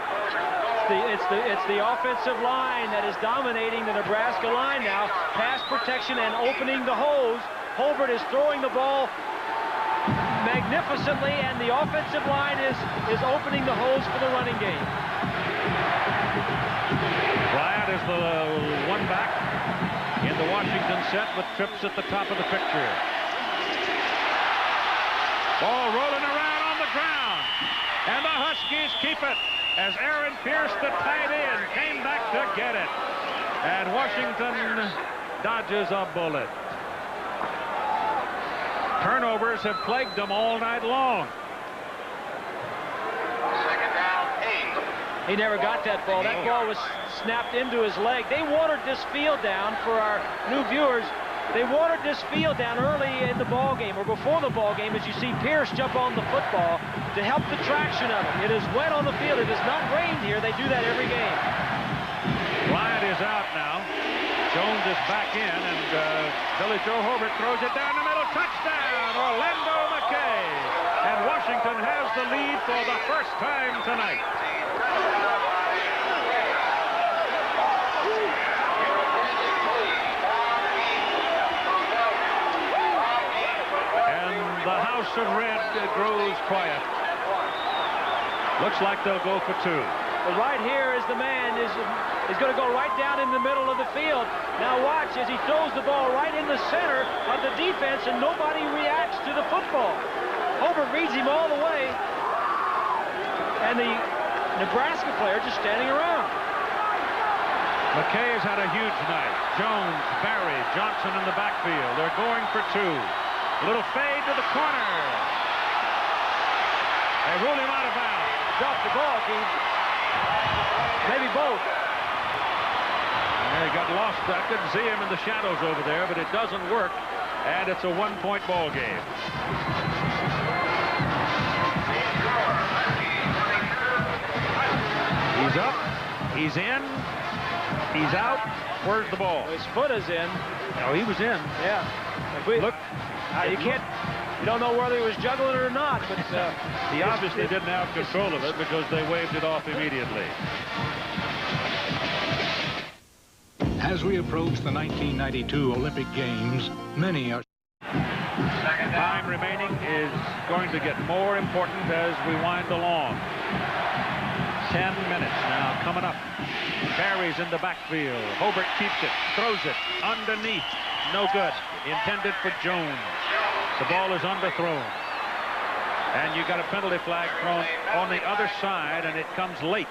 It's the offensive line that is dominating the Nebraska line now. Pass protection and opening the holes. Hobart is throwing the ball magnificently, and the offensive line is opening the holes for the running game.
Bryant is the one back in the Washington set with trips at the top of the picture. Ball rolling around on the ground, and the Huskies keep it as Aaron Pierce, the tight end, came back to get it. And Washington dodges a bullet. Turnovers have plagued them all night long.
Second down, 8.
He never got that ball. That ball was snapped into his leg. They watered this field down for our new viewers. They watered this field down early in the ball game, or before the ball game, as you see Pierce jump on the football to help the traction of it. It is wet on the field. It has not rained here. They do that every game.
Bryant is out now. Jones is back in, and Billy Joe Hobart throws it down the middle. Touchdown, Orlando McKay. And Washington has the lead for the first time tonight. The house of red grows quiet. Looks like they'll go for 2.
Well, right here is the man is going to go right down in the middle of the field. Now watch as he throws the ball right in the center of the defense, and nobody reacts to the football. Hobart reads him all the way, and the Nebraska player just standing around.
McKay has had a huge night. Jones, Barry, Johnson in the backfield. They're going for 2. A little fade to the corner. They rule him out of bounds.
Dropped the ball, Keith. Maybe both.
And he got lost. I couldn't see him in the shadows over there, but it doesn't work. And it's a 1-point ball game. He's up. He's in. He's out. Where's the ball?
His foot is in.
Oh, he was in.
Yeah. Look. You don't know whether he was juggling it or not, but
he obviously didn't have control of it because they waved it off immediately.
As we approach the 1992 Olympic Games, many are
Time remaining is going to get more important as we wind along. 10 minutes now coming up. Barry's in the backfield. Hobart keeps it, throws it underneath. No good. Intended for Jones. The ball is underthrown. And you got a penalty flag thrown on the other side, and it comes late.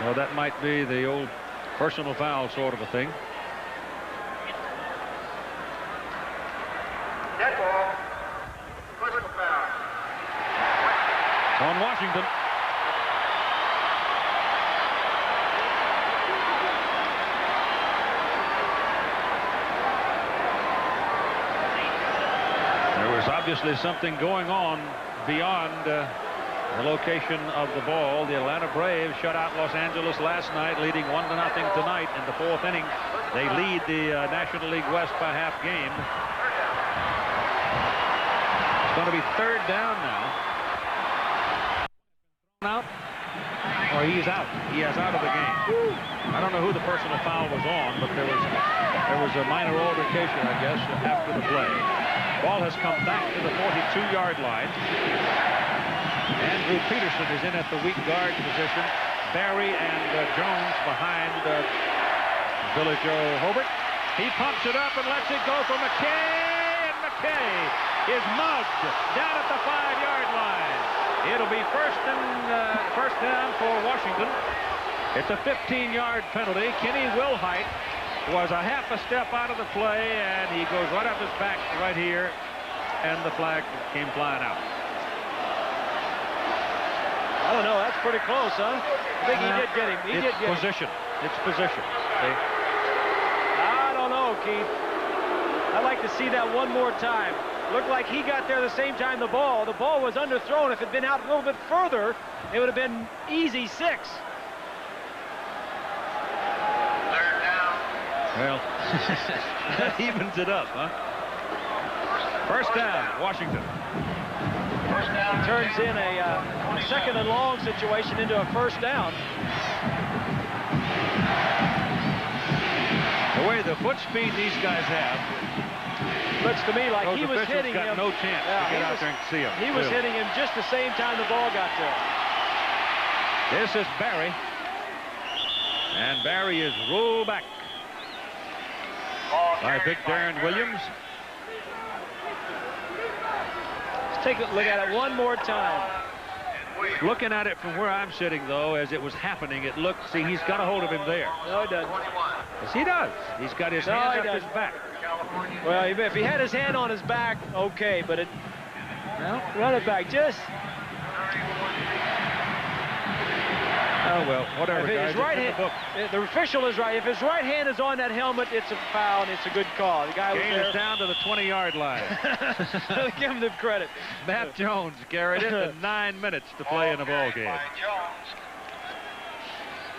Well, that might be the old personal foul sort of a thing.
Dead ball. Personal foul.
On Washington. There was obviously something going on beyond the location of the ball. The Atlanta Braves shut out Los Angeles last night, leading 1-0 tonight in the 4th inning. They lead the National League West by half game. It's going to be 3rd down now. Out, or he's out. He is out of the game. I don't know who the personal foul was on, but there was a minor altercation, I guess, after the play. Ball has come back to the 42-yard line. Andrew Peterson is in at the weak guard position. Barry and Jones behind Billy Joe Hobart. He pumps it up and lets it go for McKay, and McKay is mugged down at the 5-yard line. It'll be first down for Washington. It's a 15-yard penalty. Kenny Wilhite was a half a step out of the play, and he goes right up his back right here, and the flag came flying out.
I don't know. That's pretty close, huh? I think he did get him. He did get
position.
him.
It's position. See?
I don't know, Keith. I'd like to see that one more time. Looked like he got there the same time the ball. The ball was underthrown. If it had been out a little bit further, it would have been easy 6.
3rd down.
Well, that evens it up, huh? First down, Washington.
First down.
Turns in a 2nd and long situation into a 1st down.
The way the foot speed these guys have,
looks to me like he was hitting
got
him.
no chance to get out there and see him.
He was hitting him just the same time the ball got to him.
This is Barry. And Barry is rolled back by Big Darren Williams.
Let's take a look at it one more time.
Looking at it from where I'm sitting, though, as it was happening, it looked, see, he's got a hold of him there.
No, he doesn't.
Yes, he does. He's got his hand up his back.
Well, if he had his hand on his back, okay, but it... Well, run it back, just...
Oh, well, whatever,
if
guys.
his right hand, the official is right. If his right hand is on that helmet, it's a foul, and it's a good call. The guy was there.
Is down to the 20-yard line.
Give him the credit.
Matt Jones carried it in 9 minutes to play in the ball game.
By Jones.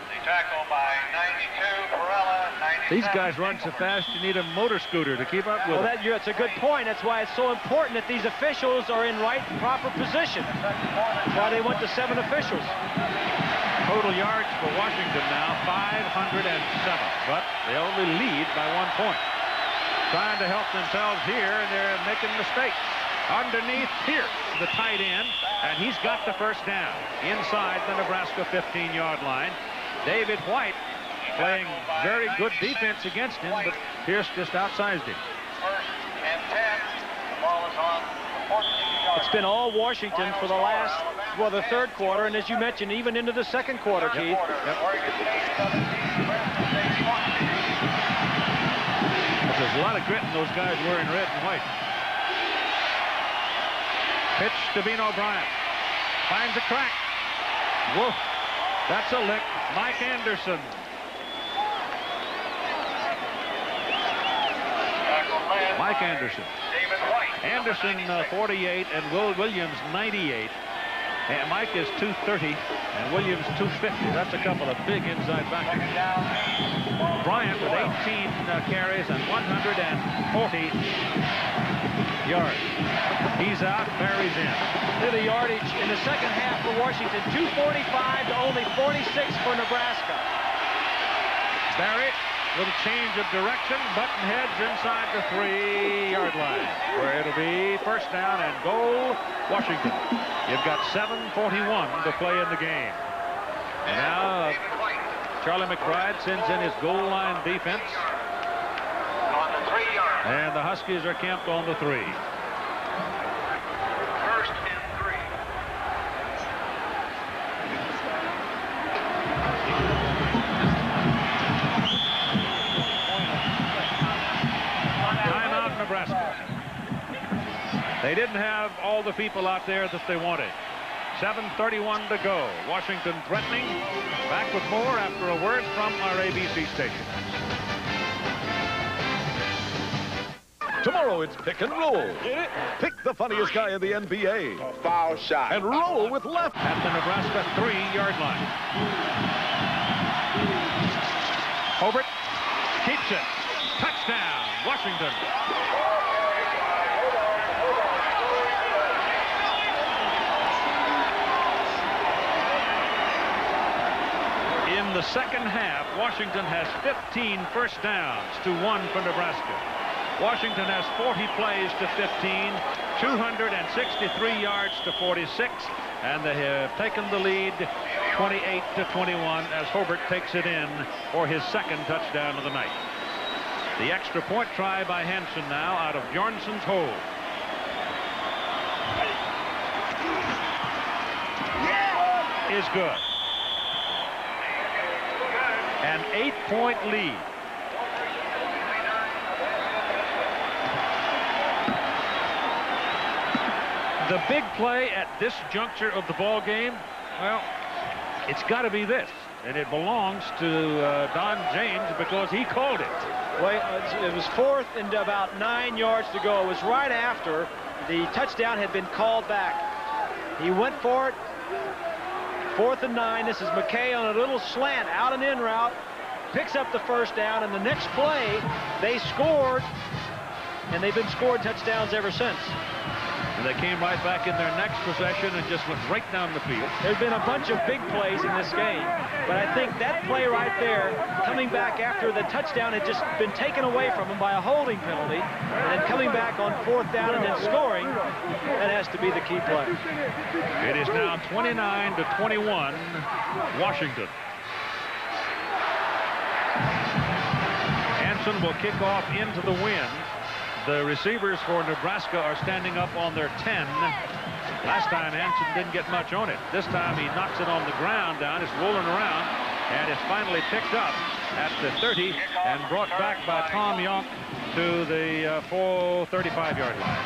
The tackle by 92, Perella, 97.
These guys run so fast, you need a motor scooter to keep up with them.
That's a good point. That's why it's so important that these officials are in right, proper position. That's why they went to 7 officials.
Total yards for Washington now, 507, but they only lead by 1 point. Trying to help themselves here, and they're making mistakes. Underneath Pierce, the tight end, and he's got the first down inside the Nebraska 15-yard line. David White playing very good defense against him, but Pierce just outsized him.
1st and 10. The ball is on the 14-yard.
It's been all Washington for the last, well, the 3rd quarter, and as you mentioned, even into the 2nd quarter, Keith.
There's a lot of grit in those guys wearing red and white. Pitch to Vino Bryant. Finds a crack. Whoa. That's a lick. Mike Anderson. Mike Anderson. Anderson 48 and Will Williams 98. And Mike is 230 and Williams 250. That's a couple of big inside backers. Bryant with 18 carries and 140 yards. He's out, Barry's in.
Look at the yardage in the 2nd half for Washington. 245 to only 46 for Nebraska.
Barry Little change of direction. Button heads inside the 3-yard line, where it'll be first down and goal, Washington. You've got 7:41 to play in the game. And now Charlie McBride sends in his goal line defense.
On the 3-yard.
And the Huskies are camped on the 3.
First and 3.
Timeout, Nebraska. They didn't have all the people out there that they wanted. 7:31 to go. Washington threatening. Back with more after a word from our ABC station.
Tomorrow it's pick and roll. Pick the funniest guy in the NBA.
Foul shot.
And roll with left.
At the Nebraska 3-yard line. Hobart keeps it. Touchdown, Washington. In the second half, Washington has 15 first downs to 1 for Nebraska. Washington has 40 plays to 15, 263 yards to 46, and they have taken the lead 28 to 21 as Hobart takes it in for his second touchdown of the night. The extra point try by Hansen now out of Bjornson's hole. Is good. An 8-point lead. The big play at this juncture of the ball game, well, it's got to be this, and it belongs to Don James because he called it.
Well, it was 4th and about 9 yards to go. It was right after the touchdown had been called back. He went for it. 4th and 9. This is McKay on a little slant, out and in route. Picks up the first down, and the next play, they scored, and they've been scored touchdowns ever since.
And they came right back in their next possession and just went right down the field.
There's been a bunch of big plays in this game, but I think that play right there, coming back after the touchdown had just been taken away from him by a holding penalty, and then coming back on 4th down and then scoring, that has to be the key play.
It is now 29 to 21, Washington. Hansen will kick off into the wind. The receivers for Nebraska are standing up on their 10. Last time Hansen didn't get much on it. This time he knocks it on the ground down. It's rolling around, and it's finally picked up at the 30 and brought back by Tom Yonk to the 35-yard line.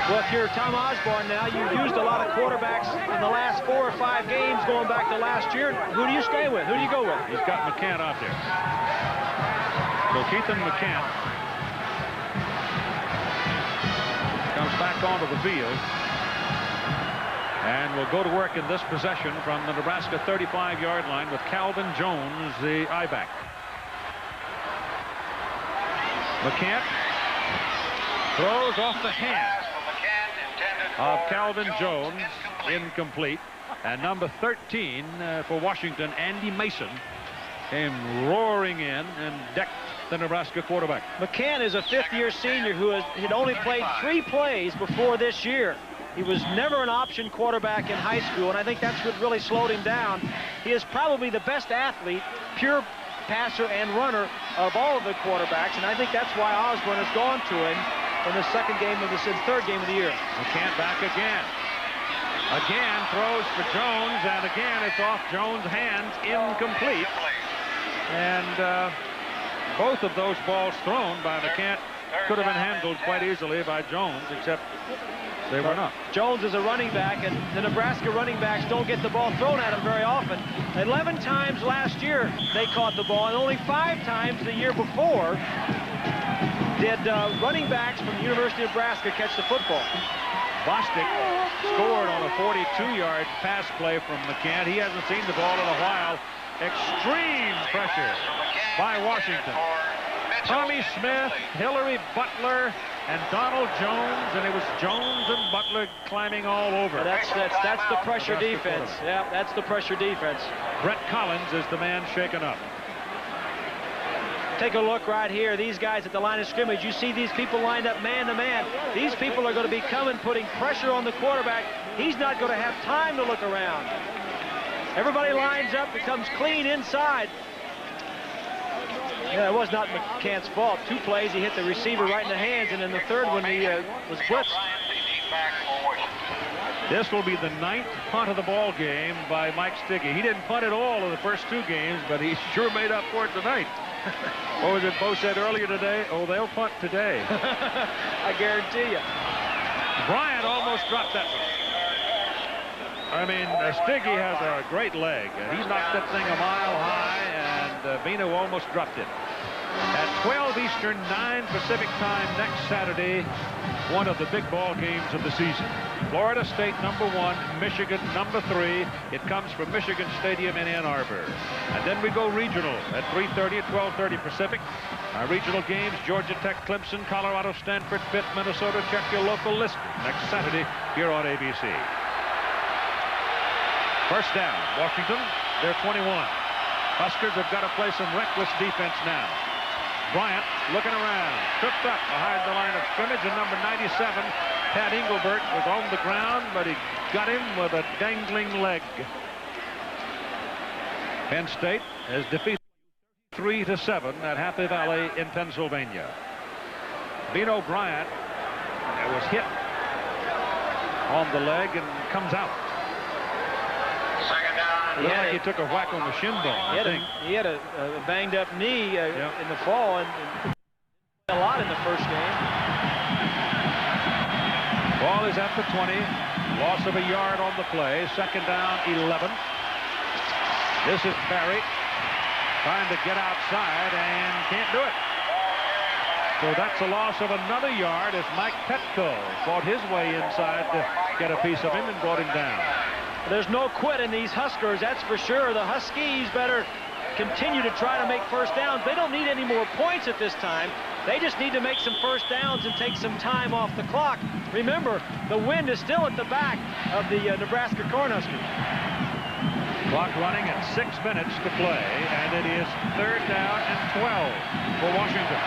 Well, if you're Tom Osborne now, you've used a lot of quarterbacks in the last 4 or 5 games going back to last year. Who do you stay with? Who do you go with?
He's got McCann out there. So Keithan McCann comes back onto the field and will go to work in this possession from the Nebraska 35-yard line with Calvin Jones, the I-back. McCann throws off the hand of Calvin Jones, incomplete. And number 13 for Washington, Andy Mason, came roaring in and decked the Nebraska quarterback.
McCann is a 5th-year senior who had only played 3 plays before this year. He was never an option quarterback in high school, and I think that's what really slowed him down. He is probably the best athlete, pure passer and runner of all of the quarterbacks, and I think that's why Osborne has gone to him in the 3rd game of the year.
McCann back again. Again throws for Jones, and again it's off Jones' hands, incomplete. And both of those balls thrown by McCann could have been handled quite easily by Jones, except they were not.
Jones is a running back, and the Nebraska running backs don't get the ball thrown at them very often. 11 times last year they caught the ball, and only 5 times the year before did running backs from the University of Nebraska catch the football.
Bostic scored on a 42-yard pass play from McCann. He hasn't seen the ball in a while. Extreme pressure by Washington. Tommy Smith, Hillary Butler, and Donald Jones, and it was Jones and Butler climbing all over.
That's the pressure defense. Yeah, that's the pressure defense.
Brett Collins is the man shaken up.
Take a look right here. These guys at the line of scrimmage, you see these people lined up man to man. These people are going to be coming, putting pressure on the quarterback. He's not going to have time to look around. Everybody lines up, becomes clean inside. Yeah, it was not McCann's fault. 2 plays, he hit the receiver right in the hands, and in the third one, he was blitzed.
This will be the 9th punt of the ball game by Mike Stiggy. He didn't punt at all in the first 2 games, but he sure made up for it tonight. What was it Bo said earlier today? Oh, they'll punt today.
I guarantee you.
Bryant almost dropped that one. I mean, Stiggy has a great leg. He knocked that thing a mile high, and Vino almost dropped it. At 12 Eastern, 9 Pacific time next Saturday, one of the big ball games of the season. Florida State #1, Michigan #3. It comes from Michigan Stadium in Ann Arbor. And then we go regional at 3:30 at 12:30 Pacific. Our regional games, Georgia Tech, Clemson, Colorado, Stanford, Pitt, Minnesota. Check your local list next Saturday here on ABC. First down, Washington, they're 21. Huskers have got to play some reckless defense now. Bryant looking around, tripped up behind the line of scrimmage, and number 97, Pat Engelbert, was on the ground, but he got him with a dangling leg. Penn State has defeated 3-7 at Happy Valley in Pennsylvania. Vino Bryant was hit on the leg and comes out.
Second down.
Looked like he took a whack on the shin bone.
He had a banged up knee in the fall, and a lot in the first game.
Ball is at the 20. Loss of a yard on the play. Second down, 11. This is Barry trying to get outside and can't do it. So that's a loss of another yard as Mike Petco fought his way inside to get a piece of him and brought him down.
There's no quit in these Huskers, that's for sure. The Huskies better continue to try to make first downs. They don't need any more points at this time. They just need to make some first downs and take some time off the clock. Remember, the wind is still at the back of the Nebraska Cornhuskers.
Clock running at 6 minutes to play, and it is 3rd down and 12 for Washington.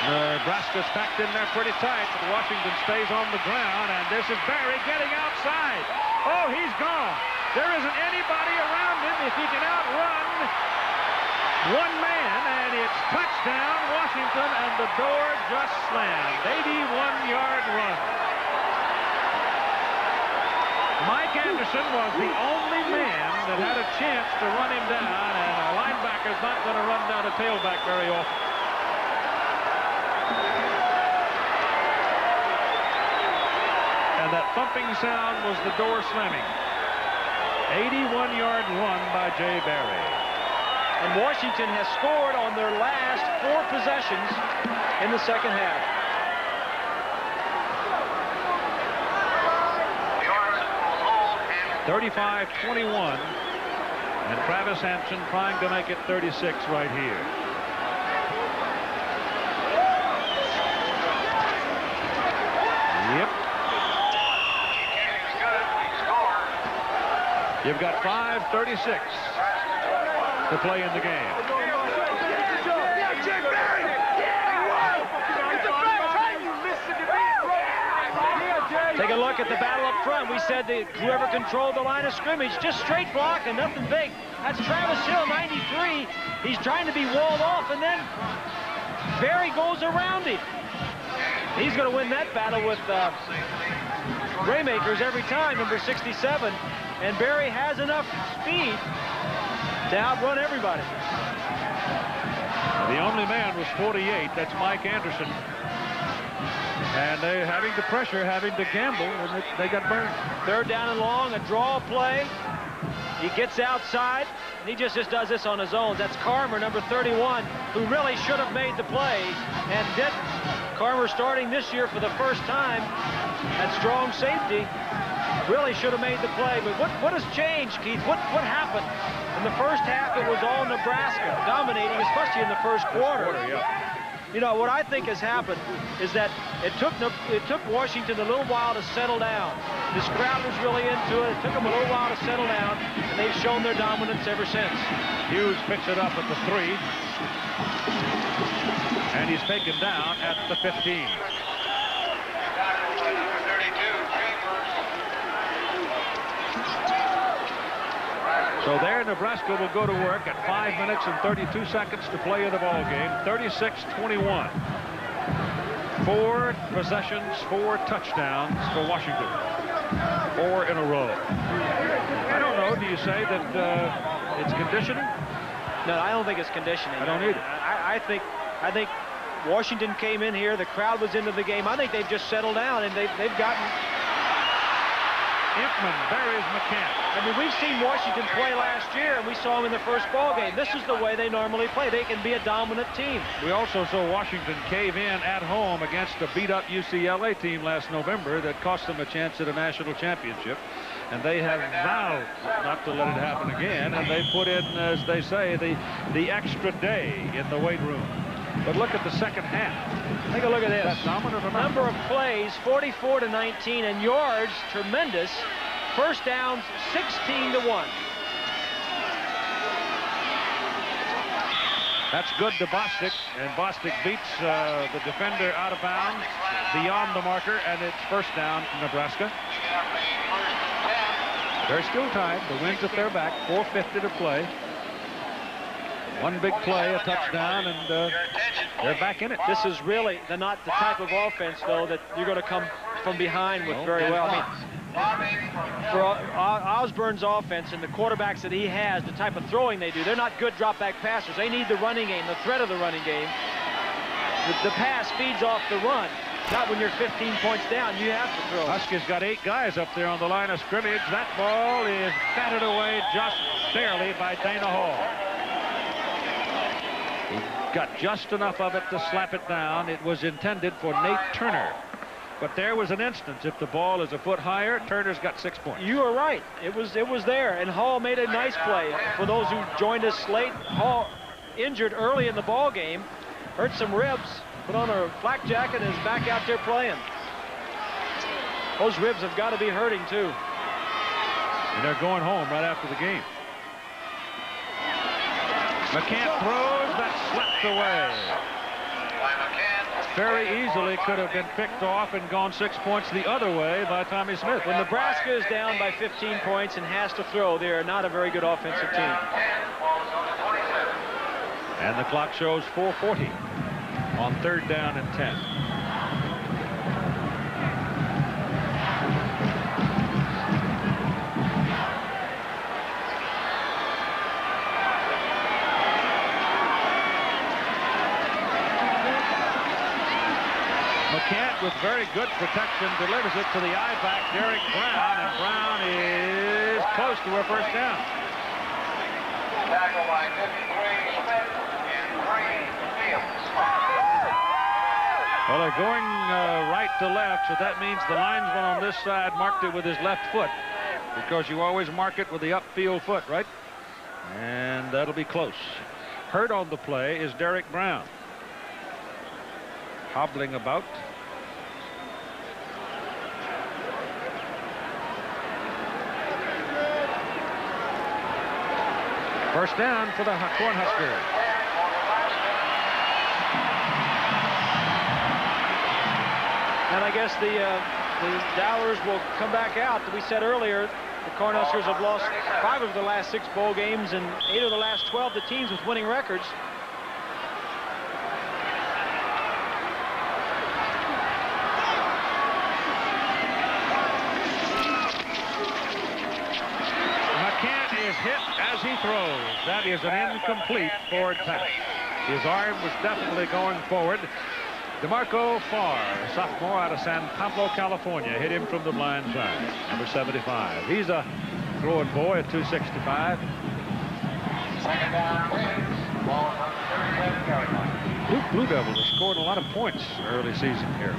Nebraska's packed in there pretty tight, but Washington stays on the ground, and this is Barry getting outside. Oh, he's gone. There isn't anybody around him if he can outrun one man, and it's touchdown Washington, and the door just slammed. 81-yard run. Mike Anderson was the only man that had a chance to run him down, and a linebacker's not going to run down a tailback very often. And that thumping sound was the door slamming. 81-yard run by Jay Barry.
And Washington has scored on their last 4 possessions in the second half.
(35-21), and Travis Hampson trying to make it 36 right here. Yep. You've got 5:36 to play in the game.
Take a look at the battle up front. We said that whoever controlled the line of scrimmage, just straight block and nothing big. That's Travis Hill, 93. He's trying to be walled off, and then Barry goes around him. He's going to win that battle with Raymakers every time, number 67. And Barry has enough speed to outrun everybody.
The only man was 48. That's Mike Anderson. And they're having the pressure, having to gamble, and they got burned.
3rd down and long, a draw play. He gets outside, and he just does this on his own. That's Carmer, number 31, who really should have made the play and didn't. Carmer starting this year for the first time at strong safety. Really should have made the play. But what has changed, Keith? What happened? In the first half, it was all Nebraska dominating, especially in the first quarter.
Yeah.
You know, what I think has happened is that It took Washington a little while to settle down. This crowd was really into it. It took them a little while to settle down, and they've shown their dominance ever since.
Hughes picks it up at the 3. And he's taken down at the 15. So there, Nebraska will go to work at 5 minutes and 32 seconds to play in the ball game. 36-21. 4 possessions, 4 touchdowns for Washington. 4 in a row. I don't know. Do you say that it's conditioning?
No, I don't think it's conditioning.
I don't either.
I think Washington came in here. The crowd was into the game. I think they've just settled down, and they've gotten.
Impman buries McCann.
I mean, we've seen Washington play last year, and we saw them in the first ball game. This is the way they normally play. They can be a dominant team.
We also saw Washington cave in at home against a beat-up UCLA team last November that cost them a chance at a national championship. And they have vowed not to let it happen again, and they put in, as they say, the extra day in the weight room. But look at the second half.
Take a look at this.
That dominant amount.
Number of plays, 44-19, and yards, tremendous. First downs, 16-1.
That's good to Bostic, and Bostic beats the defender out of bounds beyond the marker, and it's first down to Nebraska. There's still time. The wind's at their back. 4:50 to play. One big play, a touchdown, and they're back in it.
This is really not the type of offense, though, that you're going to come from behind with very well. I mean, for Osborne's offense and the quarterbacks that he has, the type of throwing they do, they're not good drop-back passers. They need the running game, the threat of the running game. The pass feeds off the run. Not when you're 15 points down. You have to throw.
Huskies got 8 guys up there on the line of scrimmage. That ball is batted away just barely by Dana Hall. He got just enough of it to slap it down. It was intended for Nate Turner. But there was an instance. If the ball is a foot higher, Turner's got 6 points.
You are right. It was there. And Hall made a nice play. For those who joined us late, Hall injured early in the ball game. Hurt some ribs. Put on a flak jacket and is back out there playing. Those ribs have got to be hurting, too.
And they're going home right after the game. McCann throws, that slipped away. Very easily could have been picked off and gone 6 points the other way by Tommy Smith.
When Nebraska is down by 15 points and has to throw, they are not a very good offensive team.
And the clock shows 4:40 on 3rd down and 10. McCann with very good protection delivers it to the I-back Derek Brown, and Brown is close to a first down.
Tackle by 53 Smith and 3 Fields.
Well, they're going right to left, so that means the linesman on this side marked it with his left foot, because you always mark it with the upfield foot, right? And that'll be close. Hurt on the play is Derek Brown. Hobbling about. First down for the Cornhuskers.
And I guess the Dowers will come back out. We said earlier, the Cornhuskers have lost 5 of the last 6 bowl games and 8 of the last 12 to teams with winning records.
Hit as he throws. That is an incomplete forward pass. His arm was definitely going forward. DeMarco Farr, sophomore out of San Pablo, California, hit him from the blind side. Number 75. He's a throwing boy at 265.
Second down, Wings. Ball on the 37-yard line.
Duke Blue Devils have scored a lot of points early season here.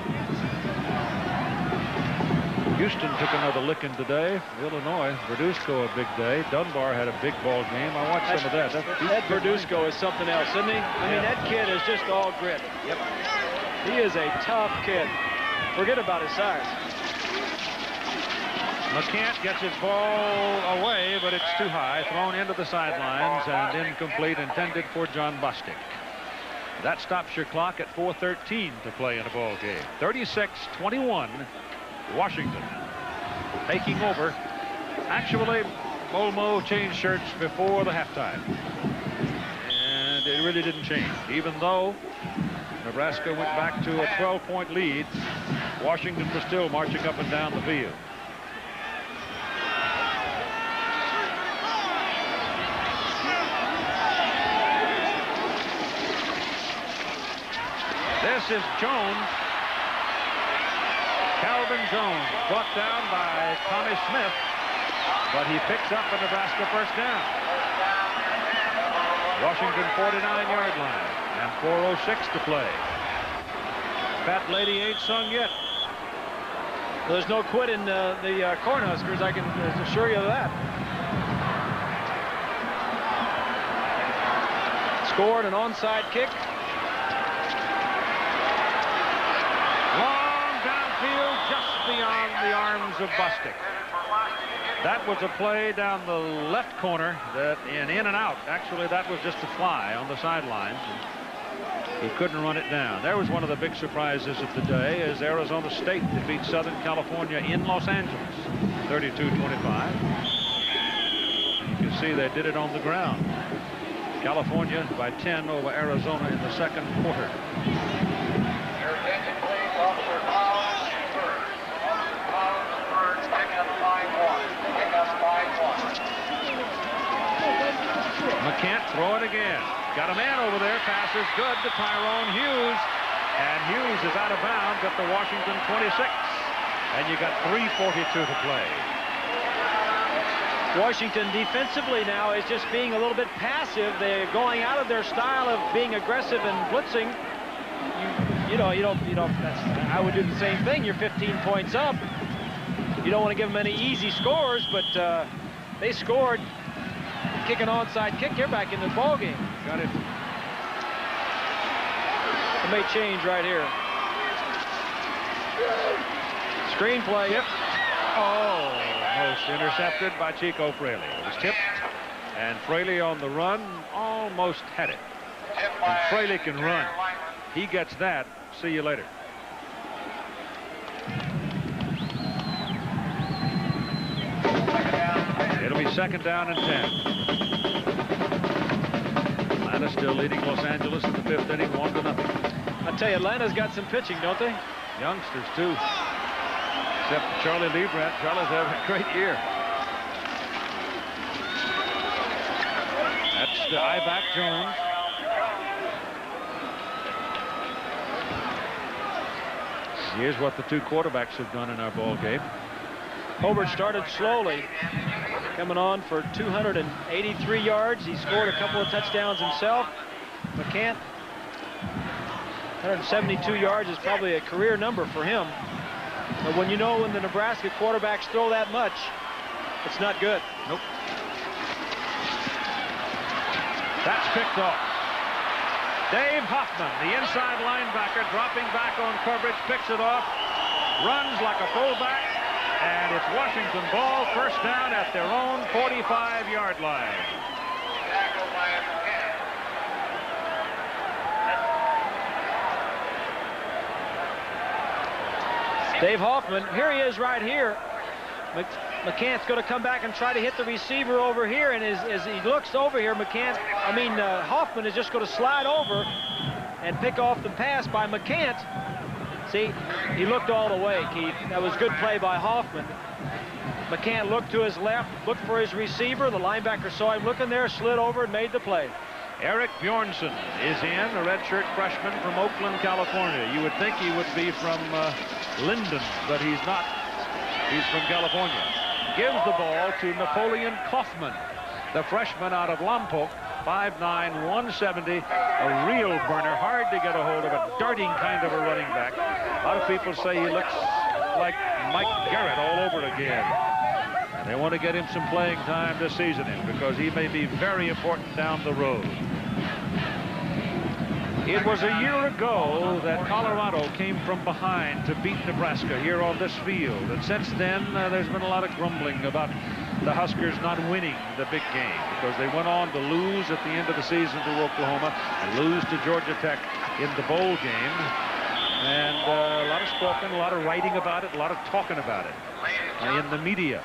Houston took another licking today. Illinois, Verduzco a big day. Dunbar had a big ball game. I watched some of that.
Ed Verduzco is something else, isn't he? I mean, that kid is just all grit.
Yep.
He is a tough kid. Forget about his size.
McCant gets his ball away, but it's too high, thrown into the sidelines and incomplete, intended for John Bostic. That stops your clock at 4:13 to play in a ball game. 36-21, Washington taking over. Actually, Olmo changed shirts before the halftime, and it really didn't change. Even though Nebraska went back to a 12-point lead, Washington was still marching up and down the field. This is Jones. Calvin Jones, brought down by Tommy Smith, but he picks up a Nebraska first down. Washington 49-yard line and 4:06 to play. Fat lady ain't sung yet.
There's no quit in the Cornhuskers, I can assure you of that. Scored an onside kick.
Long downfield, just beyond the arms of Bostic. That was a play down the left corner, that in and out. Actually, that was just a fly on the sidelines. He couldn't run it down. There was one of the big surprises of the day, as Arizona State defeats Southern California in Los Angeles, 32-25. You can see they did it on the ground. California by 10 over Arizona in the second quarter. McCant throw it again. Got a man over there. Pass is good to Tyrone Hughes. And Hughes is out of bounds at the Washington 26. And you got 3:42 to play.
Washington defensively now is just being a little bit passive. They're going out of their style of being aggressive and blitzing. You know, I would do the same thing. You're 15 points up. You don't want to give them any easy scores, but they scored. Kick an onside kick. They're back in the ball game.
Got it.
It may change right here. Screenplay.
Yep. Oh, almost intercepted by Chico Fraley. It was tipped, and Fraley on the run almost had it. And Fraley can run. He gets that. See you later. It'll be second down and 10. Atlanta still leading Los Angeles in the fifth inning, 1-0.
I tell you, Atlanta's got some pitching, don't they?
Youngsters too. Except Charlie Liebrandt. Charlie's having a great year. That's the Ivac Jones. Here's what the two quarterbacks have done in our ball game.
Hobart started slowly, coming on for 283 yards. He scored a couple of touchdowns himself. McCant, 172 yards is probably a career number for him. But when the Nebraska quarterbacks throw that much, it's not good.
Nope. That's picked off. Dave Hoffman, the inside linebacker, dropping back on coverage, picks it off, runs like a fullback, and it's Washington ball, first down at their own 45-yard line.
Dave Hoffman, here he is right here. McCant's going to come back and try to hit the receiver over here, and as he looks over here, Hoffman is just going to slide over and pick off the pass by McCant. See, he looked all the way, Keith. That was good play by Hoffman. McCant looked to his left, looked for his receiver. The linebacker saw him looking there, slid over and made the play.
Eric Bjornsson is in, a redshirt freshman from Oakland, California. You would think he would be from Linden, but he's not. He's from California. Gives the ball to Napoleon Kaufman, the freshman out of Lompoc, 5'9", 170, a real burner, hard to get a hold of, a darting kind of a running back. A lot of people say he looks like Mike Garrett all over again. And they want to get him some playing time this season because he may be very important down the road. It was a year ago that Colorado came from behind to beat Nebraska here on this field. And since then, there's been a lot of grumbling about the Huskers not winning the big game because they went on to lose at the end of the season to Oklahoma and lose to Georgia Tech in the bowl game. And a lot of spoken, a lot of writing about it, a lot of talking about it in the media.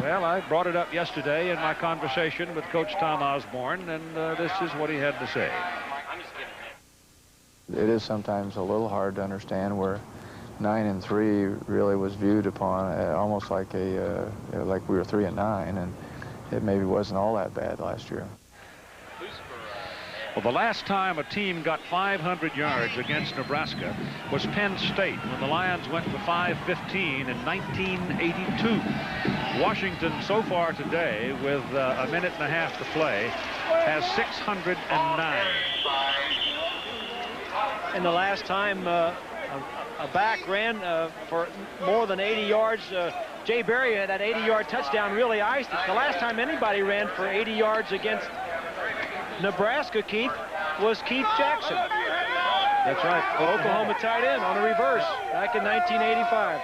Well, I brought it up yesterday in my conversation with Coach Tom Osborne, and this is what he had to say.
It is sometimes a little hard to understand where 9-3 really was viewed upon almost like like we were 3-9, and it maybe wasn't all that bad last year.
Well, the last time a team got 500 yards against Nebraska was Penn State when the Lions went to 515 in 1982. Washington so far today, with a minute and a half to play, has 609.
And the last time a back ran for more than 80 yards, Jay Berry had that 80-yard touchdown really iced it. The last time anybody ran for 80 yards against Nebraska, Keith, was Keith Jackson.
That's right.
Oklahoma tight end on a reverse back in 1985.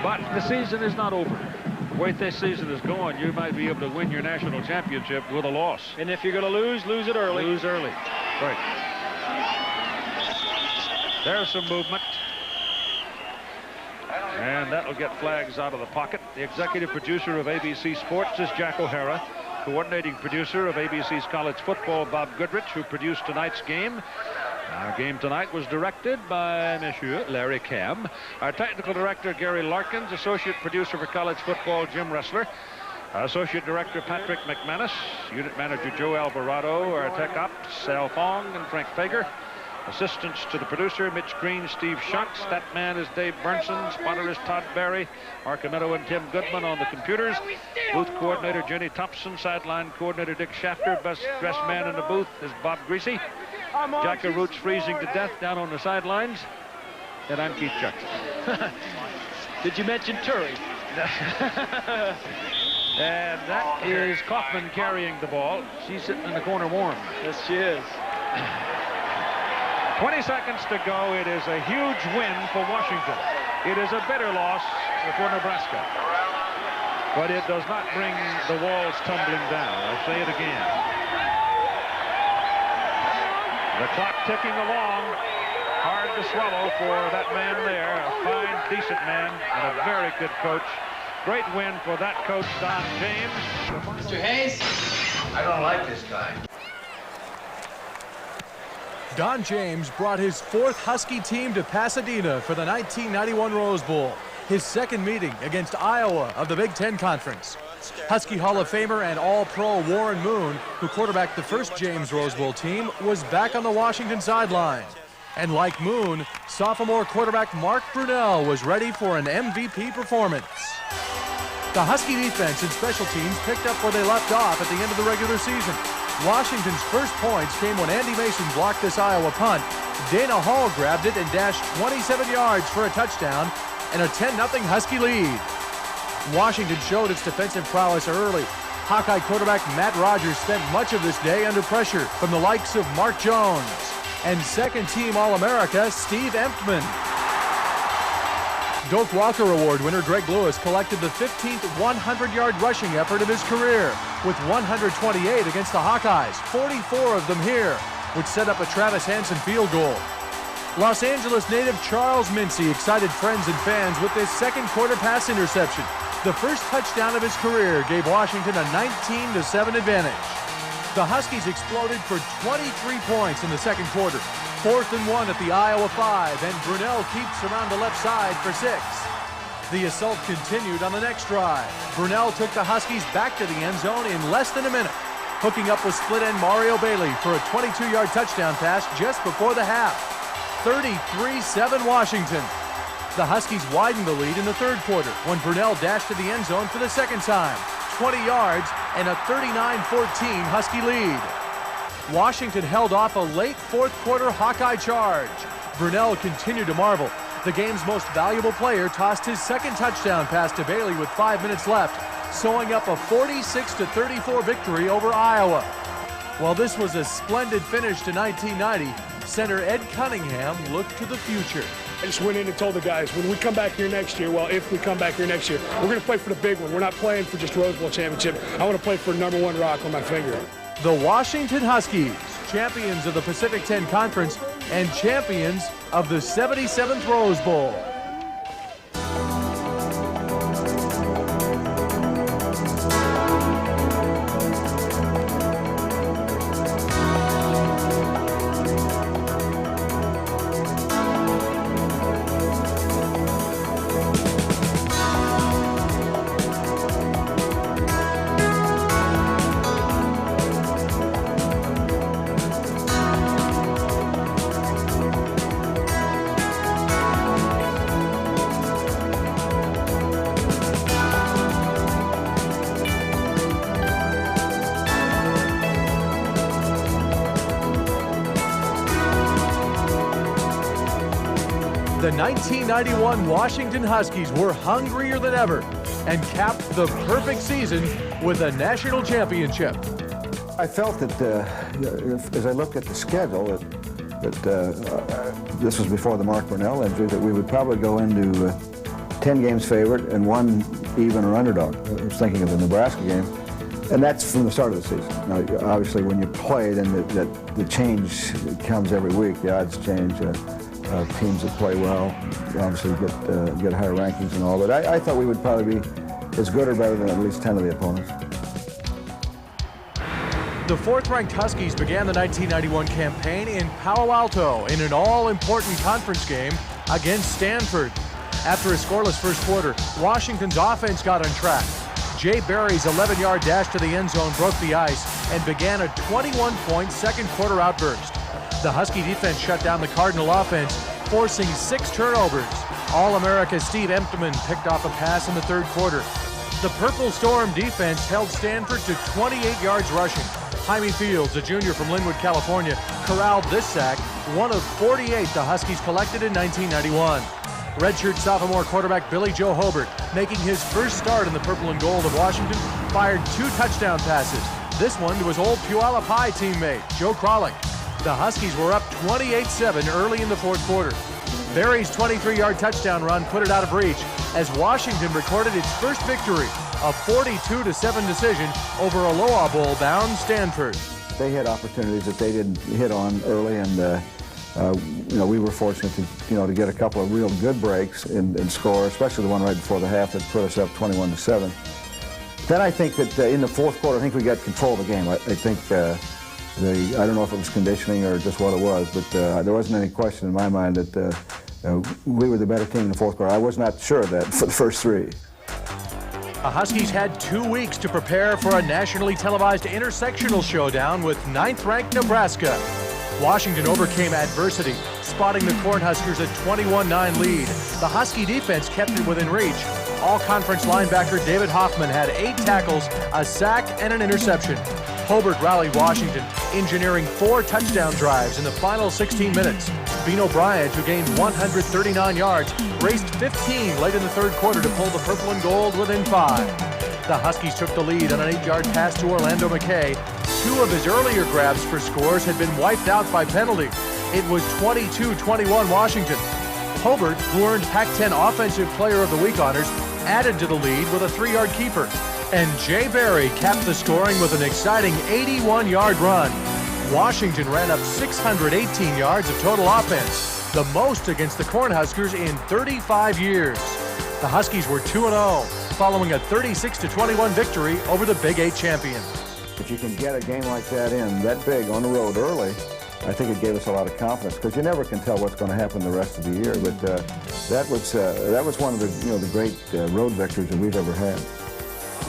But the season is not over. The way this season is going, you might be able to win your national championship with a loss.
And if you're going to lose it early.
Lose early. Right. There's some movement. And that'll get flags out of the pocket. The executive producer of ABC Sports is Jack O'Hara. Coordinating producer of ABC's college football, Bob Goodrich, who produced tonight's game. Our game tonight was directed by Monsieur Larry Cam. Our technical director, Gary Larkins. Associate producer for college football, Jim Ressler. Associate director, Patrick McManus. Unit manager, Joe Alvarado. Our tech ops, Sal Fong and Frank Fager. Assistants to the producer, Mitch Green, Steve Shunks. That man is Dave Burnson. Spotter is Todd Barry. Archimedo and Tim Goodman on the computers. Booth coordinator, Jenny Thompson. Sideline coordinator, Dick Shafter. Best dressed man in the booth is Bob Greasy. Jack Root's freezing to death down on the sidelines. And I'm Keith Jackson.
Did you mention Turry?
And that is Kaufman carrying the ball. She's sitting in the corner warm.
Yes, she is.
20 seconds to go. It is a huge win for Washington. It is a bitter loss for Nebraska. But it does not bring the walls tumbling down. I'll say it again. The clock ticking along. Hard to swallow for that man there. A fine, decent man and a very good coach. Great win for that coach, Don James.
Mr. Hayes? I don't like this guy.
Don James brought his fourth Husky team to Pasadena for the 1991 Rose Bowl, his second meeting against Iowa of the Big Ten Conference. Husky Hall of Famer and All-Pro Warren Moon, who quarterbacked the first James Rose Bowl team, was back on the Washington sideline. And like Moon, sophomore quarterback Mark Brunell was ready for an MVP performance. The Husky defense and special teams picked up where they left off at the end of the regular season. Washington's first points came when Andy Mason blocked this Iowa punt. Dana Hall grabbed it and dashed 27 yards for a touchdown and a 10-0 Husky lead. Washington showed its defensive prowess early. Hawkeye quarterback Matt Rogers spent much of this day under pressure from the likes of Mark Jones and second-team All-America Steve Emptman. Doak Walker Award winner Greg Lewis collected the 15th 100-yard rushing effort of his career with 128 against the Hawkeyes, 44 of them here, which set up a Travis Hansen field goal. Los Angeles native Charles Mincy excited friends and fans with this second quarter pass interception. The first touchdown of his career gave Washington a 19-7 advantage. The Huskies exploded for 23 points in the second quarter. 4th and 1 at the Iowa 5, and Brunell keeps around the left side for 6. The assault continued on the next drive. Brunell took the Huskies back to the end zone in less than a minute, hooking up with split end Mario Bailey for a 22-yard touchdown pass just before the half. 33-7 Washington. The Huskies widened the lead in the third quarter when Brunell dashed to the end zone for the second time. 20 yards and a 39-14 Husky lead. Washington held off a late fourth quarter Hawkeye charge. Brunell continued to marvel. The game's most valuable player tossed his second touchdown pass to Bailey with 5 minutes left. sewing up a 46-34 victory over Iowa. While this was a splendid finish to 1990, center Ed Cunningham looked to the future.
I just went in and told the guys, when we come back here next year, well, if we come back here next year, we're going to play for the big one. We're not playing for just Rose Bowl championship. I want to play for #1 rock on my finger.
The Washington Huskies, champions of the Pacific 10 Conference and champions of the 77th Rose Bowl. The 1991 Washington Huskies were hungrier than ever and capped the perfect season with a national championship.
I felt that as I looked at the schedule, that this was before the Mark Brunell injury, that we would probably go into 10 games favored and 1 even or underdog. I was thinking of the Nebraska game, and that's from the start of the season. Now, obviously, when you play, then the change comes every week. The odds change. Teams that play well obviously get higher rankings and all, but I thought we would probably be as good or better than at least 10 of the opponents.
The 4th-ranked Huskies began the 1991 campaign in Palo Alto in an all-important conference game against Stanford. After a scoreless first quarter, Washington's offense got on track. Jay Barry's 11-yard dash to the end zone broke the ice and began a 21-point second-quarter outburst. The Husky defense shut down the Cardinal offense, forcing 6 turnovers. All-America Steve Empteman picked off a pass in the third quarter. The Purple Storm defense held Stanford to 28 yards rushing. Jaime Fields, a junior from Linwood, California, corralled this sack, one of 48 the Huskies collected in 1991. Redshirt sophomore quarterback Billy Joe Hobart, making his first start in the purple and gold of Washington, fired 2 touchdown passes. This one to his old Puyallup High teammate, Joe Kralik. The Huskies were up 28-7 early in the fourth quarter. Barry's 23-yard touchdown run put it out of reach as Washington recorded its first victory, a 42-7 decision over a Aloha Bowl-bound Stanford.
They had opportunities that they didn't hit on early, and we were fortunate to get a couple of real good breaks in score, especially the one right before the half that put us up 21-7. Then I think that in the fourth quarter, I think we got control of the game. I think. I don't know if it was conditioning or just what it was, but there wasn't any question in my mind that we were the better team in the fourth quarter. I was not sure of that for the first 3.
The Huskies had 2 weeks to prepare for a nationally televised intersectional showdown with 9th-ranked Nebraska. Washington overcame adversity, spotting the Cornhuskers a 21-9 lead. The Husky defense kept it within reach. All-conference linebacker David Hoffman had 8 tackles, a sack, and an interception. Hobart rallied Washington, engineering 4 touchdown drives in the final 16 minutes. Bino Bryant, who gained 139 yards, raced 15 late in the third quarter to pull the purple and gold within 5. The Huskies took the lead on an 8-yard pass to Orlando McKay. 2 of his earlier grabs for scores had been wiped out by penalty. It was 22-21 Washington. Hobart, who earned Pac-10 Offensive Player of the Week honors, added to the lead with a 3-yard keeper. And Jay Barry capped the scoring with an exciting 81-yard run. Washington ran up 618 yards of total offense, the most against the Cornhuskers in 35 years. The Huskies were 2-0, following a 36-21 victory over the Big 8 champions.
If you can get a game like that that big on the road early, I think it gave us a lot of confidence, because you never can tell what's going to happen the rest of the year. But that was one of the great road victories that we've ever had.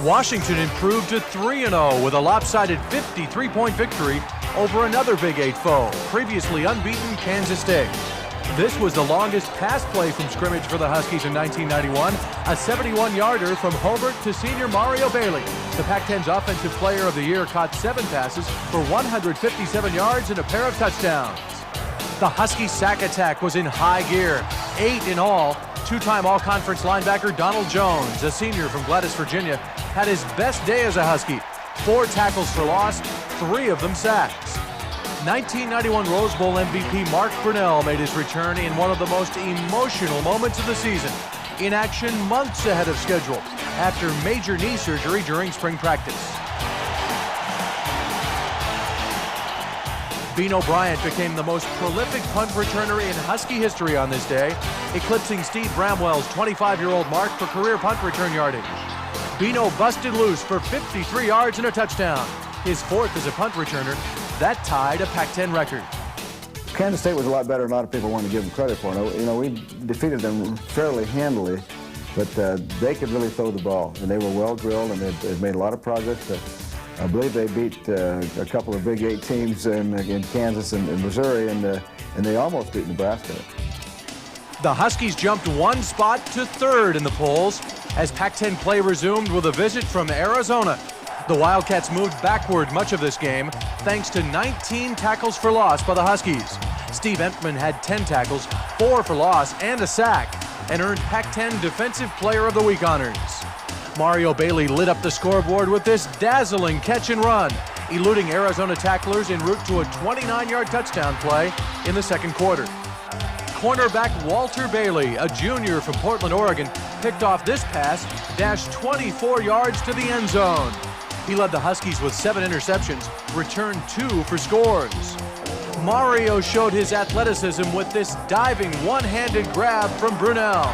Washington improved to 3-0 with a lopsided 53-point victory over another Big 8 foe, previously unbeaten Kansas State. This was the longest pass play from scrimmage for the Huskies in 1991, a 71-yarder from Hobart to senior Mario Bailey. The Pac-10's Offensive Player of the Year caught 7 passes for 157 yards and a pair of touchdowns. The Husky sack attack was in high gear, 8 in all. two-time All-Conference linebacker Donald Jones, a senior from Gladys, Virginia, had his best day as a Husky. 4 tackles for loss, 3 of them sacks. 1991 Rose Bowl MVP Mark Brunell made his return in one of the most emotional moments of the season. In action months ahead of schedule after major knee surgery during spring practice. Bino Bryant became the most prolific punt returner in Husky history on this day, eclipsing Steve Bramwell's 25-year-old mark for career punt return yardage. Bino busted loose for 53 yards and a touchdown, his 4th as a punt returner. That tied a Pac-10 record.
Kansas State was a lot better than a lot of people wanted to give them credit for. You know, we defeated them fairly handily, but they could really throw the ball, and they were well drilled, and they've made a lot of progress. I believe they beat a couple of Big 8 teams in Kansas and Missouri, and they almost beat Nebraska.
The Huskies jumped 1 spot to 3rd in the polls as Pac-10 play resumed with a visit from Arizona. The Wildcats moved backward much of this game thanks to 19 tackles for loss by the Huskies. Steve Entman had 10 tackles, 4 for loss, and a sack, and earned Pac-10 Defensive Player of the Week honors. Mario Bailey lit up the scoreboard with this dazzling catch and run, eluding Arizona tacklers en route to a 29-yard touchdown play in the second quarter. Cornerback Walter Bailey, a junior from Portland, Oregon, picked off this pass, dashed 24 yards to the end zone. He led the Huskies with 7 interceptions, returned 2 for scores. Mario showed his athleticism with this diving one-handed grab from Brunell.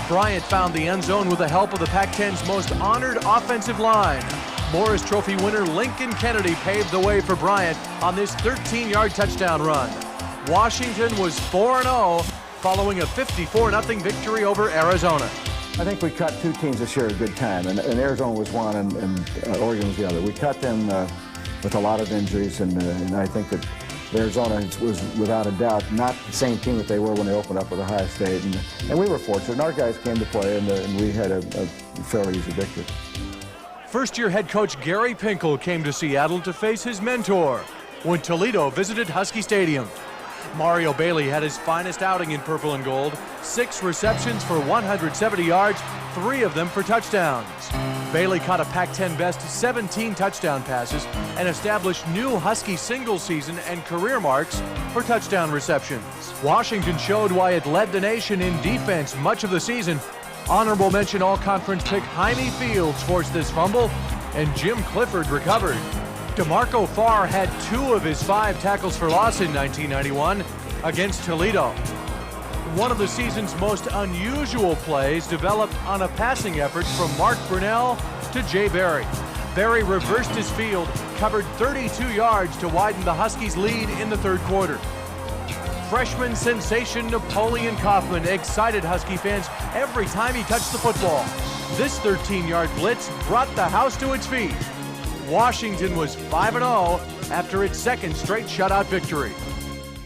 Bryant found the end zone with the help of the Pac-10's most honored offensive line. Morris Trophy winner Lincoln Kennedy paved the way for Bryant on this 13-yard touchdown run. Washington was 4-0 following a 54-0 victory over Arizona.
I think we cut 2 teams this year at a good time, and Arizona was one and Oregon was the other. We cut them with a lot of injuries, and I think that Arizona was, without a doubt, not the same team that they were when they opened up with Ohio State, and we were fortunate, and our guys came to play, and we had a fairly easy victory.
First-year head coach Gary Pinkel came to Seattle to face his mentor when Toledo visited Husky Stadium. Mario Bailey had his finest outing in purple and gold, 6 receptions for 170 yards, 3 of them for touchdowns. Bailey caught a Pac-10 best 17 touchdown passes and established new Husky single season and career marks for touchdown receptions. Washington showed why it led the nation in defense much of the season. Honorable mention All-Conference pick Jaime Fields forced this fumble, and Jim Clifford recovered. DeMarco Farr had 2 of his 5 tackles for loss in 1991 against Toledo. One of the season's most unusual plays developed on a passing effort from Mark Brunell to Jay Berry. Berry reversed his field, covered 32 yards to widen the Huskies' lead in the third quarter. Freshman sensation Napoleon Kaufman excited Husky fans every time he touched the football. This 13-yard blitz brought the house to its feet. Washington was 5-0 after its second straight shutout victory.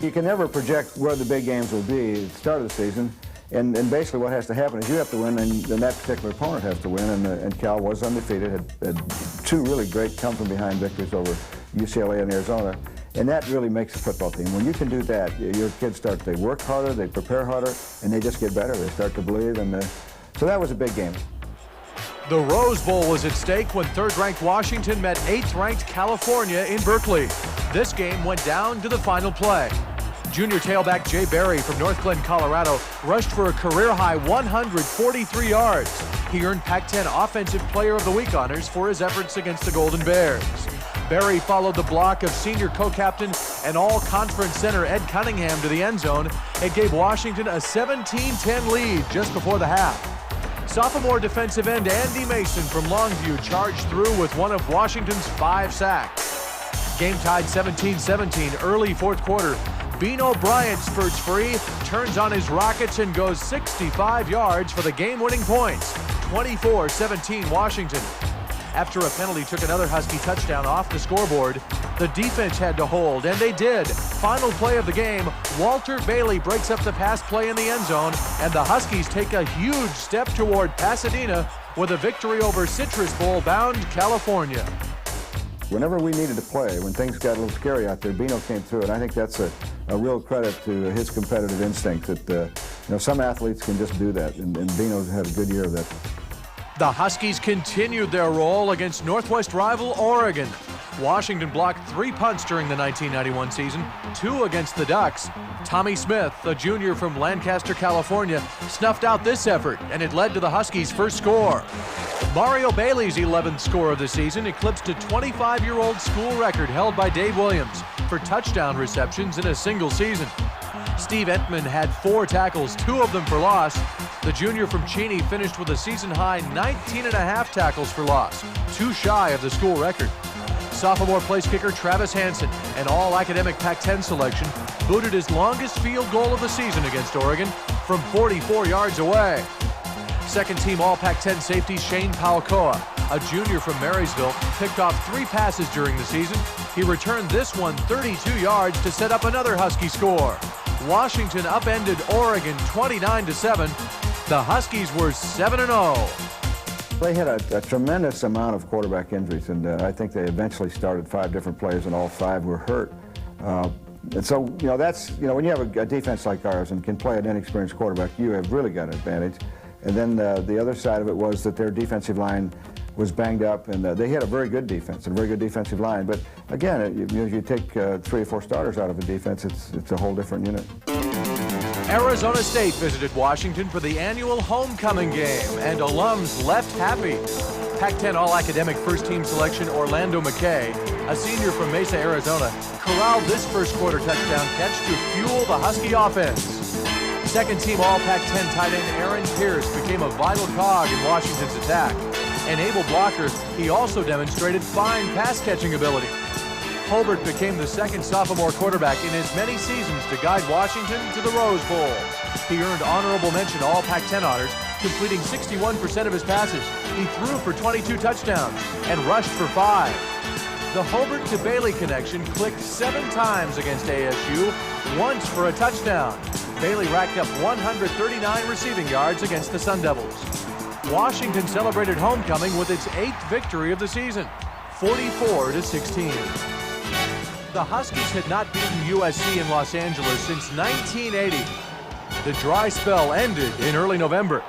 You can never project where the big games will be at the start of the season, and basically what has to happen is you have to win, and that particular opponent has to win, and Cal was undefeated, had 2 really great come-from-behind victories over UCLA and Arizona, and that really makes a football team. When you can do that, your kids they work harder, they prepare harder, and they just get better. They start to believe, and so that was a big game.
The Rose Bowl was at stake when 3rd-ranked Washington met 8th-ranked California in Berkeley. This game went down to the final play. Junior tailback Jay Berry from North Glen, Colorado, rushed for a career-high 143 yards. He earned Pac-10 Offensive Player of the Week honors for his efforts against the Golden Bears. Berry followed the block of senior co-captain and all-conference center Ed Cunningham to the end zone and gave Washington a 17-10 lead just before the half. Sophomore defensive end Andy Mason from Longview charged through with one of Washington's 5 sacks. Game tied 17-17 early fourth quarter. Bino Bryant spurts free, turns on his Rockets, and goes 65 yards for the game-winning points. 24-17 Washington. After a penalty took another Husky touchdown off the scoreboard, the defense had to hold, and they did. Final play of the game, Walter Bailey breaks up the pass play in the end zone, and the Huskies take a huge step toward Pasadena with a victory over Citrus Bowl-bound California.
Whenever we needed to play, when things got a little scary out there, Bino came through, and I think that's a real credit to his competitive instinct that, some athletes can just do that, and Bino's had a good year of that.
The Huskies continued their roll against Northwest rival Oregon. Washington blocked 3 punts during the 1991 season, 2 against the Ducks. Tommy Smith, a junior from Lancaster, California, snuffed out this effort, and it led to the Huskies' first score. Mario Bailey's 11th score of the season eclipsed a 25-year-old school record held by Dave Williams for touchdown receptions in a single season. Steve Entman had 4 tackles, 2 of them for loss. The junior from Cheney finished with a season-high 19.5 tackles for loss, 2 shy of the school record. Sophomore place kicker Travis Hansen, an all-academic Pac-10 selection, booted his longest field goal of the season against Oregon from 44 yards away. Second-team All-Pac-10 safety Shane Palcoa, a junior from Marysville, picked off 3 passes during the season. He returned this one 32 yards to set up another Husky score. Washington upended Oregon 29-7. The Huskies were 7-0.
They had a tremendous amount of quarterback injuries, and I think they eventually started 5 different players, and all 5 were hurt. And so, that's, when you have a defense like ours and can play an inexperienced quarterback, you have really got an advantage. And then the other side of it was that their defensive line was banged up, and they had a very good defense and a very good defensive line. But again, you take 3 or 4 starters out of the defense, it's a whole different unit.
Arizona State visited Washington for the annual homecoming game, and alums left happy. Pac-10 All-Academic first-team selection Orlando McKay, a senior from Mesa, Arizona, corralled this first-quarter touchdown catch to fuel the Husky offense. Second-team All-Pac-10 tight end Aaron Pierce became a vital cog in Washington's attack. An able blocker, he also demonstrated fine pass-catching ability. Hobart became the second sophomore quarterback in as many seasons to guide Washington to the Rose Bowl. He earned honorable mention All Pac-10 honors, completing 61% of his passes. He threw for 22 touchdowns and rushed for 5. The Hobart to Bailey connection clicked 7 times against ASU, once for a touchdown. Bailey racked up 139 receiving yards against the Sun Devils. Washington celebrated homecoming with its 8th victory of the season, 44-16. The Huskies had not beaten USC in Los Angeles since 1980. The dry spell ended in early November.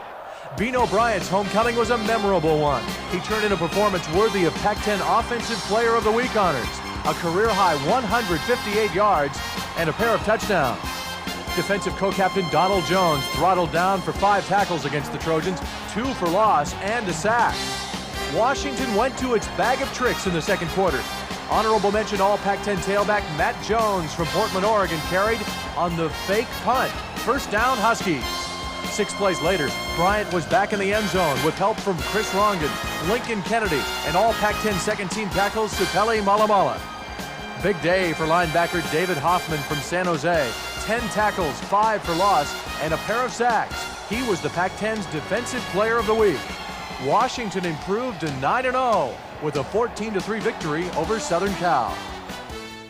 Bino Bryant's homecoming was a memorable one. He turned in a performance worthy of Pac-10 Offensive Player of the Week honors, a career-high 158 yards, and a pair of touchdowns. Defensive co-captain Donald Jones throttled down for 5 tackles against the Trojans, 2 for loss, and a sack. Washington went to its bag of tricks in the second quarter. Honorable mention All Pac-10 tailback Matt Jones from Portland, Oregon carried on the fake punt. First down, Huskies. 6 plays later, Bryant was back in the end zone with help from Chris Rongan, Lincoln Kennedy, and All Pac-10 second-team tackles Supeli Malamala. Big day for linebacker David Hoffman from San Jose. 10 tackles, 5 for loss, and a pair of sacks. He was the Pac-10's Defensive Player of the Week. Washington improved to 9-0 with a 14-3 victory over Southern Cal.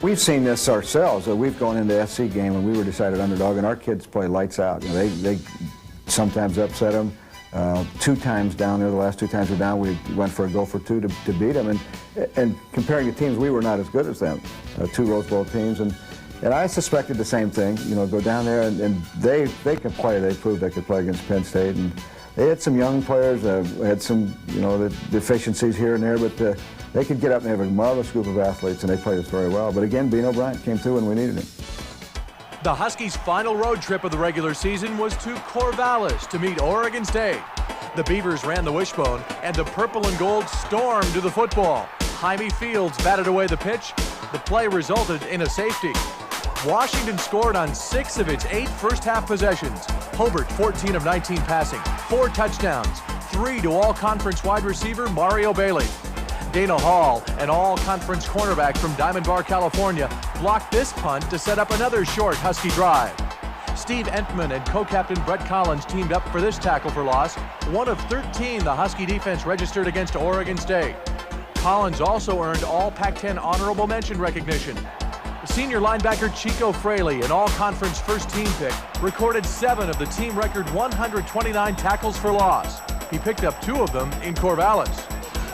We've seen this ourselves. We've gone into the SC game and we were decided underdog, and our kids play lights out. They sometimes upset them. 2 times down there, the last 2 times we're down, we went for a go for 2 to beat them. And comparing the teams, we were not as good as them. 2 Rose Bowl teams, and I suspected the same thing. Go down there and they can play. They proved they could play against Penn State, and they had some young players, had some, the deficiencies here and there, but they could get up and have a marvelous group of athletes, and they played us very well. But again, Bino Bryant came through when we needed him.
The Huskies' final road trip of the regular season was to Corvallis to meet Oregon State. The Beavers ran the wishbone, and the purple and gold stormed to the football. Jaime Fields batted away the pitch. The play resulted in a safety. Washington scored on 6 of its 8 first-half possessions. Hobart, 14 of 19 passing, 4 touchdowns, 3 to all-conference wide receiver Mario Bailey. Dana Hall, an all-conference cornerback from Diamond Bar, California, blocked this punt to set up another short Husky drive. Steve Entman and co-captain Brett Collins teamed up for this tackle for loss, 1 of 13 the Husky defense registered against Oregon State. Collins also earned all Pac-10 honorable mention recognition. Senior linebacker Chico Fraley, an all-conference first-team pick, recorded 7 of the team record 129 tackles for loss. He picked up 2 of them in Corvallis.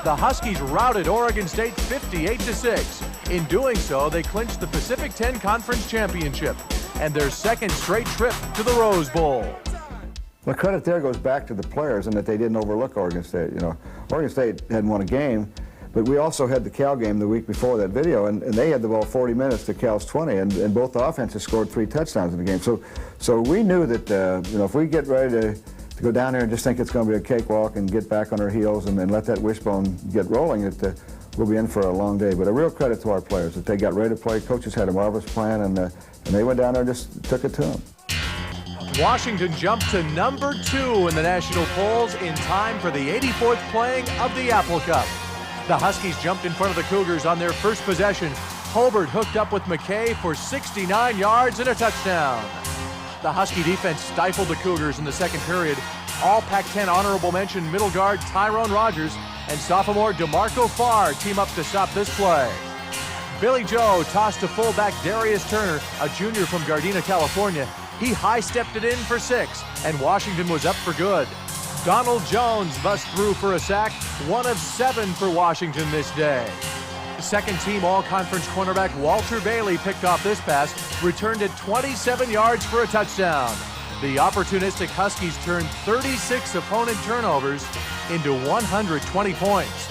the Huskies routed Oregon State 58-6. In doing so, they clinched the Pacific 10 Conference Championship and their second straight trip to the Rose Bowl.
The credit there goes back to the players and that they didn't overlook Oregon State. You know, Oregon State hadn't won a game, but we also had the Cal game the week before that video, and they had the ball 40 minutes to Cal's 20, and both the offenses scored 3 touchdowns in the game. So we knew that you know, if we get ready to go down here and just think it's going to be a cakewalk and get back on our heels and then let that wishbone get rolling, we'll be in for a long day. But a real credit to our players that they got ready to play. Coaches had a marvelous plan, and they went down there and just took it to them.
Washington jumped to number 2 in the national polls in time for the 84th playing of the Apple Cup. The Huskies jumped in front of the Cougars on their first possession. Hobart hooked up with McKay for 69 yards and a touchdown. The Husky defense stifled the Cougars in the second period. All Pac-10 honorable mention middle guard Tyrone Rogers and sophomore DeMarco Farr team up to stop this play. Billy Joe tossed to fullback Darius Turner, a junior from Gardena, California. He high-stepped it in for 6, and Washington was up for good. Donald Jones bust through for a sack, 1 of 7 for Washington this day. Second-team all-conference cornerback Walter Bailey picked off this pass, returned it 27 yards for a touchdown. The opportunistic Huskies turned 36 opponent turnovers into 120 points.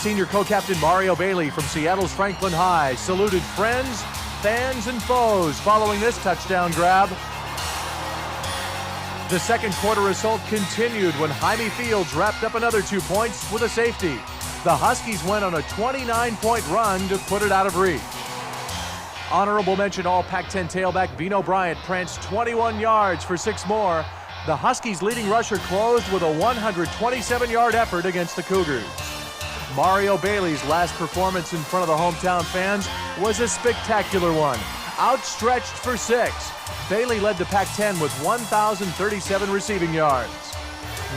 Senior co-captain Mario Bailey from Seattle's Franklin High saluted friends, fans, and foes following this touchdown grab. The second quarter assault continued when Jaime Fields wrapped up another 2 points with a safety. The Huskies went on a 29-point run to put it out of reach. Honorable mention all Pac-10 tailback Vino Bryant pranced 21 yards for 6 more. The Huskies' leading rusher closed with a 127-yard effort against the Cougars. Mario Bailey's last performance in front of the hometown fans was a spectacular one. Outstretched for 6, Bailey led the Pac-10 with 1,037 receiving yards.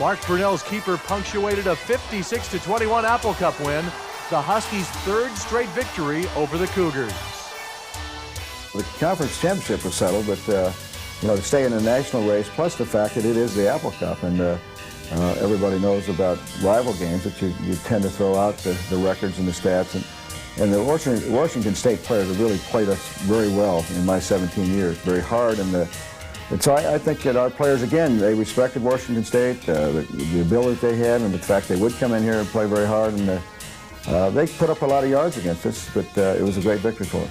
Mark Brunell's keeper punctuated a 56-21 Apple Cup win, the Huskies' 3rd straight victory over the Cougars.
The conference championship was settled, but you know, to stay in the national race, plus the fact that it is the Apple Cup, and everybody knows about rival games that you tend to throw out the records and the stats, and the Washington State players have really played us very well in my 17 years, very hard, and so I think that our players, again, they respected Washington State, the ability they had, and the fact they would come in here and play very hard, and they put up a lot of yards against us, but it was a great victory for us.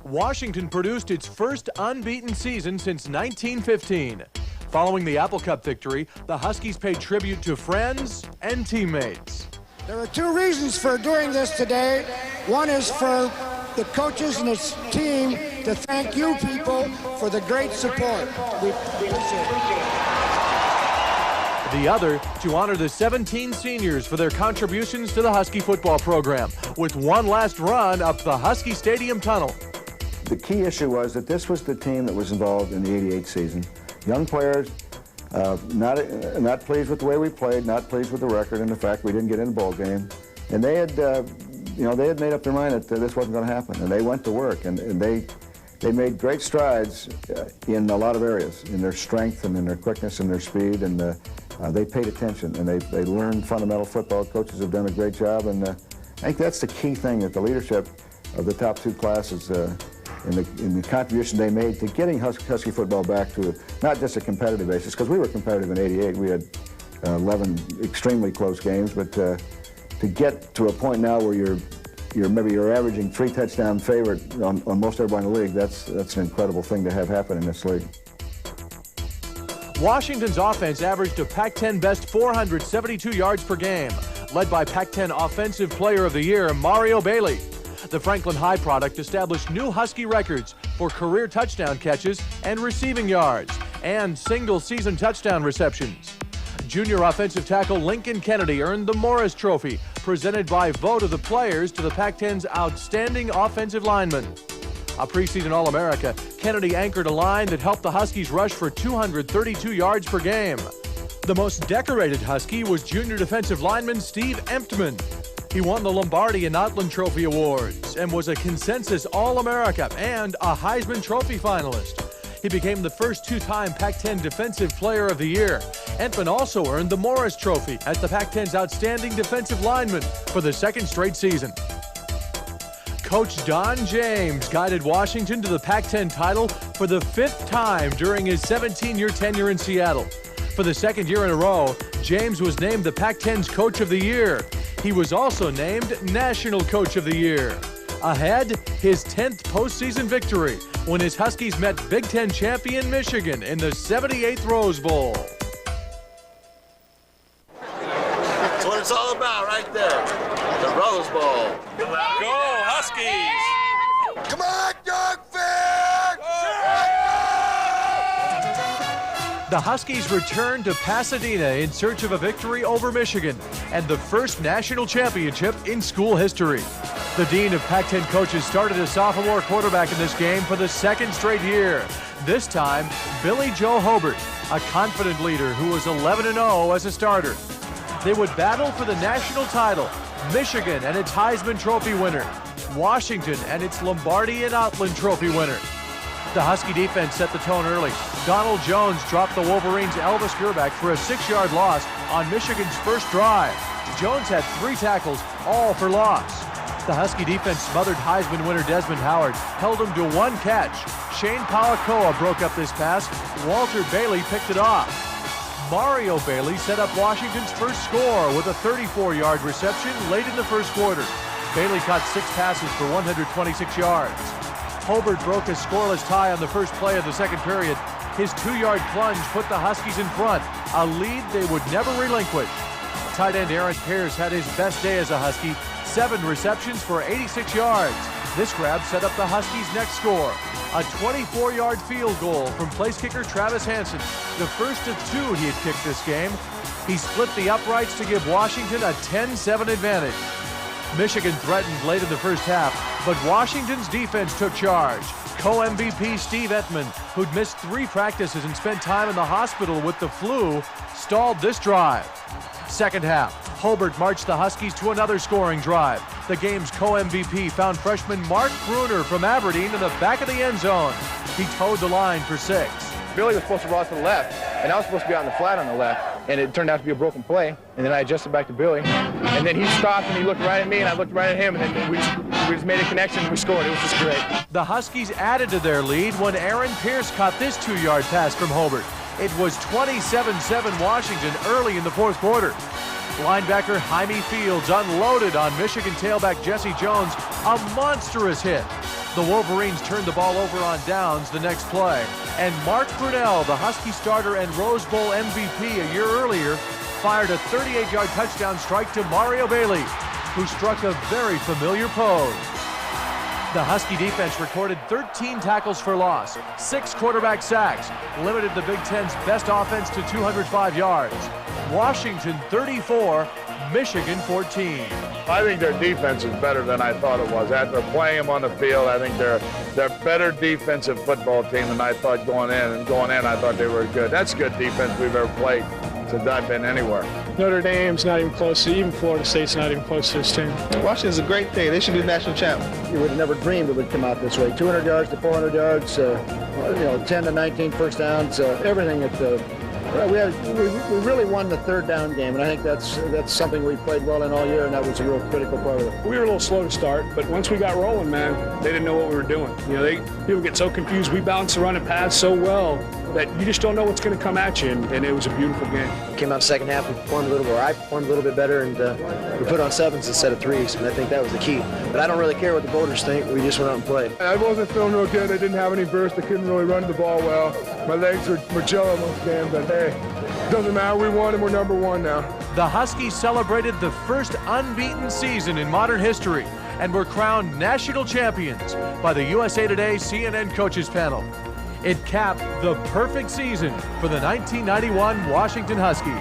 Washington produced its first unbeaten season since 1915. Following the Apple Cup victory, the Huskies paid tribute to friends and teammates.
There are 2 reasons for doing this today. One is for the coaches and his team to thank you people for the great support. We appreciate it.
The other, to honor the 17 seniors for their contributions to the Husky football program, with one last run up the Husky Stadium tunnel.
The key issue was that this was the team that was involved in the '88 season. Young players, not pleased with the way we played, not pleased with the record and the fact we didn't get in the bowl game. And they had, you know, they had made up their mind that this wasn't going to happen, and they went to work, and they made great strides in a lot of areas, in their strength and in their quickness and their speed, and they paid attention, and they learned fundamental football. Coaches have done a great job, and I think that's the key thing, that the leadership of the top 2 classes in the contribution they made to getting Husky football back to not just a competitive basis, because we were competitive in '88. We had 11 extremely close games, but to get to a point now where you're averaging 3 touchdown favorite on most everybody in the league, that's an incredible thing to have happen in this league.
Washington's offense averaged a Pac-10 best 472 yards per game, led by Pac-10 Offensive Player of the Year Mario Bailey. The Franklin High product established new Husky records for career touchdown catches and receiving yards, and single-season touchdown receptions. Junior offensive tackle Lincoln Kennedy earned the Morris Trophy, presented by vote of the players to the Pac-10's outstanding offensive lineman. A preseason All-America, Kennedy anchored a line that helped the Huskies rush for 232 yards per game. The most decorated Husky was junior defensive lineman Steve Emptman. He won the Lombardi and Outland Trophy Awards and was a consensus All-America and a Heisman Trophy finalist. He became the first two-time Pac-10 Defensive Player of the Year. Entman also earned the Morris Trophy as the Pac-10's Outstanding Defensive Lineman for the second straight season. Coach Don James guided Washington to the Pac-10 title for the 5th time during his 17-year tenure in Seattle. For the second year in a row, James was named the Pac-10's Coach of the Year. He was also named National Coach of the Year. Ahead, his 10th postseason victory when his Huskies met Big Ten champion Michigan in the 78th Rose Bowl.
That's what it's all about right there. The Rose Bowl.
Go Huskies!
Come on, Dogfish!
The Huskies returned to Pasadena in search of a victory over Michigan and the first national championship in school history. The Dean of Pac-10 coaches started a sophomore quarterback in this game for the second straight year. This time, Billy Joe Hobart, a confident leader who was 11-0 as a starter. They would battle for the national title, Michigan and its Heisman Trophy winner, Washington and its Lombardi and Outland Trophy winner. The Husky defense set the tone early. Donald Jones dropped the Wolverines' Elvis Gerback for a 6-yard loss on Michigan's first drive. Jones had 3 tackles, all for loss. The Husky defense smothered Heisman winner Desmond Howard, held him to 1 catch. Shane Palacoa broke up this pass. Walter Bailey picked it off. Mario Bailey set up Washington's first score with a 34-yard reception late in the first quarter. Bailey caught 6 passes for 126 yards. Hobart broke a scoreless tie on the first play of the second period. His 2-yard plunge put the Huskies in front, a lead they would never relinquish. Tight end Aaron Pierce had his best day as a Husky, 7 receptions for 86 yards. This grab set up the Huskies' next score, a 24-yard field goal from place kicker Travis Hansen, the first of 2 he had kicked this game. He split the uprights to give Washington a 10-7 advantage. Michigan threatened late in the first half, but Washington's defense took charge. Co-MVP Steve Entman, who'd missed 3 practices and spent time in the hospital with the flu, stalled this drive. Second half, Hobart marched the Huskies to another scoring drive. The game's co-MVP found freshman Mark Bruner from Aberdeen in the back of the end zone. He towed the line for 6.
Billy was supposed to roll to the left, and I was supposed to be on the flat on the left, and it turned out to be a broken play. And then I adjusted back to Billy, and then he stopped and he looked right at me, and I looked right at him, and then we just made a connection and we scored. It was just great.
The Huskies added to their lead when Aaron Pierce caught this 2-yard pass from Hobart. It was 27-7 Washington early in the fourth quarter. Linebacker Jaime Fields unloaded on Michigan tailback Jesse Jones, a monstrous hit. The Wolverines turned the ball over on downs the next play, and Mark Brunell, the Husky starter and Rose Bowl MVP a year earlier, fired a 38-yard touchdown strike to Mario Bailey, who struck a very familiar pose. The Husky defense recorded 13 tackles for loss, 6 quarterback sacks, limited the Big Ten's best offense to 205 yards. Washington 34, Michigan 14.
I think their defense is better than I thought it was. After playing them on the field, I think they're a better defensive football team than I thought going in. And going in, I thought they were good. That's good defense we've ever played since I've been anywhere.
Notre Dame's not even close to, even Florida State's not even close to this team.
Washington's a great thing. They should be national champ. You would have never dreamed it would come out this way. 200 yards to 400 yards, 10 to 19 first downs, everything at the... We really won the third down game, and I think that's something we played well in all year, and that was a real critical part of it.
We were a little slow to start, but once we got rolling, man, they didn't know what we were doing. People get so confused. We balanced the run and pass so well that you just don't know what's going to come at you, and it was a beautiful game.
Came out second half, we performed a little more. I performed a little bit better, and we put on 7s instead of 3s, and I think that was the key. But I don't really care what the voters think. We just went out and played.
I wasn't feeling real good. I didn't have any burst. I couldn't really run the ball well. My legs were jello most games, but hey, it doesn't matter. We won, and we're number 1 now.
The Huskies celebrated the first unbeaten season in modern history and were crowned national champions by the USA Today CNN coaches panel. It capped the perfect season for the 1991 Washington Huskies.